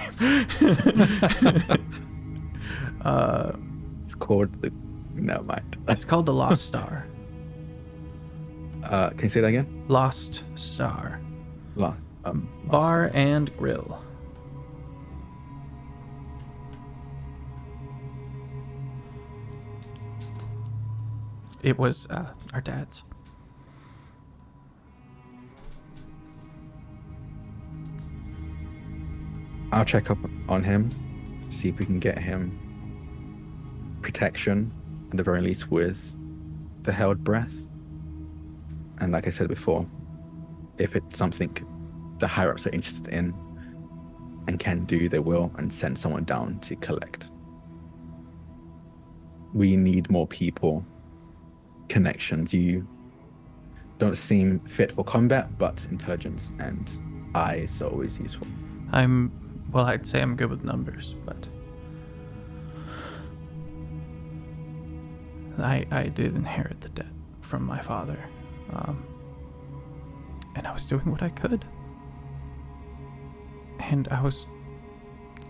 It's called the... Never mind. It's called the Lost Star. Can you say that again? Lost Star. Lost. Bar and grill. It was our dad's. I'll check up on him, see if we can get him protection, at the very least with the held breath. And like I said before, if it's something the higher-ups are interested in and can do, they will, and send someone down to collect. We need more people, connections. You don't seem fit for combat, but intelligence and eyes are always useful. I'd say I'm good with numbers, but I did inherit the debt from my father, and I was doing what I could, and I was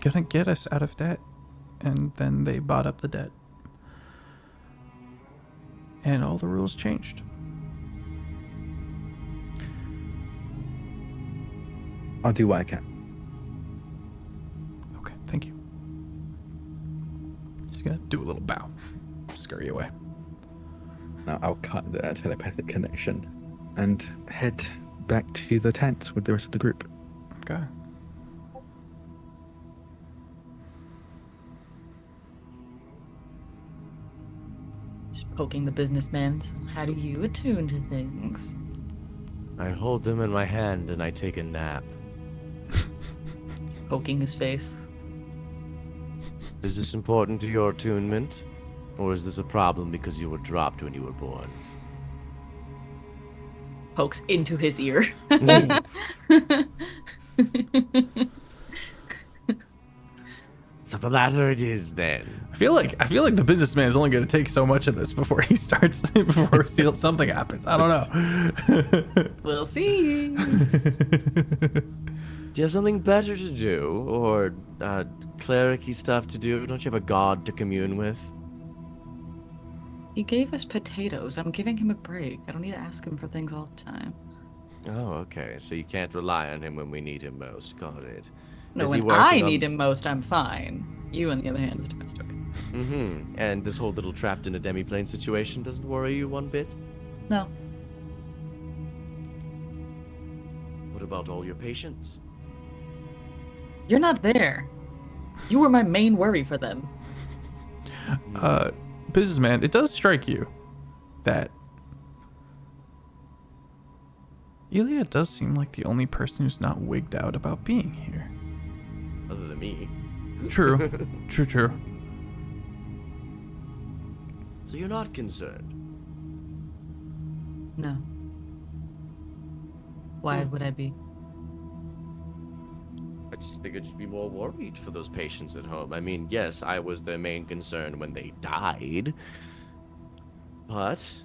gonna get us out of debt, and then they bought up the debt, and all the rules changed. I'll do what I can. Okay, thank you. Just gonna do a little bow, scurry away. Now I'll cut the telepathic connection and head back to the tent with the rest of the group. Okay. Just poking the businessman. So how do you attune to things? I hold them in my hand and I take a nap. Poking his face. Is this important to your attunement? Or is this a problem because you were dropped when you were born? Pokes into his ear. So the latter it is then. I feel like the businessman is only going to take so much of this before he starts before something happens. I don't know. We'll see. Do you have something better to do? Or cleric-y stuff to do? Don't you have a god to commune with? He gave us potatoes. I'm giving him a break. I don't need to ask him for things all the time. Oh, okay. So you can't rely on him when we need him most. Got it. No, Is he when I working on- need him most, I'm fine. You, on the other hand, is a different story. Mm-hmm. And this whole little trapped in a demiplane situation doesn't worry you one bit? No. What about all your patients? You're not there. You were my main worry for them. Businessman, it does strike you that Elia does seem like the only person who's not wigged out about being here. Other than me. True. True. So you're not concerned? No. Why would I be? just figured you'd be more worried for those patients at home. I mean, yes, I was their main concern when they died. But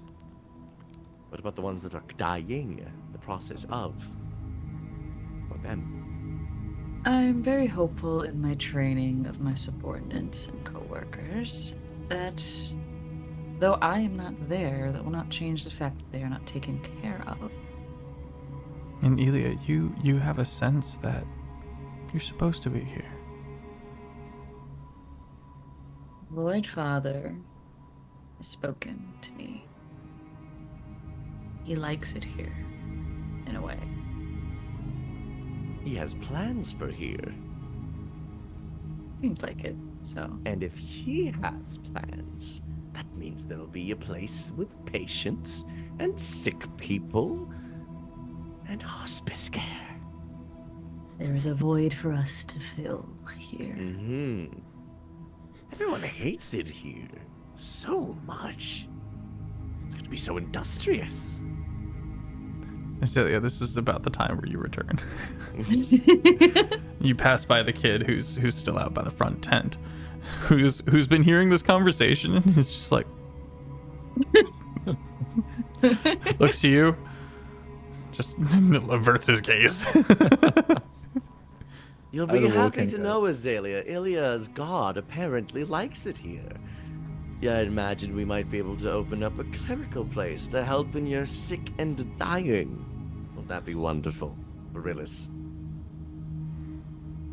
what about the ones that are dying? The process of. For them. I'm very hopeful in my training of my subordinates and coworkers that though I am not there, that will not change the fact that they are not taken care of. And Elia, you have a sense that you're supposed to be here. Void Father has spoken to me. He likes it here, in a way. He has plans for here. Seems like it, so. And if he has plans, that means there'll be a place with patients and sick people and hospice care. There is a void for us to fill here. Mm-hmm. Everyone hates it here so much. It's gonna be so industrious. Celia, this is about the time where you return. You pass by the kid who's still out by the front tent, who's been hearing this conversation and is just like looks to you, just averts his gaze. You'll be happy to know, Azalea, Ilya's god apparently likes it here. Yeah, I imagine we might be able to open up a clerical place to help in your sick and dying. Won't that be wonderful, Arillis?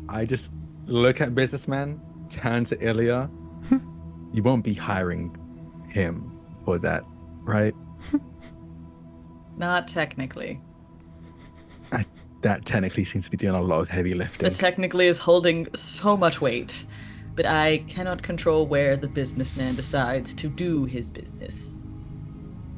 I just look at businessman, turn to Ilya. You won't be hiring him for that, right? Not technically. That technically seems to be doing a lot of heavy lifting. That technically is holding so much weight, but I cannot control where the businessman decides to do his business.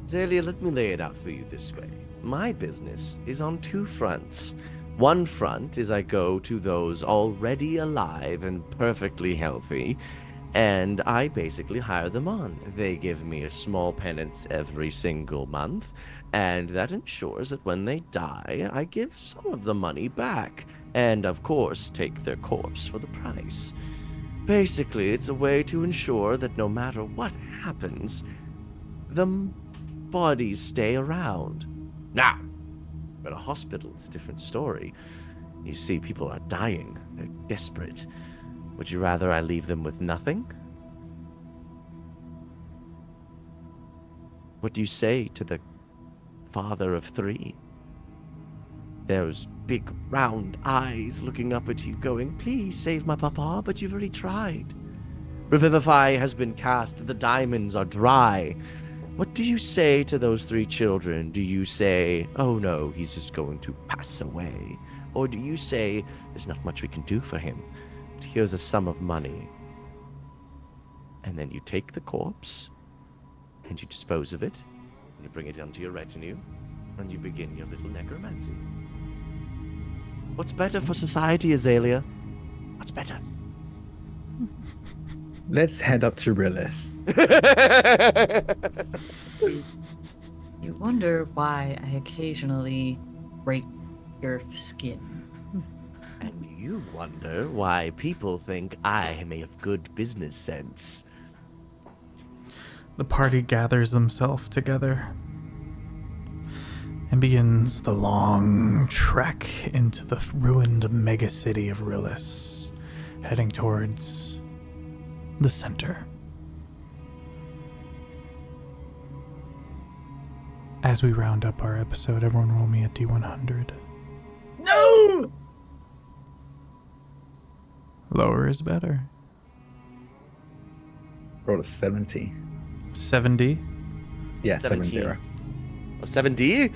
Azalea, let me lay it out for you this way. My business is on two fronts. One front is I go to those already alive and perfectly healthy, and I basically hire them on. They give me a small penance every single month, and that ensures that when they die, I give some of the money back, and of course take their corpse for the price. Basically, it's a way to ensure that no matter what happens, the bodies stay around. Now, at a hospital, it's a different story. You see, people are dying. They're desperate. Would you rather I leave them with nothing? What do you say to the father of three? Those big round eyes looking up at you going, please save my papa, but you've already tried. Revivify has been cast, the diamonds are dry. What do you say to those three children? Do you say, oh no, he's just going to pass away? Or do you say, there's not much we can do for him, but here's a sum of money? And then you take the corpse, and you dispose of it, and you bring it onto your retinue, and you begin your little necromancy. What's better for society, Azalea? What's better? Let's head up to Rillis. You wonder why I occasionally break your skin. And you wonder why people think I may have good business sense. The party gathers themselves together and begins the long trek into the ruined megacity of Rillis, heading towards the center. As we round up our episode, everyone roll me a D100. No! Lower is better. Roll a 70. 70. Yeah, 17. 70. Oh, 7D?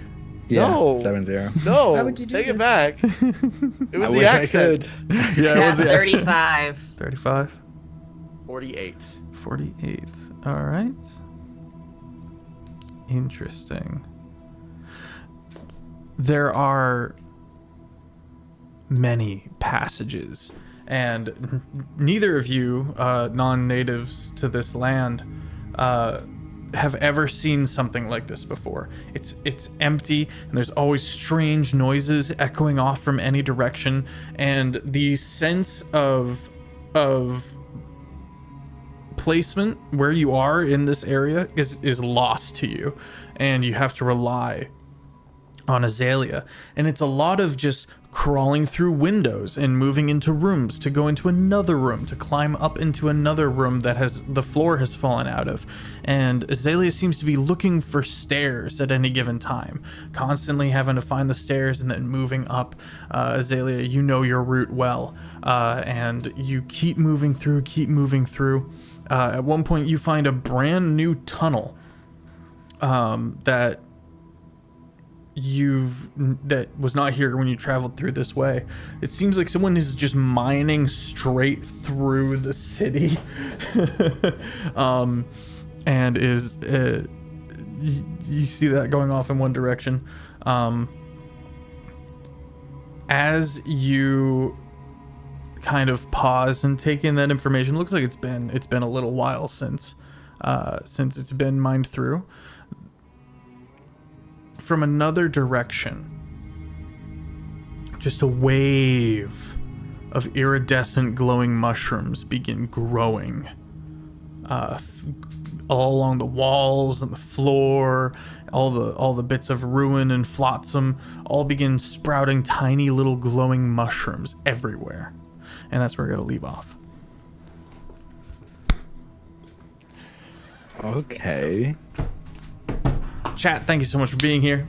Yeah, No. 70. No, Why would you do take it this? back. It was I the wish accent. I could. Yeah, it was the accent. 35. 35. 48. 48. All right. Interesting. There are many passages, and neither of you, non-natives to this land, have ever seen something like this before. It's empty, and there's always strange noises echoing off from any direction, and the sense of placement where you are in this area is lost to you, and you have to rely on Azalea. And it's a lot of just crawling through windows and moving into rooms to go into another room, to climb up into another room that has the floor has fallen out of. And Azalea seems to be looking for stairs at any given time, constantly having to find the stairs and then moving up. Azalea, you know your route well, and you keep moving through. At one point you find a brand new tunnel that was not here when you traveled through this way. It seems like someone is just mining straight through the city. And is you see that going off in one direction. As you kind of pause and take in that information, it looks like it's been a little while since it's been mined through. From another direction, just a wave of iridescent glowing mushrooms begin growing all along the walls and the floor. All the bits of ruin and flotsam all begin sprouting tiny little glowing mushrooms everywhere. And that's where we're going to leave off. Okay. Chat, thank you so much for being here.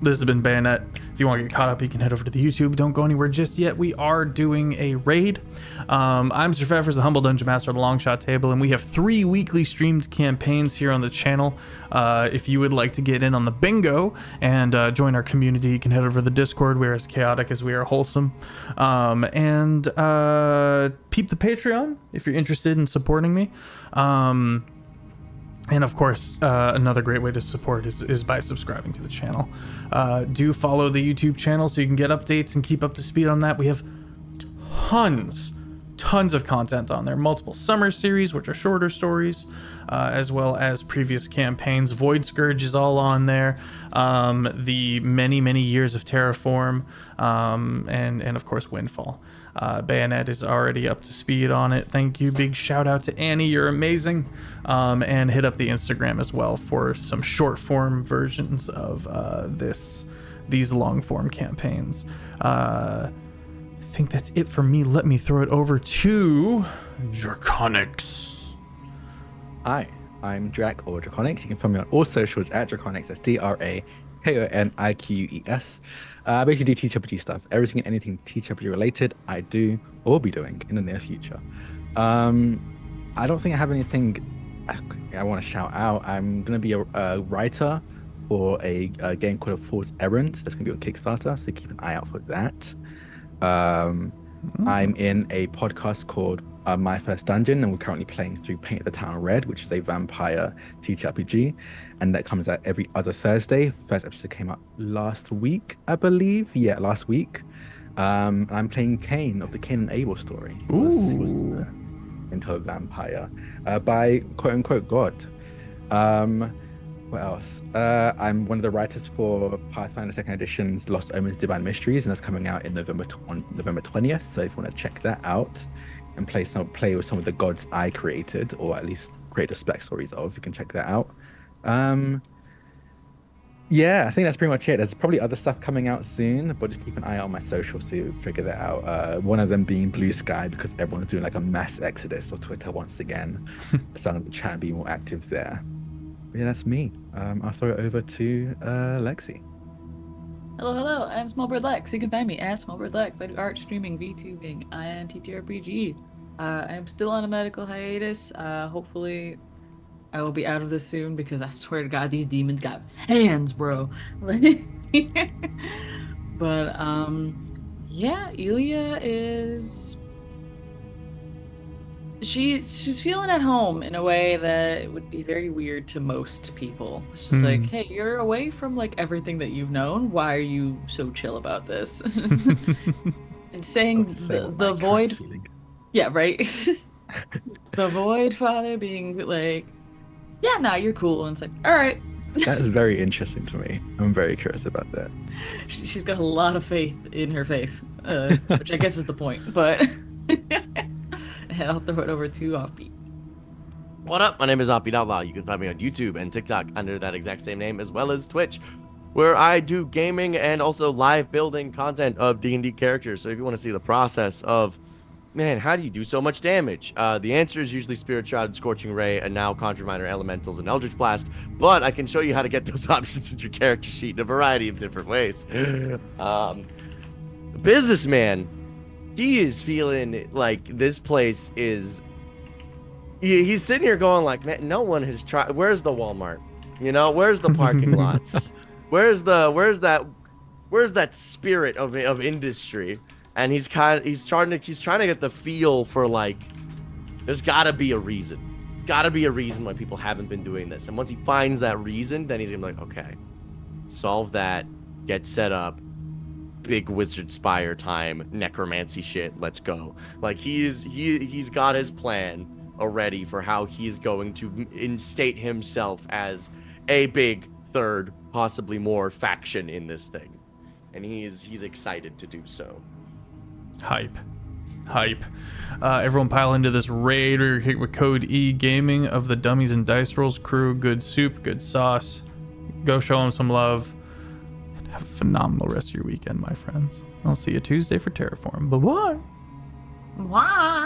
This has been Bayonet. If you want to get caught up, you can head over to the YouTube. Don't go anywhere just yet. We are doing a raid. I'm SirFeffers, the humble dungeon master of the Longshot table, and we have 3 weekly streamed campaigns here on the channel. If you would like to get in on the bingo and join our community, you can head over to the Discord. We're as chaotic as we are wholesome. And peep the Patreon if you're interested in supporting me. And of course, another great way to support is by subscribing to the channel. Do follow the YouTube channel so you can get updates and keep up to speed on that. We have tons of content on there. Multiple summer series, which are shorter stories, as well as previous campaigns. Void Scourge is all on there. The many years of Terraform, and of course Windfall. Bayonet is already up to speed on it. Thank you. Big shout out to Annie. You're amazing. And hit up the Instagram as well for some short form versions of these long form campaigns. I think that's it for me. Let me throw it over to Drakoniques. Hi, I'm Drak or Drakoniques. You can find me on all socials at Drakoniques. That's DRAKONIQUES. I basically do TTRPG stuff. Everything and anything TTRPG related, I do or will be doing in the near future. I don't think I have anything I want to shout out. I'm going to be a writer for a game called A Fool's Errand. That's going to be on Kickstarter, so keep an eye out for that. I'm in a podcast called My First Dungeon, and we're currently playing through Paint the Town Red, which is a vampire TTRPG, and that comes out every other Thursday. First episode came out last week, I believe. Yeah, last week. I'm playing Cain of the Cain and Abel story. He was into a vampire by quote-unquote God. What else? I'm one of the writers for Pathfinder 2nd Edition's Lost Omens Divine Mysteries, and that's coming out in November 20th. So if you want to check that out and play with some of the gods I created, or at least create the spec stories of, you can check that out. Yeah, I think that's pretty much it. There's probably other stuff coming out soon, but just keep an eye out on my socials to figure that out. One of them being Blue Sky, because everyone's doing like a mass exodus of Twitter once again. So I'm trying to be more active there. But yeah, that's me. I'll throw it over to Lexi. Hello, I'm SmolbirdLex. You can find me at SmolbirdLex. I do art, streaming, VTubing, and TTRPGs. I'm still on a medical hiatus. Hopefully I will be out of this soon, because I swear to God, these demons got hands, bro. But, yeah, Ilya is... She's feeling at home in a way that would be very weird to most people. It's just like, hey, you're away from like everything that you've known. Why are you so chill about this? And saying the void, yeah, right. The Void Father being like, yeah, nah, you're cool. And it's like, all right. That is very interesting to me. I'm very curious about that. She's got a lot of faith in her face, which I guess is the point. But I'll throw it over to Offbeat. What up? My name is Offbeat Outlaw. You can find me on YouTube and TikTok under that exact same name, as well as Twitch, where I do gaming and also live building content of D&D characters. So if you want to see the process of, man, how do you do so much damage? The answer is usually Spirit Shroud, Scorching Ray, and now Conjure Minor Elementals and Eldritch Blast. But I can show you how to get those options in your character sheet in a variety of different ways. Businessman, he is feeling like this place is... He's sitting here going like, man, no one has tried. Where's the Walmart? You know, where's the parking lots? Where's that spirit of industry? And he's trying to get the feel for like, there's gotta be a reason. There's gotta be a reason why people haven't been doing this. And once he finds that reason, then he's gonna be like, okay, solve that, get set up, big wizard spire time, necromancy shit, let's go. Like he's got his plan already for how he's going to instate himself as a big third, possibly more faction in this thing. And he's excited to do so. Hype. Everyone pile into this raid or hit with code E Gaming of the Dummies and Dice Rolls crew. Good soup, good sauce. Go show them some love. And have a phenomenal rest of your weekend, my friends. I'll see you Tuesday for Terraform. Bye-bye. Wow.